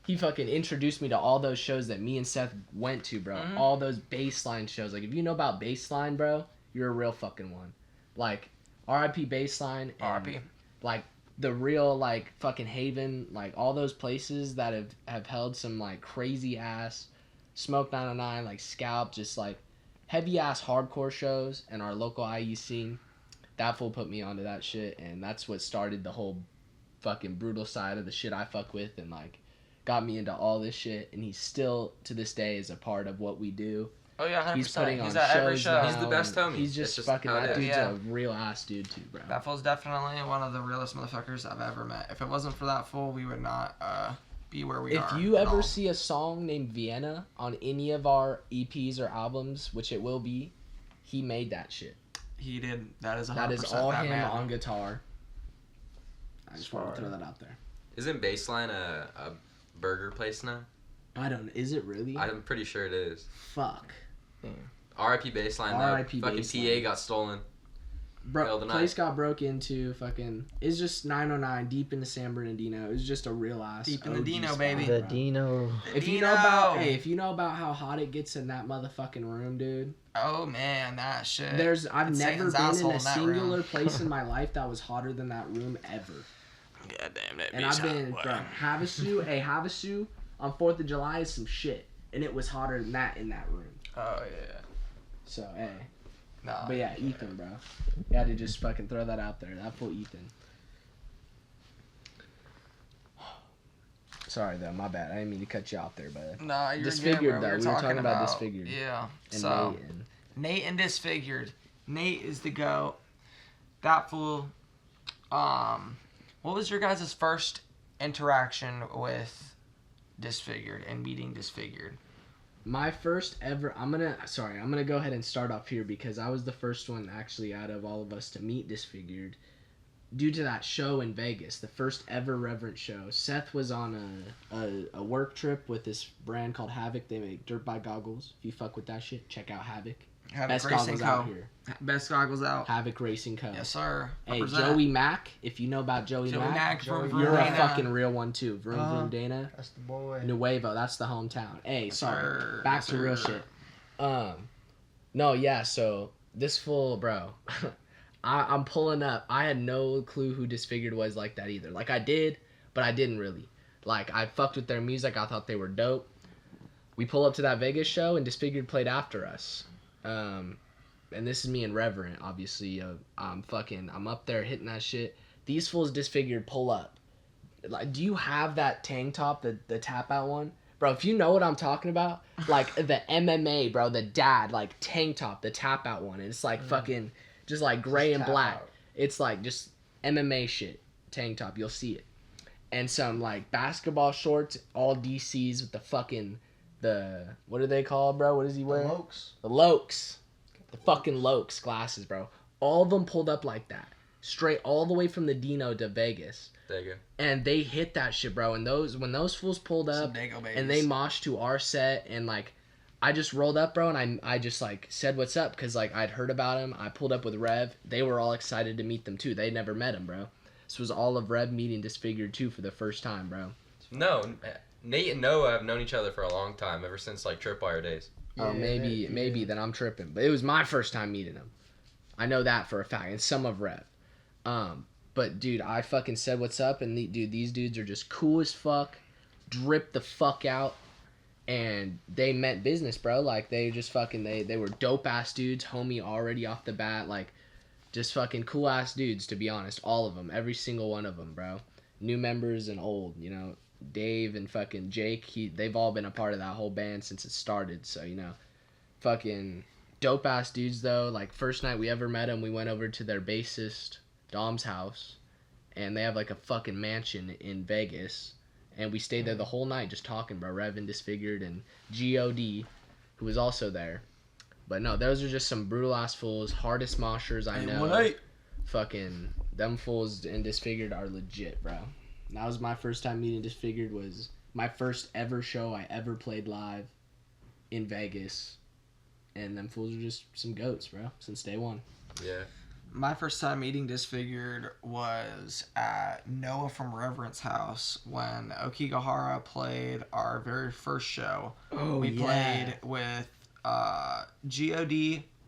[SPEAKER 4] he fucking introduced me to all those shows that me and Seth went to, bro.
[SPEAKER 1] Mhm.
[SPEAKER 4] All those baseline shows. Like, if you know about baseline, bro, you're a real fucking one. Like, R.I.P. Baseline. and,
[SPEAKER 1] RIP.
[SPEAKER 4] Like, the real, like, fucking Haven. Like, all those places that have held some, like, crazy-ass Smoke 909, like, Scalp, just, like, heavy-ass hardcore shows. And our local IE scene. That fool put me onto that shit. And that's what started the whole fucking brutal side of the shit I fuck with. And, like, got me into all this shit, and he's still to this day is a part of what we do.
[SPEAKER 1] Oh yeah, 100%.
[SPEAKER 4] He's putting on
[SPEAKER 1] He's at every
[SPEAKER 4] shows
[SPEAKER 1] show.
[SPEAKER 4] now,
[SPEAKER 2] He's the best
[SPEAKER 4] and
[SPEAKER 2] homie.
[SPEAKER 4] He's
[SPEAKER 2] It's
[SPEAKER 4] just
[SPEAKER 2] just
[SPEAKER 4] fucking
[SPEAKER 2] how it
[SPEAKER 4] that
[SPEAKER 2] is.
[SPEAKER 4] dude's
[SPEAKER 1] Yeah.
[SPEAKER 4] a real ass dude too, bro.
[SPEAKER 1] That fool's definitely one of the realest motherfuckers I've ever met. If it wasn't for that fool, we would not be where we are.
[SPEAKER 4] If you
[SPEAKER 1] at
[SPEAKER 4] ever
[SPEAKER 1] all.
[SPEAKER 4] see a song named Vienna on any of our EPs or albums, which it will be, he made that shit.
[SPEAKER 1] He did. That is 100%
[SPEAKER 4] That is all
[SPEAKER 1] that
[SPEAKER 4] him
[SPEAKER 1] man.
[SPEAKER 4] on guitar. I just want to
[SPEAKER 1] Smart.
[SPEAKER 4] throw that out there.
[SPEAKER 2] Isn't Baseline a burger place now?
[SPEAKER 4] I don't know. Is it really?
[SPEAKER 2] I'm pretty sure it is.
[SPEAKER 4] Fuck.
[SPEAKER 2] R.I.P. Baseline, though.
[SPEAKER 4] R.I.P.
[SPEAKER 2] Fucking
[SPEAKER 4] Baseline.
[SPEAKER 2] PA got stolen.
[SPEAKER 4] Bro,
[SPEAKER 2] the
[SPEAKER 4] place
[SPEAKER 2] night.
[SPEAKER 4] got broke into. Fucking. It's just 909 deep into San Bernardino. It was just a real ass.
[SPEAKER 1] Deep in the
[SPEAKER 4] OG
[SPEAKER 1] Dino,
[SPEAKER 4] spot,
[SPEAKER 1] baby.
[SPEAKER 3] The
[SPEAKER 4] bro.
[SPEAKER 3] Dino.
[SPEAKER 4] If you know about, if you know about how hot it gets in that motherfucking room, dude.
[SPEAKER 1] Oh man, that shit.
[SPEAKER 4] I've
[SPEAKER 1] It's
[SPEAKER 4] never
[SPEAKER 1] Satan's
[SPEAKER 4] been in
[SPEAKER 1] asshole
[SPEAKER 4] a
[SPEAKER 1] in that
[SPEAKER 4] singular
[SPEAKER 1] room.
[SPEAKER 4] place in my life that was hotter than that room ever.
[SPEAKER 1] God damn that
[SPEAKER 4] And
[SPEAKER 1] bitch
[SPEAKER 4] I've been,
[SPEAKER 1] hot,
[SPEAKER 4] bro,
[SPEAKER 1] boy.
[SPEAKER 4] Havasu on 4th of July is some shit. And it was hotter than that in that room.
[SPEAKER 1] Oh yeah.
[SPEAKER 4] So, hey.
[SPEAKER 1] Nah.
[SPEAKER 4] But yeah, Ethan, bro. You had to just fucking throw that out there. That fool Ethan. Sorry, though. My bad. I didn't mean to cut you off there, but...
[SPEAKER 1] Nah, you're
[SPEAKER 4] Disfigured,
[SPEAKER 1] good, bro.
[SPEAKER 4] though. We were talking about Disfigured.
[SPEAKER 1] Yeah.
[SPEAKER 4] And
[SPEAKER 1] So
[SPEAKER 4] Nate and-
[SPEAKER 1] Nate and Disfigured. Nate is the GOAT. That fool. What was your guys' first interaction with Disfigured and meeting Disfigured?
[SPEAKER 4] My first ever... I'm gonna go ahead and start off here because I was the first one actually out of all of us to meet Disfigured due to that show in Vegas, the first ever Reverent show. Seth was on a work trip with this brand called Havoc. They make dirt bike goggles. If you fuck with that shit, check out Havoc. Best goggles out here.
[SPEAKER 1] Best goggles out.
[SPEAKER 4] Havoc Racing Co.
[SPEAKER 1] Yes, sir.
[SPEAKER 4] Hey,
[SPEAKER 1] Represent.
[SPEAKER 4] Joey Mack, if you know about Joey Mack,
[SPEAKER 1] Vroom, vroom,
[SPEAKER 4] you're a
[SPEAKER 1] Dana.
[SPEAKER 4] fucking real one too. Vroom Vroom Dana.
[SPEAKER 3] That's the boy.
[SPEAKER 4] Nuevo, that's the hometown. Hey, sorry.
[SPEAKER 1] sir.
[SPEAKER 4] Back
[SPEAKER 1] Yes,
[SPEAKER 4] to real
[SPEAKER 1] sir.
[SPEAKER 4] shit. No, yeah, so this fool, bro. I'm pulling up. I had no clue who Disfigured was like that either. Like I did, but I didn't really. Like I fucked with their music. I thought they were dope. We pull up to that Vegas show and Disfigured played after us. And this is me and Reverent, obviously. I'm up there hitting that shit. These fools Disfigured pull up. Like, do you have that tank top, the tap out one? Bro, if you know what I'm talking about, like the MMA, bro, the dad, like tank top, the tap out one. And it's like fucking, just like gray and
[SPEAKER 3] tap
[SPEAKER 4] black.
[SPEAKER 3] out.
[SPEAKER 4] It's like just MMA shit, tank top, you'll see it. And some like basketball shorts, all DCs with the fucking, what are they called, bro? What does he wear?
[SPEAKER 3] Lokes.
[SPEAKER 4] The Lokes. The fucking Lokes glasses, bro. All of them pulled up like that. Straight all the way from the Dino to Vegas.
[SPEAKER 2] There you go.
[SPEAKER 4] And they hit that shit, bro. And when those fools pulled up
[SPEAKER 1] Some Dago babies.
[SPEAKER 4] and they moshed to our set and like I just rolled up, bro, and I just like said what's up because like I'd heard about him. I pulled up with Rev. They were all excited to meet them too. They never met him, bro. This was all of Rev meeting Disfigured too for the first time, bro.
[SPEAKER 2] No, Nate and Noah have known each other for a long time, ever since like Tripwire days.
[SPEAKER 4] Oh, maybe then I'm tripping. But it was my first time meeting him. I know that for a fact. And some of Rev. But dude, I fucking said what's up, and these dudes are just cool as fuck, drip the fuck out, and they meant business, bro. Like they just fucking they were dope ass dudes, homie already off the bat, like just fucking cool ass dudes to be honest, all of them, every single one of them, bro. New members and old, you know. Dave and fucking Jake, they've all been a part of that whole band since it started, so you know, fucking dope ass dudes though. Like first night we ever met them, we went over to their bassist Dom's house, and they have like a fucking mansion in Vegas, and we stayed there the whole night just talking, bro. Revan Disfigured and God, who was also there. But no, those are just some brutal ass fools, hardest moshers I know. Fucking them fools and Disfigured are legit, bro. That was my first time meeting Disfigured. Was my first ever show I ever played live in Vegas, and them fools are just some goats, bro, since day one.
[SPEAKER 2] Yeah.
[SPEAKER 1] My first time meeting Disfigured was at Noah from Reverent's house when Aokigahara played our very first show.
[SPEAKER 4] Oh,
[SPEAKER 1] We played with God,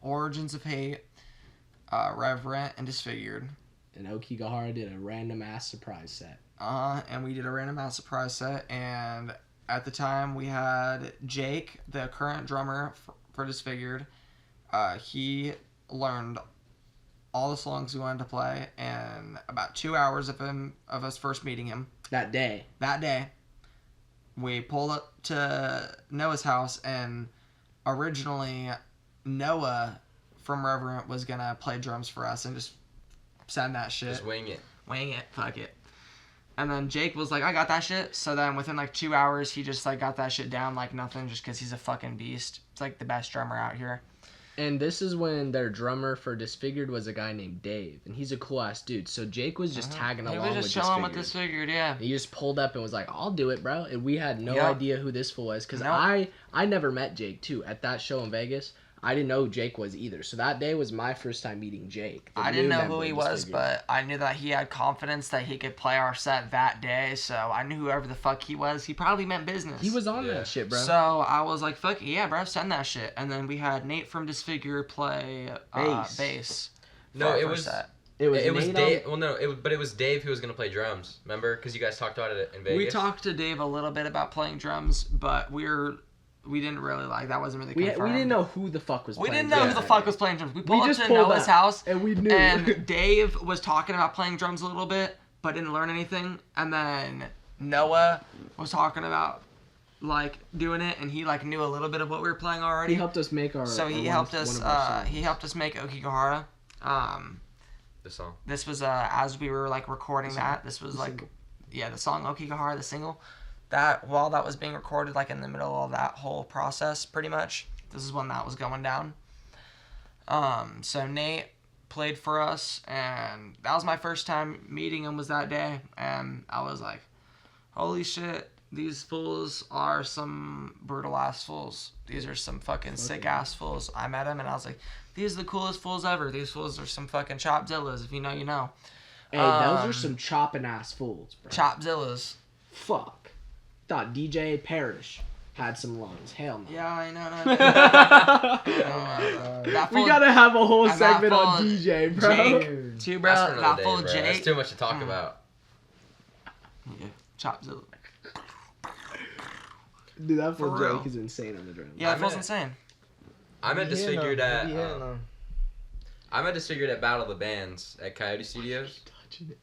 [SPEAKER 1] Origins of Hate, Reverent, and Disfigured.
[SPEAKER 4] And Aokigahara did a random ass surprise set.
[SPEAKER 1] And we did a random ass surprise set, and at the time we had Jake, the current drummer for Disfigured. He learned all the songs we wanted to play, and about 2 hours of us first meeting him.
[SPEAKER 4] That day.
[SPEAKER 1] We pulled up to Noah's house, and originally Noah from Reverent was gonna play drums for us and just send that shit.
[SPEAKER 2] Just wing it.
[SPEAKER 1] Wing it, fuck it. And then Jake was like, I got that shit. So then within like 2 hours, he just like got that shit down like nothing just because he's a fucking beast. It's like the best drummer out here.
[SPEAKER 4] And this is when their drummer for Disfigured was a guy named Dave, and he's a cool ass dude. So Jake was just tagging along with
[SPEAKER 1] He was just chilling with Disfigured, yeah.
[SPEAKER 4] He just pulled up and was like, "I'll do it, bro." And we had no idea who this fool was because
[SPEAKER 1] No.
[SPEAKER 4] I never met Jake too at that show in Vegas. I didn't know who Jake was either. So that day was my first time meeting Jake.
[SPEAKER 1] I didn't know who he was, but I knew that he had confidence that he could play our set that day. So I knew whoever the fuck he was, he probably meant business.
[SPEAKER 4] he was on that shit, bro.
[SPEAKER 1] So I was like, fuck it, yeah, bro, send that shit. And then we had Nate from Disfigure play bass.
[SPEAKER 2] No, it was
[SPEAKER 1] set.
[SPEAKER 4] it was
[SPEAKER 2] Dave. Well, no, it was Dave who was gonna play drums. Remember? Because you guys talked about it in Vegas.
[SPEAKER 1] We talked to Dave a little bit about playing drums, but we didn't really that wasn't really confirmed.
[SPEAKER 4] We didn't know who the fuck was
[SPEAKER 1] We
[SPEAKER 4] playing
[SPEAKER 1] didn't know
[SPEAKER 4] drums
[SPEAKER 1] who the
[SPEAKER 4] that
[SPEAKER 1] fuck
[SPEAKER 4] day.
[SPEAKER 1] was playing drums. We pulled up
[SPEAKER 4] just
[SPEAKER 1] to
[SPEAKER 4] pulled
[SPEAKER 1] Noah's
[SPEAKER 4] up,
[SPEAKER 1] house,
[SPEAKER 4] and we knew.
[SPEAKER 1] And Dave was talking about playing drums a little bit, but didn't learn anything. And then Noah was talking about doing it, and he knew a little bit of what we were playing already.
[SPEAKER 4] He helped us make our.
[SPEAKER 1] So he helped us. He helped us make Aokigahara.
[SPEAKER 2] The song.
[SPEAKER 1] This was as we were recording that. This was the song Aokigahara, the single. That while that was being recorded, in the middle of that whole process, pretty much. This is when that was going down. So Nate played for us, and that was my first time meeting him. Was that day, and I was like, "Holy shit, these fools are some brutal ass fools. These are some fucking sick ass fools." I met him, and I was like, "These are the coolest fools ever. These fools are some fucking chopzillas. If you know, you know."
[SPEAKER 4] Hey, those are some chopping ass fools, bro.
[SPEAKER 1] Chopzillas.
[SPEAKER 4] Fuck. Thought DJ Parrish had some lungs. Hell no.
[SPEAKER 1] Yeah, I know.
[SPEAKER 4] We gotta have a whole
[SPEAKER 1] and that
[SPEAKER 4] segment on
[SPEAKER 1] fool,
[SPEAKER 4] DJ, bro.
[SPEAKER 1] Jake, too, bro.
[SPEAKER 2] That's for another
[SPEAKER 1] That
[SPEAKER 2] day,
[SPEAKER 1] fool
[SPEAKER 2] bro.
[SPEAKER 1] Jake.
[SPEAKER 2] That's too much to talk about.
[SPEAKER 1] Yeah, Chopzilla.
[SPEAKER 4] Dude, that fool
[SPEAKER 1] For real.
[SPEAKER 4] Jake is insane on the drums.
[SPEAKER 1] Yeah, that
[SPEAKER 2] I
[SPEAKER 1] fool's
[SPEAKER 2] met-
[SPEAKER 1] insane.
[SPEAKER 2] I met Disfigured at.
[SPEAKER 3] Yeah,
[SPEAKER 2] I met Disfigured at Battle of the Bands at Coyote Studios.
[SPEAKER 4] Touching it.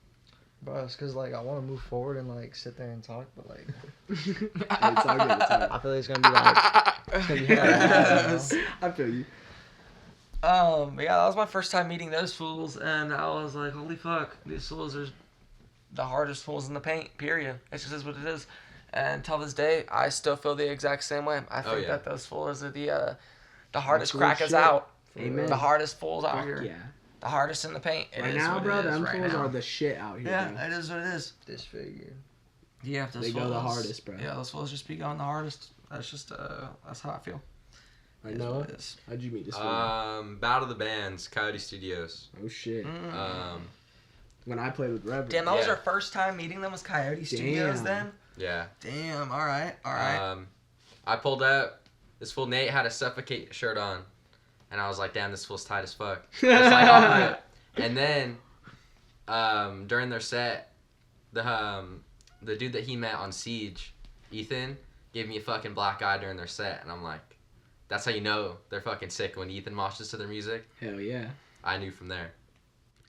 [SPEAKER 3] Bro, it's because I want to move forward and sit there and talk, but
[SPEAKER 4] It's all good. It's all good.
[SPEAKER 3] I feel like it's gonna be it's gonna be
[SPEAKER 1] Yes.
[SPEAKER 4] I feel you.
[SPEAKER 1] But yeah, that was my first time meeting those fools, and I was like, holy fuck, these fools are the hardest fools in the paint, period. It just is what it is. And until this day, I still feel the exact same way. I think that those fools are the hardest
[SPEAKER 4] Cool
[SPEAKER 1] crackers
[SPEAKER 4] shit.
[SPEAKER 1] out.
[SPEAKER 4] Amen.
[SPEAKER 1] The hardest fools out
[SPEAKER 4] Fuck
[SPEAKER 1] here.
[SPEAKER 4] yeah.
[SPEAKER 1] The hardest in the paint. It
[SPEAKER 4] Right
[SPEAKER 1] is
[SPEAKER 4] now,
[SPEAKER 1] what
[SPEAKER 4] bro,
[SPEAKER 1] it is
[SPEAKER 4] them
[SPEAKER 1] right
[SPEAKER 4] fools
[SPEAKER 1] now.
[SPEAKER 4] are the shit out here.
[SPEAKER 1] Yeah,
[SPEAKER 4] bro.
[SPEAKER 1] it is what it is.
[SPEAKER 3] disfigured.
[SPEAKER 1] Yeah, those
[SPEAKER 4] They
[SPEAKER 1] fools,
[SPEAKER 4] go the hardest, bro.
[SPEAKER 1] Yeah, those fools just be going the hardest. That's just that's how I feel.
[SPEAKER 4] I
[SPEAKER 1] It is
[SPEAKER 4] know.
[SPEAKER 1] what it is.
[SPEAKER 4] How'd you meet this fool?
[SPEAKER 2] Battle of the Bands, Coyote Studios.
[SPEAKER 4] Oh shit.
[SPEAKER 1] Mm.
[SPEAKER 4] When I played with Reverend.
[SPEAKER 1] Damn, that was
[SPEAKER 2] Yeah.
[SPEAKER 1] our first time meeting them was Coyote Studios
[SPEAKER 4] Damn.
[SPEAKER 1] then?
[SPEAKER 2] Yeah.
[SPEAKER 1] Damn, alright.
[SPEAKER 2] I pulled up. This fool Nate had a Suffocate shirt on, and I was like, "Damn, this fool's tight as fuck." Just off rip. And then, during their set, the dude that he met on Siege, Ethan, gave me a fucking black eye during their set, and I'm like, "That's how you know they're fucking sick when Ethan moshes to their music."
[SPEAKER 4] Hell yeah.
[SPEAKER 2] I knew from there.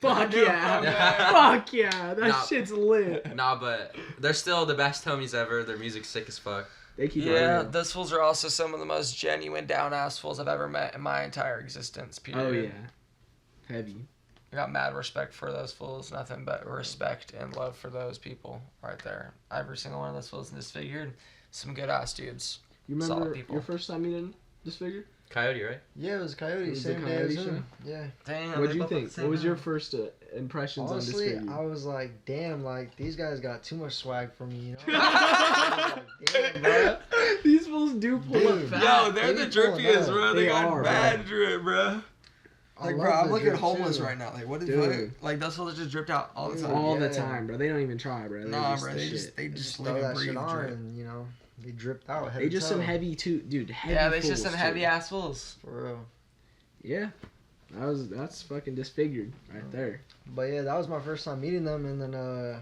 [SPEAKER 4] Fuck yeah. Fuck yeah. That
[SPEAKER 2] Nah.
[SPEAKER 4] shit's lit.
[SPEAKER 2] Nah, but they're still the best homies ever. Their music's sick as fuck.
[SPEAKER 4] They keep it
[SPEAKER 1] Yeah,
[SPEAKER 4] real.
[SPEAKER 1] those fools are also some of the most genuine down-ass fools I've ever met in my entire existence, period.
[SPEAKER 4] Oh yeah. Heavy.
[SPEAKER 1] I got mad respect for those fools. Nothing but respect and love for those people right there. Every single one of those fools in Disfigured, some good-ass dudes.
[SPEAKER 4] You
[SPEAKER 1] Solid
[SPEAKER 4] remember
[SPEAKER 1] people.
[SPEAKER 4] your first time meeting Disfigured?
[SPEAKER 2] Coyote, right?
[SPEAKER 3] Yeah, it was Coyote.
[SPEAKER 4] It was
[SPEAKER 3] Same
[SPEAKER 4] the
[SPEAKER 3] day
[SPEAKER 4] Coyote
[SPEAKER 3] as him. Yeah.
[SPEAKER 1] Damn,
[SPEAKER 4] What'd
[SPEAKER 1] they
[SPEAKER 4] you
[SPEAKER 1] both look
[SPEAKER 4] think?
[SPEAKER 1] the same
[SPEAKER 4] What was your
[SPEAKER 1] now.
[SPEAKER 4] first impressions
[SPEAKER 3] Honestly,
[SPEAKER 4] on Disfigured?
[SPEAKER 3] I was like, damn, these guys got too much swag for me, you know? I was like, damn, bro.
[SPEAKER 4] These fools do pull up
[SPEAKER 3] Dude.
[SPEAKER 4] fast.
[SPEAKER 1] Yo, they're
[SPEAKER 3] They
[SPEAKER 1] the
[SPEAKER 3] be pulling
[SPEAKER 1] drippiest,
[SPEAKER 3] up.
[SPEAKER 1] bro.
[SPEAKER 4] They
[SPEAKER 1] They got
[SPEAKER 4] are,
[SPEAKER 1] bad drip, bro.
[SPEAKER 3] I
[SPEAKER 1] Like,
[SPEAKER 3] love
[SPEAKER 1] bro, I'm
[SPEAKER 3] the
[SPEAKER 1] looking
[SPEAKER 3] drip,
[SPEAKER 1] homeless
[SPEAKER 3] too.
[SPEAKER 1] right now. Like, what the
[SPEAKER 4] Dude.
[SPEAKER 1] fuck? Like, those fools just dripped out all the
[SPEAKER 3] Dude.
[SPEAKER 1] time.
[SPEAKER 4] All the
[SPEAKER 3] Yeah.
[SPEAKER 4] time, bro. They don't even try, bro. They
[SPEAKER 1] Nah,
[SPEAKER 4] just
[SPEAKER 1] bro,
[SPEAKER 4] the
[SPEAKER 1] they
[SPEAKER 4] shit.
[SPEAKER 1] just
[SPEAKER 3] They
[SPEAKER 1] just
[SPEAKER 3] throw
[SPEAKER 1] live and
[SPEAKER 3] that
[SPEAKER 1] breathe
[SPEAKER 3] shit on
[SPEAKER 1] drip.
[SPEAKER 3] and, they dripped out.
[SPEAKER 4] They just some
[SPEAKER 3] toe.
[SPEAKER 4] heavy too, dude. Heavy
[SPEAKER 1] Yeah, they just
[SPEAKER 4] fools,
[SPEAKER 1] some
[SPEAKER 4] too.
[SPEAKER 1] heavy ass fools.
[SPEAKER 3] For real.
[SPEAKER 4] Yeah, that's fucking Disfigured right there.
[SPEAKER 3] But yeah, that was my first time meeting them, and then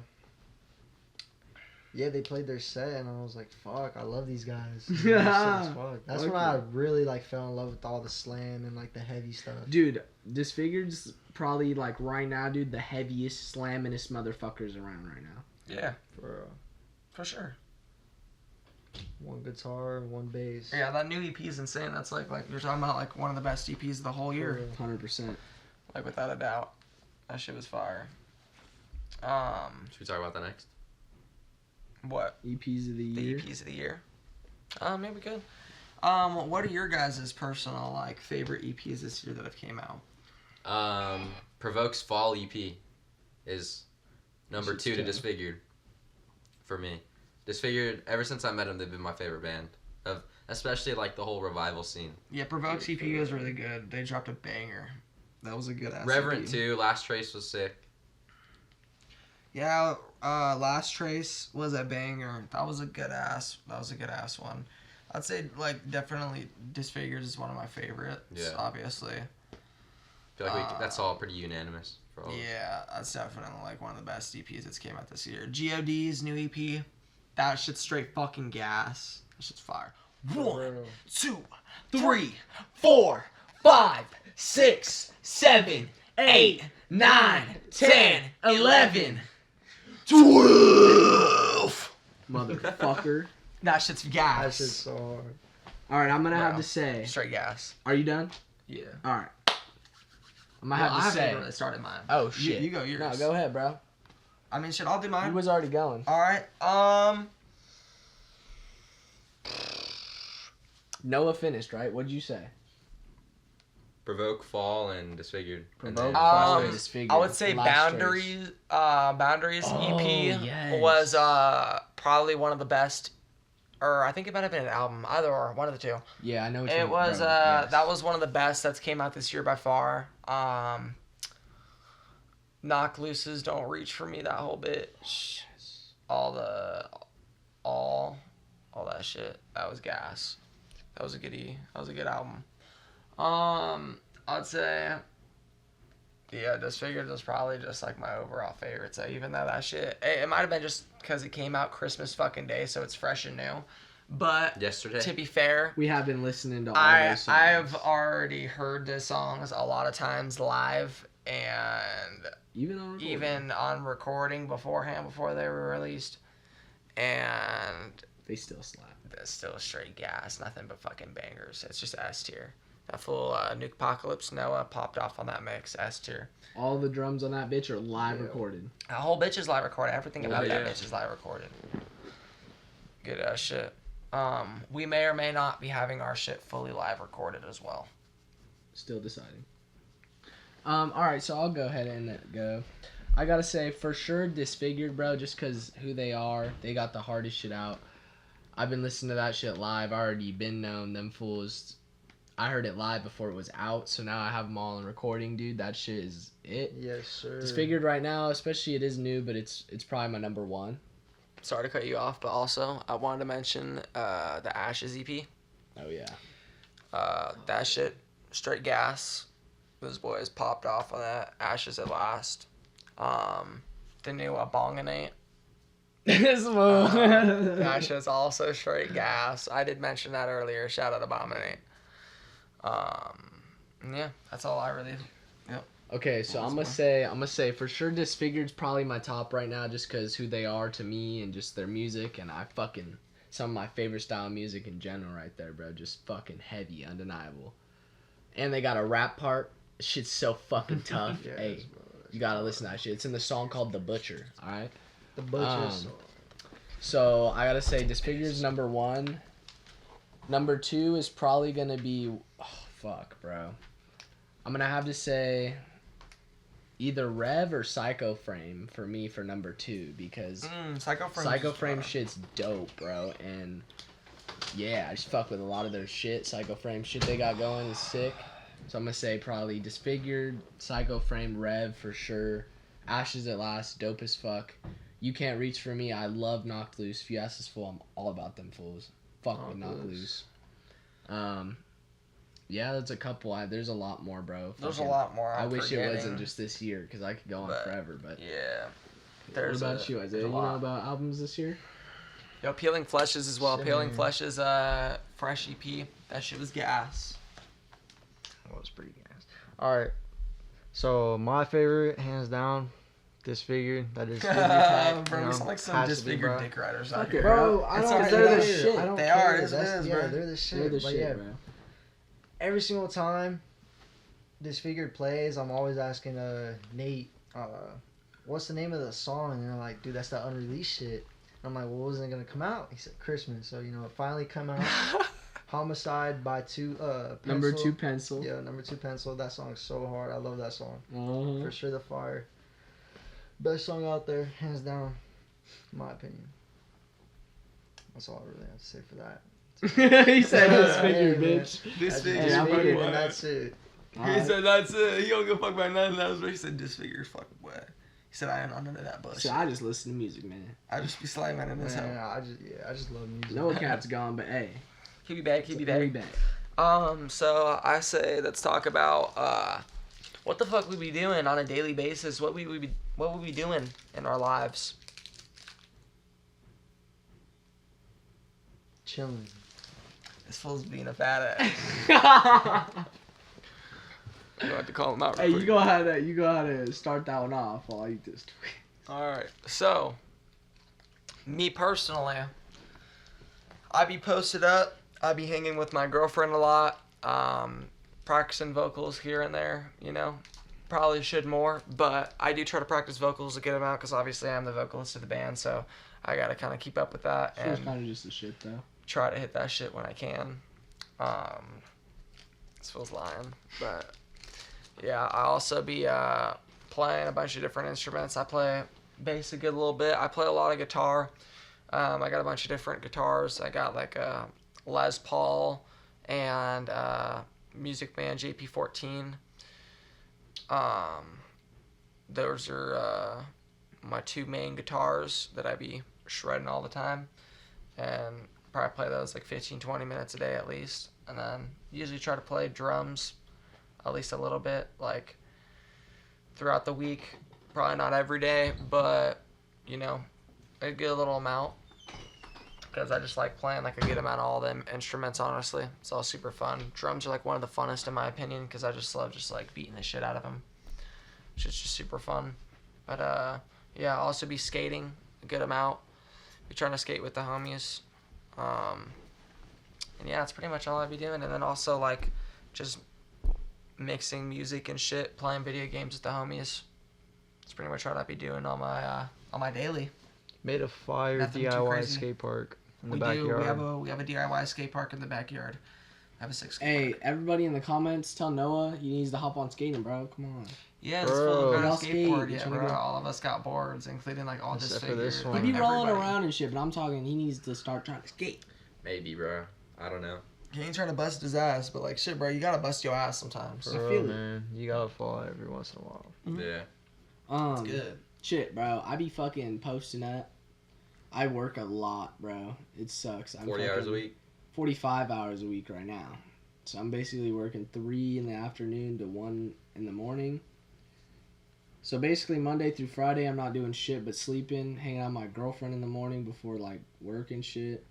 [SPEAKER 3] yeah, they played their set, and I was like, "Fuck, I love these guys." They're sick as fuck. That's
[SPEAKER 4] Fuck
[SPEAKER 3] when
[SPEAKER 4] yeah.
[SPEAKER 3] I really fell in love with all the slam and the heavy stuff.
[SPEAKER 4] Dude, Disfigured's probably right now, dude, the heaviest, slammingest motherfuckers around right now.
[SPEAKER 1] Yeah,
[SPEAKER 3] For real.
[SPEAKER 1] for sure.
[SPEAKER 3] One guitar, one bass.
[SPEAKER 1] Yeah, that new EP is insane. That's like you're talking about one of the best EPs of the whole year.
[SPEAKER 4] 100%.
[SPEAKER 1] Like without a doubt, that shit was fire.
[SPEAKER 2] Should we talk about that next?
[SPEAKER 1] What?
[SPEAKER 4] EPs of the
[SPEAKER 1] The
[SPEAKER 4] year.
[SPEAKER 1] EPs of the year? Maybe we could. What are your guys' personal like favorite EPs this year that have came out?
[SPEAKER 2] Provoke's Fall EP is number 2 to Disfigured for me. Disfigured, ever since I met them, they've been my favorite band. Especially like the whole revival scene.
[SPEAKER 1] Yeah, Provoke's EP was really good. They dropped a banger. That was a good ass
[SPEAKER 2] Reverent
[SPEAKER 1] EP.
[SPEAKER 2] too. Last Trace was sick.
[SPEAKER 1] Yeah, Last Trace was a banger. That was a good ass one. I'd say like definitely Disfigured is one of my favorites.
[SPEAKER 2] Yeah.
[SPEAKER 1] Obviously.
[SPEAKER 2] I feel like that's all pretty unanimous for all of us.
[SPEAKER 1] Yeah, that's definitely like one of the best EPs that's came out this year. GOD's new EP, that shit's straight fucking gas. That shit's fire. 1, 2, 3, 4, 5, 6, 7, 8, 9, 10, 11, 12.
[SPEAKER 4] Motherfucker.
[SPEAKER 1] That shit's gas.
[SPEAKER 3] That shit's so hard.
[SPEAKER 4] All right, I'm gonna have
[SPEAKER 1] Bro,
[SPEAKER 4] to say.
[SPEAKER 1] straight gas.
[SPEAKER 4] Are you done?
[SPEAKER 1] Yeah.
[SPEAKER 4] All right. I'm gonna
[SPEAKER 1] Well,
[SPEAKER 4] have
[SPEAKER 1] I
[SPEAKER 4] to
[SPEAKER 1] haven't
[SPEAKER 4] say.
[SPEAKER 1] even really started mine.
[SPEAKER 5] Oh shit.
[SPEAKER 1] You go yours.
[SPEAKER 4] No, go ahead, bro.
[SPEAKER 1] I mean, shit, I'll do mine.
[SPEAKER 4] You was already going.
[SPEAKER 1] All right.
[SPEAKER 4] Noah finished, right? What'd you say?
[SPEAKER 2] Provoke, Fall, and Disfigured. And
[SPEAKER 4] Provoke,
[SPEAKER 2] then-
[SPEAKER 4] Fall,
[SPEAKER 5] Um,
[SPEAKER 4] Disfigured.
[SPEAKER 1] I would say
[SPEAKER 4] Last
[SPEAKER 1] Boundaries. Boundaries
[SPEAKER 5] Oh,
[SPEAKER 1] EP
[SPEAKER 5] yes.
[SPEAKER 1] was probably one of the best, or I think it might have been an album, either or, one of the two.
[SPEAKER 4] Trace. Yeah, I know what you
[SPEAKER 1] It
[SPEAKER 4] mean,
[SPEAKER 1] was
[SPEAKER 4] bro. Yes.
[SPEAKER 1] that was one of the best that's came out this year by far. Knock Looses Don't Reach For Me, that whole bitch. All that shit. That was gas. That was a good That was a good album. I'd say, yeah, Disfigured was probably just like my overall favorite. So even though that shit, it might have been just because it came out Christmas fucking day, so it's fresh and new. But
[SPEAKER 2] Yesterday.
[SPEAKER 1] to be fair,
[SPEAKER 4] We have been listening to all those songs.
[SPEAKER 1] I've already heard the songs a lot of times live and
[SPEAKER 4] even on recording.
[SPEAKER 1] before they were released, and
[SPEAKER 4] They still slap.
[SPEAKER 1] that's still straight gas, nothing but fucking bangers. It's just S tier. That full Nuke Apocalypse Noah popped off on that mix, S tier.
[SPEAKER 4] All the drums on that bitch are live recorded.
[SPEAKER 1] That whole bitch is live recorded. Everything about that
[SPEAKER 2] yeah.
[SPEAKER 1] bitch is live recorded. Good ass shit. We may or may not be having our shit fully live recorded as well.
[SPEAKER 4] Still deciding. All right, so I'll go ahead and go. I gotta say, for sure, Disfigured, bro, just because who they are. They got the hardest shit out. I've been listening to that shit live. I already been known them fools. I heard it live before it was out, so now I have them all in recording, dude. That shit is it.
[SPEAKER 3] Yes, sir.
[SPEAKER 4] Disfigured right now, especially it is new, but it's probably my number one.
[SPEAKER 1] Sorry to cut you off, but also I wanted to mention the Ashes EP.
[SPEAKER 4] Oh, yeah.
[SPEAKER 1] That shit, straight gas. Those boys popped off on that. Ashes at Last. The new Bonganate.
[SPEAKER 4] This one.
[SPEAKER 1] That shit's also straight gas. I did mention that earlier. Shout out Abominate. Yeah, that's all I really.
[SPEAKER 4] Okay, so I'm gonna say for sure Disfigured's probably my top right now, just because who they are to me and just their music, and some of my favorite style of music in general right there, bro. Just fucking heavy, undeniable. And they got a rap part. Shit's so fucking tough.
[SPEAKER 3] Yes,
[SPEAKER 4] Hey,
[SPEAKER 3] bro,
[SPEAKER 4] you gotta listen to that shit. It's in the song called The Butcher. All right.
[SPEAKER 3] The Butcher song.
[SPEAKER 4] So I gotta say Disfigured's number one. Number two is probably gonna be, fuck, bro. I'm gonna have to say either Rev or Psycho Frame for me for number two, because Psycho Frame shit's dope, bro. And yeah, I just fuck with a lot of their shit. Psycho Frame shit they got going is sick. So I'm gonna say probably Disfigured, Psycho Frame, Rev for sure. Ashes at Last, dope as fuck. You Can't Reach For Me, I love Knocked Loose. If you ask this fool, I'm all about them fools. Fuck with Knocked Loose. Yeah, that's a couple. There's a lot more, bro.
[SPEAKER 1] There's a lot more.
[SPEAKER 4] I
[SPEAKER 1] I'm
[SPEAKER 4] wish it
[SPEAKER 1] forgetting.
[SPEAKER 4] wasn't just this year, because I could go on forever. But
[SPEAKER 1] Yeah.
[SPEAKER 4] what about you, Isaiah? You know about albums this year?
[SPEAKER 1] Yo, Peeling Fleshes as well.
[SPEAKER 3] Same
[SPEAKER 1] Peeling
[SPEAKER 3] here.
[SPEAKER 1] Fleshes, fresh EP. That shit was gas.
[SPEAKER 3] That was pretty gas. Alright. So, my favorite, hands down, Disfigured. That is
[SPEAKER 1] Bro, we sound like some disfigured dick riders out
[SPEAKER 4] Fuck
[SPEAKER 1] here.
[SPEAKER 4] it, bro. I
[SPEAKER 1] It's
[SPEAKER 4] don't
[SPEAKER 1] alright,
[SPEAKER 4] they're the
[SPEAKER 1] though.
[SPEAKER 4] shit.
[SPEAKER 3] I don't
[SPEAKER 1] They
[SPEAKER 3] care.
[SPEAKER 1] are, it's
[SPEAKER 3] That's-
[SPEAKER 1] bro.
[SPEAKER 3] They're the shit.
[SPEAKER 4] They're the
[SPEAKER 3] But
[SPEAKER 4] shit,
[SPEAKER 3] yeah,
[SPEAKER 4] bro.
[SPEAKER 3] every single time Disfigured plays, I'm always asking Nate, what's the name of the song? And they're like, dude, that's that unreleased shit. And I'm like, well, wasn't it gonna come out? He said Christmas. So it finally come out. Homicide by Pencil.
[SPEAKER 4] Number 2 Pencil.
[SPEAKER 3] Yeah, Number 2 Pencil. That song's so hard. I love that song.
[SPEAKER 4] Uh-huh.
[SPEAKER 3] For sure, the fire. Best song out there, hands down, in my opinion. That's all I really have to say for that.
[SPEAKER 4] He said disfigure,
[SPEAKER 3] Hey, man.
[SPEAKER 4] bitch.
[SPEAKER 1] Disfigure.
[SPEAKER 4] Hey, I'm
[SPEAKER 3] Disfigured,
[SPEAKER 4] fucking-
[SPEAKER 3] and that's it.
[SPEAKER 1] He said that's it. He don't give a fuck about nothing else. But he said disfigure fucking what? He said I ain't on none of that bullshit.
[SPEAKER 4] So I just listen to music, man.
[SPEAKER 1] I just be slamming in this
[SPEAKER 3] Man,
[SPEAKER 1] hell.
[SPEAKER 3] I just love music.
[SPEAKER 4] Noah Cat's gone, but hey,
[SPEAKER 1] He'll be back.
[SPEAKER 4] he'll be back.
[SPEAKER 1] So I say let's talk about what the fuck we be doing on a daily basis. What we be doing in our lives.
[SPEAKER 3] Chilling.
[SPEAKER 1] This fool's being a fat ass. You have to call him out.
[SPEAKER 4] Hey, you go ahead and start that one off while I eat this.
[SPEAKER 1] All right. So, me personally, I be posted up. I be hanging with my girlfriend a lot. Practicing vocals here and there. You know, probably should more, but I do try to practice vocals to get them out because obviously I'm the vocalist of the band, so I gotta kind of keep up with that
[SPEAKER 4] It was
[SPEAKER 1] and
[SPEAKER 4] kind of just a shit though.
[SPEAKER 1] try to hit that shit when I can. This feels lying, but yeah, I also be playing a bunch of different instruments. I play bass a good little bit. I play a lot of guitar. I got a bunch of different guitars. I got like a Les Paul and Music Man JP14. Those are my 2 main guitars that I be shredding all the time, and probably play those like 15-20 minutes a day at least. And then usually try to play drums at least a little bit, like throughout the week. Probably not every day, but you know, a good little amount, because I just like playing like a good amount of all them instruments. Honestly, it's all super fun. Drums are like one of the funnest in my opinion, because I just love just like beating the shit out of them. It's just super fun. But yeah, I'll also be skating a good amount. Be trying to skate with the homies. And yeah, that's pretty much all I'd be doing. And then also like just mixing music and shit, playing video games with the homies. That's pretty much what I'd be doing on my daily.
[SPEAKER 3] Made a fire
[SPEAKER 1] Nothing too
[SPEAKER 3] DIY
[SPEAKER 1] crazy.
[SPEAKER 3] skate park in the
[SPEAKER 1] We
[SPEAKER 3] backyard.
[SPEAKER 1] we have a DIY skate park in the backyard. I have a 6 skate
[SPEAKER 4] Hey,
[SPEAKER 1] park.
[SPEAKER 4] everybody in the comments, tell Noah he needs to hop on skating, bro. Come on.
[SPEAKER 1] Yeah, this
[SPEAKER 3] Bro.
[SPEAKER 1] fool got
[SPEAKER 4] Y'all
[SPEAKER 1] a
[SPEAKER 4] skate,
[SPEAKER 1] skateboard
[SPEAKER 4] you
[SPEAKER 1] yet,
[SPEAKER 4] tryna
[SPEAKER 1] bro.
[SPEAKER 4] go-
[SPEAKER 1] All of us got boards, including like all
[SPEAKER 3] Except for
[SPEAKER 1] disfigured.
[SPEAKER 3] this
[SPEAKER 4] He
[SPEAKER 3] one.
[SPEAKER 4] be rolling
[SPEAKER 1] everybody.
[SPEAKER 4] around and shit, but I'm talking he needs to start trying to skate.
[SPEAKER 2] Maybe, bro. I don't know.
[SPEAKER 1] He ain't trying to bust his ass, but like shit, bro, you gotta bust your ass sometimes.
[SPEAKER 3] For
[SPEAKER 4] I
[SPEAKER 3] real,
[SPEAKER 4] feel it.
[SPEAKER 3] man. You gotta fall every once in a while.
[SPEAKER 1] Mhm.
[SPEAKER 2] Yeah.
[SPEAKER 1] It's good.
[SPEAKER 4] Shit, bro. I be fucking posting up. I work a lot, bro. It sucks. I'm
[SPEAKER 2] 40 hours a
[SPEAKER 4] fucking-
[SPEAKER 2] week.
[SPEAKER 4] 45 hours a week right now. So I'm basically working 3 in the afternoon to 1 in the morning. So basically Monday through Friday I'm not doing shit but sleeping, hanging out with my girlfriend in the morning before like work and shit.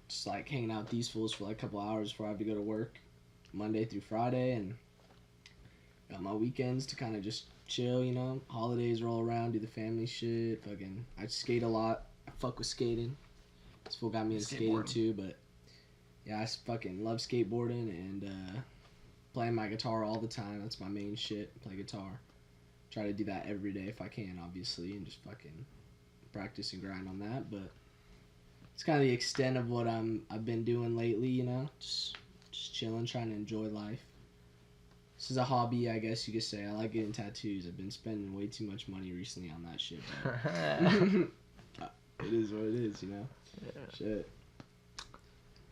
[SPEAKER 4] Just like hanging out with these fools for like a couple hours before I have to go to work. Monday through Friday, and got my weekends to kind of just chill, you know. Holidays roll around, do the family shit. Fucking, I skate a lot. I fuck with skating. This fool got me into skating
[SPEAKER 1] Skateboarding.
[SPEAKER 4] too, but yeah, I fucking love skateboarding and playing my guitar all the time. That's my main shit. Play guitar. Try to do that every day if I can, obviously, and just fucking practice and grind on that. But it's kind of the extent of what I've been doing lately, you know. Just chilling, trying to enjoy life. This is a hobby, I guess you could say. I like getting tattoos. I've been spending way too much money recently on that shit. But it is what it is, you know.
[SPEAKER 3] Yeah.
[SPEAKER 4] Shit.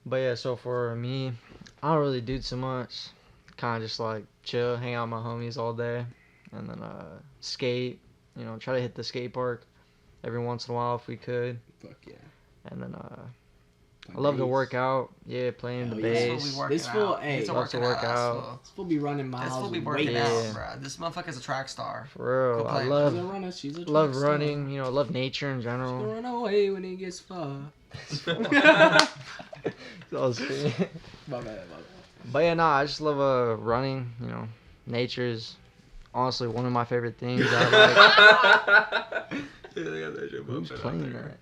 [SPEAKER 3] But yeah, so for me, I don't really do too much. Kind of just like chill, hang out with my homies all day, and then skate. You know, try to hit the skate park every once in a while if we could.
[SPEAKER 4] Fuck yeah.
[SPEAKER 3] And then
[SPEAKER 4] Play
[SPEAKER 3] I love to
[SPEAKER 4] bass.
[SPEAKER 3] work out. Yeah, playing the
[SPEAKER 4] Hell yeah.
[SPEAKER 3] bass.
[SPEAKER 1] This fool be
[SPEAKER 4] This
[SPEAKER 1] working
[SPEAKER 4] fool-
[SPEAKER 1] out.
[SPEAKER 4] hey,
[SPEAKER 1] He's a
[SPEAKER 3] loves to
[SPEAKER 1] working
[SPEAKER 3] work
[SPEAKER 1] ass,
[SPEAKER 3] out.
[SPEAKER 1] fool.
[SPEAKER 4] This fool be running
[SPEAKER 1] This
[SPEAKER 4] miles
[SPEAKER 1] fool be
[SPEAKER 4] with
[SPEAKER 1] working
[SPEAKER 4] weights.
[SPEAKER 3] Yeah.
[SPEAKER 1] out, bro. This motherfucker's a track star.
[SPEAKER 3] For real,
[SPEAKER 1] Go
[SPEAKER 3] I
[SPEAKER 1] play.
[SPEAKER 4] She's a
[SPEAKER 3] love
[SPEAKER 4] runner. She's a
[SPEAKER 3] love
[SPEAKER 4] track star.
[SPEAKER 3] running. You know, love nature in
[SPEAKER 4] She'll
[SPEAKER 3] general.
[SPEAKER 4] run away when it gets far.
[SPEAKER 3] So sweet.
[SPEAKER 4] My bad.
[SPEAKER 3] But yeah, nah, I just love running. You know, nature's honestly one of my favorite things. I like. Who's playing that?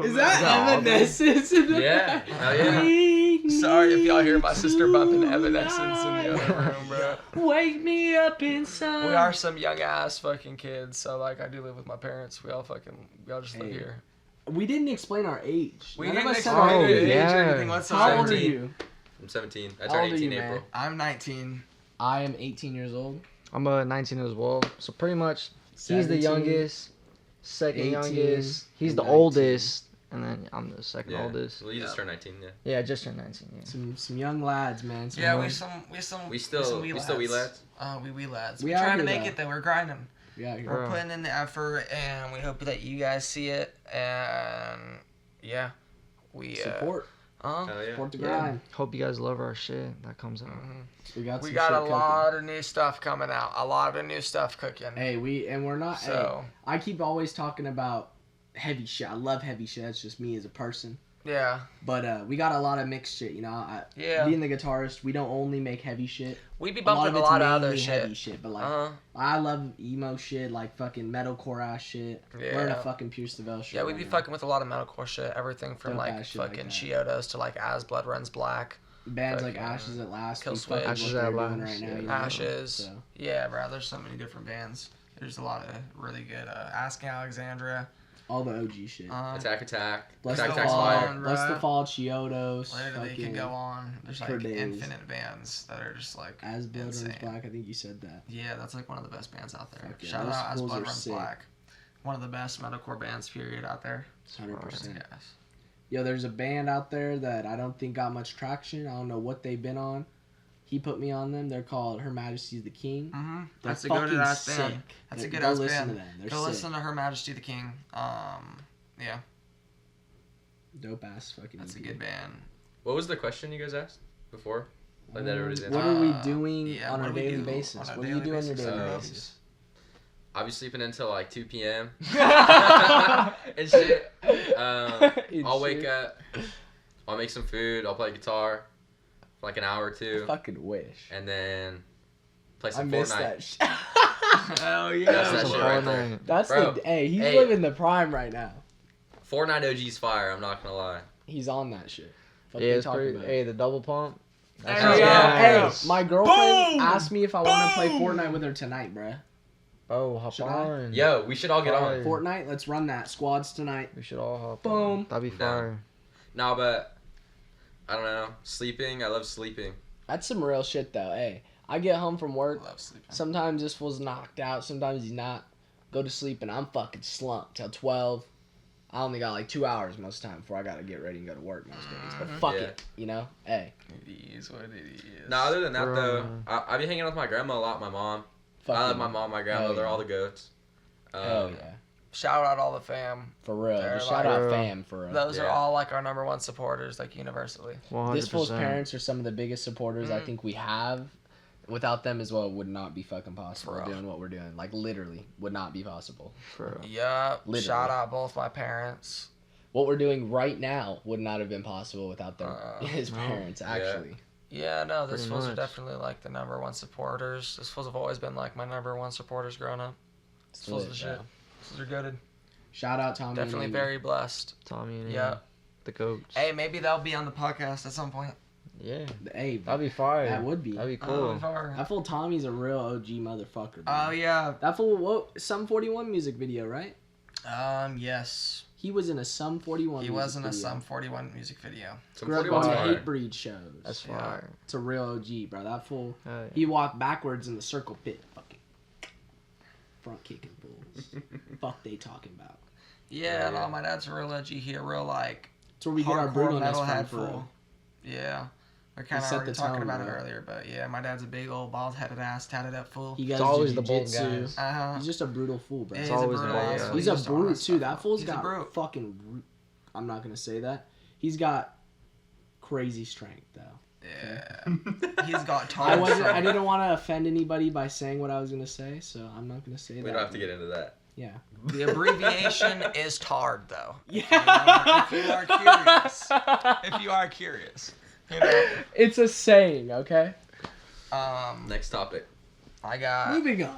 [SPEAKER 4] Is that Evanescence in the
[SPEAKER 2] Yeah.
[SPEAKER 4] back?
[SPEAKER 2] Hell yeah.
[SPEAKER 4] Wake
[SPEAKER 1] Sorry if y'all hear
[SPEAKER 4] me
[SPEAKER 1] my sister bumping Evanescence in the
[SPEAKER 4] tonight.
[SPEAKER 1] other room, bro.
[SPEAKER 4] Wake me up inside.
[SPEAKER 1] We are some young ass fucking kids, so like I do live with my parents. We all just live
[SPEAKER 4] Hey.
[SPEAKER 1] here.
[SPEAKER 4] We didn't explain our age.
[SPEAKER 1] We
[SPEAKER 4] None
[SPEAKER 1] didn't
[SPEAKER 4] of us said
[SPEAKER 1] explain
[SPEAKER 4] our
[SPEAKER 1] your
[SPEAKER 4] age.
[SPEAKER 1] age or
[SPEAKER 3] yeah.
[SPEAKER 1] anything whatsoever.
[SPEAKER 4] How old are
[SPEAKER 2] 17.
[SPEAKER 4] you?
[SPEAKER 2] I'm 17. I
[SPEAKER 4] How
[SPEAKER 2] turned
[SPEAKER 4] old are
[SPEAKER 2] 18
[SPEAKER 4] you,
[SPEAKER 2] April.
[SPEAKER 4] man?
[SPEAKER 1] I'm 19.
[SPEAKER 4] I am 18 years old.
[SPEAKER 3] I'm 19 as well. So pretty much, he's the
[SPEAKER 4] 17,
[SPEAKER 3] youngest, second
[SPEAKER 4] 18,
[SPEAKER 3] youngest. He's
[SPEAKER 4] and
[SPEAKER 3] the
[SPEAKER 4] 19.
[SPEAKER 3] oldest, and then I'm the second
[SPEAKER 2] Yeah.
[SPEAKER 3] oldest.
[SPEAKER 2] Well, you just turned 19, yeah.
[SPEAKER 3] Yeah, I just turned 19. Yeah.
[SPEAKER 4] Some young lads, man. Some
[SPEAKER 1] Yeah,
[SPEAKER 4] young-
[SPEAKER 1] we some
[SPEAKER 2] We still wee lads.
[SPEAKER 1] We lads.
[SPEAKER 4] We
[SPEAKER 1] We're
[SPEAKER 4] out
[SPEAKER 1] trying to
[SPEAKER 4] here,
[SPEAKER 1] make
[SPEAKER 4] though.
[SPEAKER 1] it though. We're grinding.
[SPEAKER 4] Yeah,
[SPEAKER 3] Bro.
[SPEAKER 1] We're putting in the effort, and we hope that you guys see it. And yeah, we
[SPEAKER 4] support.
[SPEAKER 2] Hell yeah.
[SPEAKER 4] Support the
[SPEAKER 3] Yeah.
[SPEAKER 4] grind.
[SPEAKER 3] Hope you guys love our shit that comes out.
[SPEAKER 4] We got
[SPEAKER 1] We
[SPEAKER 4] some
[SPEAKER 1] got
[SPEAKER 4] shit
[SPEAKER 1] a
[SPEAKER 4] cooking.
[SPEAKER 1] lot of new stuff coming out. A lot of new stuff cooking.
[SPEAKER 4] Hey, we're not.
[SPEAKER 1] So
[SPEAKER 4] Hey, I keep always talking about heavy shit. I love heavy shit. That's just me as a person.
[SPEAKER 1] yeah,
[SPEAKER 4] But we got a lot of mixed shit. You know,
[SPEAKER 1] yeah.
[SPEAKER 4] being the guitarist, we don't only make heavy shit.
[SPEAKER 1] We be
[SPEAKER 4] A lot
[SPEAKER 1] bumping
[SPEAKER 4] of
[SPEAKER 1] a
[SPEAKER 4] it's
[SPEAKER 1] lot of other
[SPEAKER 4] mainly heavy
[SPEAKER 1] shit.
[SPEAKER 4] shit. But like,
[SPEAKER 1] Uh-huh.
[SPEAKER 4] I love emo shit, like fucking metalcore ass shit.
[SPEAKER 1] Yeah.
[SPEAKER 4] Learn a fucking Pierce the Veil shit.
[SPEAKER 1] Yeah, we
[SPEAKER 4] right
[SPEAKER 1] be
[SPEAKER 4] now.
[SPEAKER 1] fucking with a lot of metalcore shit. Everything from
[SPEAKER 4] Dope
[SPEAKER 1] like
[SPEAKER 4] ass shit like
[SPEAKER 1] fucking
[SPEAKER 4] that.
[SPEAKER 1] Chiodos to like As Blood Runs Black.
[SPEAKER 4] Bands like
[SPEAKER 1] fucking
[SPEAKER 4] Ashes at Last.
[SPEAKER 1] Kill
[SPEAKER 4] we
[SPEAKER 1] Switch.
[SPEAKER 4] fucking
[SPEAKER 3] Ashes
[SPEAKER 4] what
[SPEAKER 3] at
[SPEAKER 4] they're doing
[SPEAKER 3] Last,
[SPEAKER 4] right now.
[SPEAKER 3] yeah.
[SPEAKER 4] You know?
[SPEAKER 1] Ashes.
[SPEAKER 4] So.
[SPEAKER 1] Yeah, bro. There's so many different bands. There's a lot of really good. Asking Alexandria.
[SPEAKER 4] All the OG shit.
[SPEAKER 2] Attack.
[SPEAKER 4] Bless
[SPEAKER 2] Attack
[SPEAKER 4] the
[SPEAKER 2] Attack's
[SPEAKER 4] Fall.
[SPEAKER 2] fire.
[SPEAKER 4] Bless the
[SPEAKER 1] Right.
[SPEAKER 4] Fall. Chiodos.
[SPEAKER 1] Literally, you
[SPEAKER 4] fucking
[SPEAKER 1] can go on. There's
[SPEAKER 4] for
[SPEAKER 1] like
[SPEAKER 4] days.
[SPEAKER 1] infinite bands that are just like
[SPEAKER 4] As Blood Runs
[SPEAKER 1] insane.
[SPEAKER 4] Black. I think you said that.
[SPEAKER 1] Yeah, that's like one of the best bands out there.
[SPEAKER 4] Fuck yeah,
[SPEAKER 1] Shout
[SPEAKER 4] those
[SPEAKER 1] out As
[SPEAKER 4] fools
[SPEAKER 1] Blood
[SPEAKER 4] are
[SPEAKER 1] Runs
[SPEAKER 4] sick.
[SPEAKER 1] Black. One of the best metalcore bands, period, out there.
[SPEAKER 4] 100%.
[SPEAKER 1] Yes.
[SPEAKER 4] Yo, there's a band out there that I don't think got much traction. I don't know what they've been on. He put me on them. They're called Her Majesty's the King.
[SPEAKER 1] Mm-hmm.
[SPEAKER 4] They're
[SPEAKER 1] That's a good
[SPEAKER 4] fucking
[SPEAKER 1] ass
[SPEAKER 4] sick.
[SPEAKER 1] band. That's a good
[SPEAKER 4] Go
[SPEAKER 1] ass
[SPEAKER 4] listen
[SPEAKER 1] band.
[SPEAKER 4] to them. They're
[SPEAKER 1] Go
[SPEAKER 4] sick.
[SPEAKER 1] listen to Her Majesty the King. Yeah,
[SPEAKER 4] Dope ass fucking.
[SPEAKER 1] that's a
[SPEAKER 4] EP.
[SPEAKER 1] good band.
[SPEAKER 2] What was the question you guys asked before? Like that everybody's
[SPEAKER 4] What
[SPEAKER 2] answered.
[SPEAKER 4] are we doing
[SPEAKER 1] yeah,
[SPEAKER 4] on
[SPEAKER 1] what
[SPEAKER 4] a
[SPEAKER 1] do we
[SPEAKER 4] daily
[SPEAKER 1] do
[SPEAKER 4] basis?
[SPEAKER 1] on a
[SPEAKER 4] What do you
[SPEAKER 1] daily
[SPEAKER 4] do on your
[SPEAKER 1] basis?
[SPEAKER 4] daily
[SPEAKER 2] Uh,
[SPEAKER 4] basis?
[SPEAKER 2] I'll be sleeping until like 2 p.m. and shit. I'll wake up. I'll make some food. I'll play guitar for like an hour or two,
[SPEAKER 4] Fucking wish.
[SPEAKER 2] and then play
[SPEAKER 4] I
[SPEAKER 2] some
[SPEAKER 4] miss
[SPEAKER 2] Fortnite.
[SPEAKER 4] that shit.
[SPEAKER 1] Hell
[SPEAKER 2] That's
[SPEAKER 1] yeah.
[SPEAKER 2] that
[SPEAKER 3] Some
[SPEAKER 2] shit right there.
[SPEAKER 3] Fortnite.
[SPEAKER 4] That's
[SPEAKER 2] Bro,
[SPEAKER 4] the hey. He's
[SPEAKER 2] hey.
[SPEAKER 4] living the prime right now.
[SPEAKER 2] Fortnite OG's fire. I'm not gonna lie.
[SPEAKER 4] He's on that shit. Fuck
[SPEAKER 3] Yeah,
[SPEAKER 4] they
[SPEAKER 3] it's
[SPEAKER 4] talking
[SPEAKER 3] pretty.
[SPEAKER 4] about?
[SPEAKER 3] Hey, the double pump. That's
[SPEAKER 1] Hell
[SPEAKER 3] how
[SPEAKER 1] yeah.
[SPEAKER 3] it
[SPEAKER 4] Hey,
[SPEAKER 3] is.
[SPEAKER 4] my girlfriend
[SPEAKER 1] Boom!
[SPEAKER 4] asked me if I want to play
[SPEAKER 1] Boom!
[SPEAKER 4] Fortnite with her tonight, bruh.
[SPEAKER 3] Oh, hop
[SPEAKER 4] Should I?
[SPEAKER 3] on.
[SPEAKER 2] Yo, we should all get on.
[SPEAKER 3] Fire.
[SPEAKER 4] Fortnite, let's run that. Squads tonight.
[SPEAKER 3] We should all hop
[SPEAKER 4] Boom.
[SPEAKER 3] on. That'd be
[SPEAKER 2] I'm down.
[SPEAKER 3] fire.
[SPEAKER 2] Nah, but I don't know. Sleeping. I love sleeping.
[SPEAKER 4] That's some real shit though. Hey, I get home from
[SPEAKER 1] I
[SPEAKER 4] work.
[SPEAKER 1] love sleeping.
[SPEAKER 4] Sometimes this fool's knocked out. Sometimes he's not. Go to sleep and I'm fucking slumped till 12. I only got like 2 hours most of the time before I gotta get ready and go to work most days. But fuck
[SPEAKER 2] Yeah.
[SPEAKER 4] it, you know. Hey,
[SPEAKER 1] It is what it is.
[SPEAKER 2] Nah, other than that
[SPEAKER 3] Bro.
[SPEAKER 2] though, I be hanging out with my grandma a lot. My mom.
[SPEAKER 4] fuck
[SPEAKER 2] I love
[SPEAKER 4] it.
[SPEAKER 2] my mom, my grandma.
[SPEAKER 4] Hell
[SPEAKER 2] They're
[SPEAKER 4] yeah.
[SPEAKER 2] all the goats.
[SPEAKER 4] Hell yeah,
[SPEAKER 1] Shout out all the fam.
[SPEAKER 4] for real.
[SPEAKER 1] They're
[SPEAKER 4] Just shout out
[SPEAKER 3] like-
[SPEAKER 4] fam for real.
[SPEAKER 1] Those are
[SPEAKER 2] Yeah.
[SPEAKER 1] all like our number one supporters, like universally.
[SPEAKER 3] 100%.
[SPEAKER 4] This fool's parents are some of the biggest supporters I
[SPEAKER 1] Mhm.
[SPEAKER 4] think we have. Without them as well, it would not be fucking possible
[SPEAKER 1] For real.
[SPEAKER 4] doing what we're doing. Like literally, would not be possible.
[SPEAKER 3] For real.
[SPEAKER 1] Yup.
[SPEAKER 4] Literally.
[SPEAKER 1] Shout out both my parents.
[SPEAKER 4] What we're doing right now would not have been possible without their his
[SPEAKER 3] No.
[SPEAKER 4] parents. Actually,
[SPEAKER 1] Yeah, no, those
[SPEAKER 3] Pretty
[SPEAKER 1] fools are
[SPEAKER 3] much.
[SPEAKER 1] definitely like the number one supporters. Those fools have always been like my number one supporters growing up.
[SPEAKER 4] It's
[SPEAKER 1] Those fools
[SPEAKER 4] lit,
[SPEAKER 1] are shit.
[SPEAKER 4] bro.
[SPEAKER 1] Those fools are goated.
[SPEAKER 4] Shout out Tommy.
[SPEAKER 1] Definitely
[SPEAKER 4] and
[SPEAKER 1] very blessed.
[SPEAKER 3] Tommy and
[SPEAKER 1] Yeah.
[SPEAKER 3] the goats.
[SPEAKER 1] Hey, maybe they'll be on the podcast at some point.
[SPEAKER 3] Yeah.
[SPEAKER 4] Amy. Hey,
[SPEAKER 3] That'd be fire.
[SPEAKER 4] that would be.
[SPEAKER 3] That'd be
[SPEAKER 1] Oh,
[SPEAKER 3] cool.
[SPEAKER 1] far.
[SPEAKER 4] That fool Tommy's a real OG motherfucker. Bro.
[SPEAKER 1] Oh yeah.
[SPEAKER 4] That fool, what, Sum 41 music video, right?
[SPEAKER 1] Yes.
[SPEAKER 4] He was in a Sum 41
[SPEAKER 1] He
[SPEAKER 4] music
[SPEAKER 1] was in a
[SPEAKER 4] video.
[SPEAKER 1] Sum 41 music video.
[SPEAKER 2] Some
[SPEAKER 4] Grew up
[SPEAKER 2] 41's
[SPEAKER 4] on the
[SPEAKER 2] fire.
[SPEAKER 4] Hate Breed shows.
[SPEAKER 3] That's
[SPEAKER 1] Yeah.
[SPEAKER 3] fire.
[SPEAKER 4] It's a real OG, bro. That fool,
[SPEAKER 3] Hell yeah.
[SPEAKER 4] he walked backwards in the circle pit. Fucking front kicking fools. Fuck they talking about.
[SPEAKER 1] Yeah,
[SPEAKER 2] Yeah.
[SPEAKER 1] no, my dad's a real edgy. He a real like
[SPEAKER 4] It's where we get our
[SPEAKER 1] hardcore
[SPEAKER 4] brutalness from
[SPEAKER 1] metalhead
[SPEAKER 4] for
[SPEAKER 1] fool.
[SPEAKER 4] real.
[SPEAKER 1] Yeah. We're kind of
[SPEAKER 4] set
[SPEAKER 1] already
[SPEAKER 4] the
[SPEAKER 1] talking
[SPEAKER 4] tone,
[SPEAKER 1] about it
[SPEAKER 4] bro.
[SPEAKER 1] earlier, but yeah, my dad's a big old bald-headed ass, tatted up fool.
[SPEAKER 4] He guys
[SPEAKER 3] always
[SPEAKER 4] do
[SPEAKER 3] the bold
[SPEAKER 4] jujitsu.
[SPEAKER 3] guys.
[SPEAKER 1] Uh-huh.
[SPEAKER 4] He's just a brutal fool, bro.
[SPEAKER 1] Yeah,
[SPEAKER 3] It's
[SPEAKER 1] he's a
[SPEAKER 3] always the
[SPEAKER 1] brutal
[SPEAKER 3] bold
[SPEAKER 1] ass
[SPEAKER 3] guys.
[SPEAKER 1] fool.
[SPEAKER 4] He's a
[SPEAKER 1] just on
[SPEAKER 4] brute
[SPEAKER 1] that
[SPEAKER 4] too.
[SPEAKER 1] stuff.
[SPEAKER 4] That fool's
[SPEAKER 1] He's a
[SPEAKER 4] got
[SPEAKER 1] brute.
[SPEAKER 4] fucking. I'm not gonna say that. He's got crazy strength though.
[SPEAKER 1] Yeah. He's got tall
[SPEAKER 4] I wasn't.
[SPEAKER 1] strength.
[SPEAKER 4] I didn't want to offend anybody by saying what I was gonna say, so I'm not gonna say that.
[SPEAKER 2] We don't have to get into that.
[SPEAKER 4] Yeah.
[SPEAKER 1] The abbreviation is TARD, though.
[SPEAKER 4] Yeah.
[SPEAKER 1] If you are curious. If you are curious. You know.
[SPEAKER 4] It's a saying, okay.
[SPEAKER 2] Next topic.
[SPEAKER 1] I got
[SPEAKER 4] Moving on.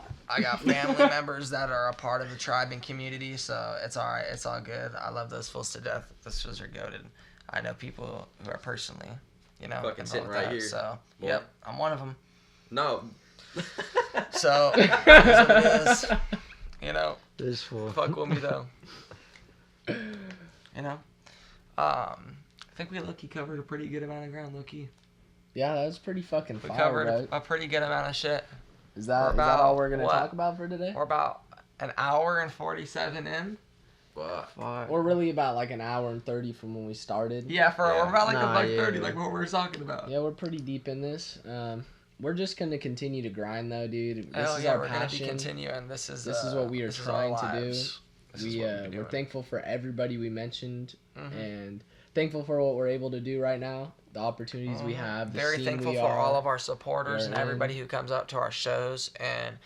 [SPEAKER 1] family members that are a part of the tribe and community, so it's all right. It's all good. I love those fools to death. Those fools are goated. I know people who are personally,
[SPEAKER 2] Fucking
[SPEAKER 1] involved
[SPEAKER 2] sitting
[SPEAKER 1] with
[SPEAKER 2] right
[SPEAKER 1] that,
[SPEAKER 2] here.
[SPEAKER 1] So,
[SPEAKER 2] Boy.
[SPEAKER 1] yep, I'm one of them.
[SPEAKER 2] No.
[SPEAKER 1] So, it is what it is.
[SPEAKER 3] This fool.
[SPEAKER 1] Fuck with me though. You know? I think we low-key covered a pretty good amount of ground, low-key.
[SPEAKER 4] Yeah, that was pretty fucking
[SPEAKER 1] We
[SPEAKER 4] fire,
[SPEAKER 1] covered
[SPEAKER 4] bro.
[SPEAKER 1] a pretty good amount of shit.
[SPEAKER 4] Is that
[SPEAKER 1] about,
[SPEAKER 4] all we're gonna
[SPEAKER 1] what?
[SPEAKER 4] talk about for today?
[SPEAKER 1] We're about an hour and 47 in.
[SPEAKER 2] Fuck.
[SPEAKER 3] Fuck.
[SPEAKER 4] Or really about like an hour and 30 from when we started.
[SPEAKER 1] Yeah, we're about like
[SPEAKER 3] Nah,
[SPEAKER 1] like
[SPEAKER 3] yeah,
[SPEAKER 1] 30,
[SPEAKER 3] yeah.
[SPEAKER 1] like what we were talking about.
[SPEAKER 4] Yeah, we're pretty deep in this. We're just gonna continue to grind though, dude. This
[SPEAKER 1] Hell
[SPEAKER 4] is
[SPEAKER 1] yeah,
[SPEAKER 4] our
[SPEAKER 1] we're gonna be
[SPEAKER 4] passion.
[SPEAKER 1] continuing. This is
[SPEAKER 4] what we are
[SPEAKER 1] this is our
[SPEAKER 4] trying to do.
[SPEAKER 1] lives. This is what we be
[SPEAKER 4] We're
[SPEAKER 1] doing.
[SPEAKER 4] thankful for everybody we mentioned
[SPEAKER 1] Mhm.
[SPEAKER 4] and thankful for what we're able to do right now, the opportunities we have, the
[SPEAKER 1] Very
[SPEAKER 4] scene
[SPEAKER 1] thankful
[SPEAKER 4] we
[SPEAKER 1] for
[SPEAKER 4] are.
[SPEAKER 1] all of our supporters
[SPEAKER 4] We're
[SPEAKER 1] and
[SPEAKER 4] in.
[SPEAKER 1] everybody who comes up to our shows and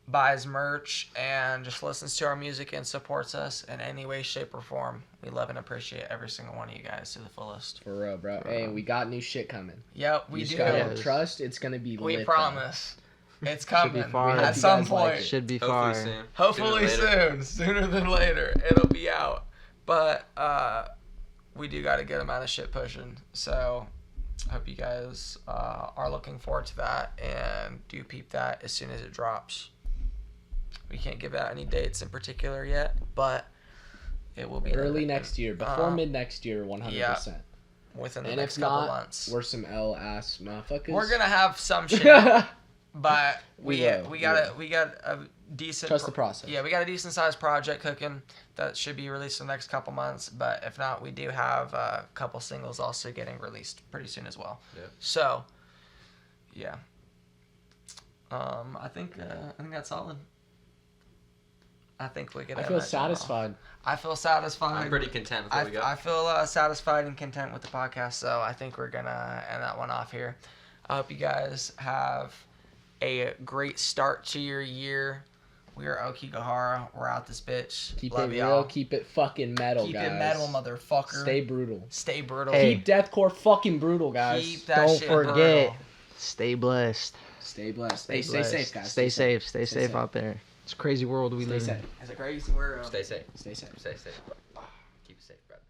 [SPEAKER 1] buys merch and just listens to our music and supports us in any way, shape, or form. We love and appreciate every single one of you guys to the fullest.
[SPEAKER 4] For real, bro. Hey, we got new shit coming.
[SPEAKER 1] Yep, we
[SPEAKER 4] You
[SPEAKER 1] do.
[SPEAKER 4] just gotta
[SPEAKER 3] Yes.
[SPEAKER 4] trust it's gonna be
[SPEAKER 1] We
[SPEAKER 4] lit.
[SPEAKER 1] promise. It's
[SPEAKER 3] Should
[SPEAKER 1] coming
[SPEAKER 3] be fire.
[SPEAKER 4] We hope
[SPEAKER 1] at
[SPEAKER 4] you
[SPEAKER 1] some
[SPEAKER 4] guys like
[SPEAKER 1] point.
[SPEAKER 4] it.
[SPEAKER 3] Should be
[SPEAKER 2] Hopefully
[SPEAKER 3] fire.
[SPEAKER 2] soon.
[SPEAKER 1] Hopefully
[SPEAKER 2] Sooner than later.
[SPEAKER 1] soon, sooner than later, it'll be out. But we do got a good amount of shit pushing, so hope you guys are looking forward to that and do peep that as soon as it drops. We can't give out any dates in particular yet, but it will be
[SPEAKER 4] Early next year, before
[SPEAKER 1] Uh,
[SPEAKER 4] mid next year, 100%.
[SPEAKER 1] within the
[SPEAKER 4] And
[SPEAKER 1] next
[SPEAKER 4] if
[SPEAKER 1] couple
[SPEAKER 4] not,
[SPEAKER 1] months.
[SPEAKER 4] we're some L-ass motherfuckers.
[SPEAKER 1] We're gonna have some shit, but we
[SPEAKER 4] will,
[SPEAKER 1] got a decent
[SPEAKER 4] Trust the process.
[SPEAKER 1] Yeah, we got a decent sized project cooking that should be released in the next couple months. But if not, we do have a couple singles also getting released pretty soon as well.
[SPEAKER 2] Yep.
[SPEAKER 1] So, yeah. I think that's solid. I think we get.
[SPEAKER 4] I feel satisfied.
[SPEAKER 1] I feel satisfied.
[SPEAKER 2] I'm pretty content with what we got.
[SPEAKER 1] I feel satisfied and content with the podcast, so I think we're gonna end that one off here. I hope you guys have a great start to your year. We are Aokigahara. We're out this bitch.
[SPEAKER 4] Keep
[SPEAKER 1] Love
[SPEAKER 4] it
[SPEAKER 1] y'all.
[SPEAKER 4] real, keep it fucking metal,
[SPEAKER 1] Keep
[SPEAKER 4] guys.
[SPEAKER 1] it metal, motherfucker.
[SPEAKER 4] Stay brutal.
[SPEAKER 1] Stay brutal.
[SPEAKER 3] Hey.
[SPEAKER 4] Keep deathcore fucking brutal, guys.
[SPEAKER 1] Keep that
[SPEAKER 3] Don't
[SPEAKER 1] shit
[SPEAKER 3] forget.
[SPEAKER 1] brutal.
[SPEAKER 3] Stay blessed.
[SPEAKER 4] Stay blessed. Stay
[SPEAKER 3] blessed.
[SPEAKER 4] safe, guys.
[SPEAKER 3] Stay safe. Stay
[SPEAKER 4] Stay
[SPEAKER 3] safe
[SPEAKER 4] safe.
[SPEAKER 3] out there. It's a crazy world we
[SPEAKER 4] Stay
[SPEAKER 3] live
[SPEAKER 4] safe.
[SPEAKER 3] in.
[SPEAKER 1] It's a crazy world.
[SPEAKER 2] Stay safe.
[SPEAKER 4] Stay safe.
[SPEAKER 2] Stay safe. Keep it safe, brother.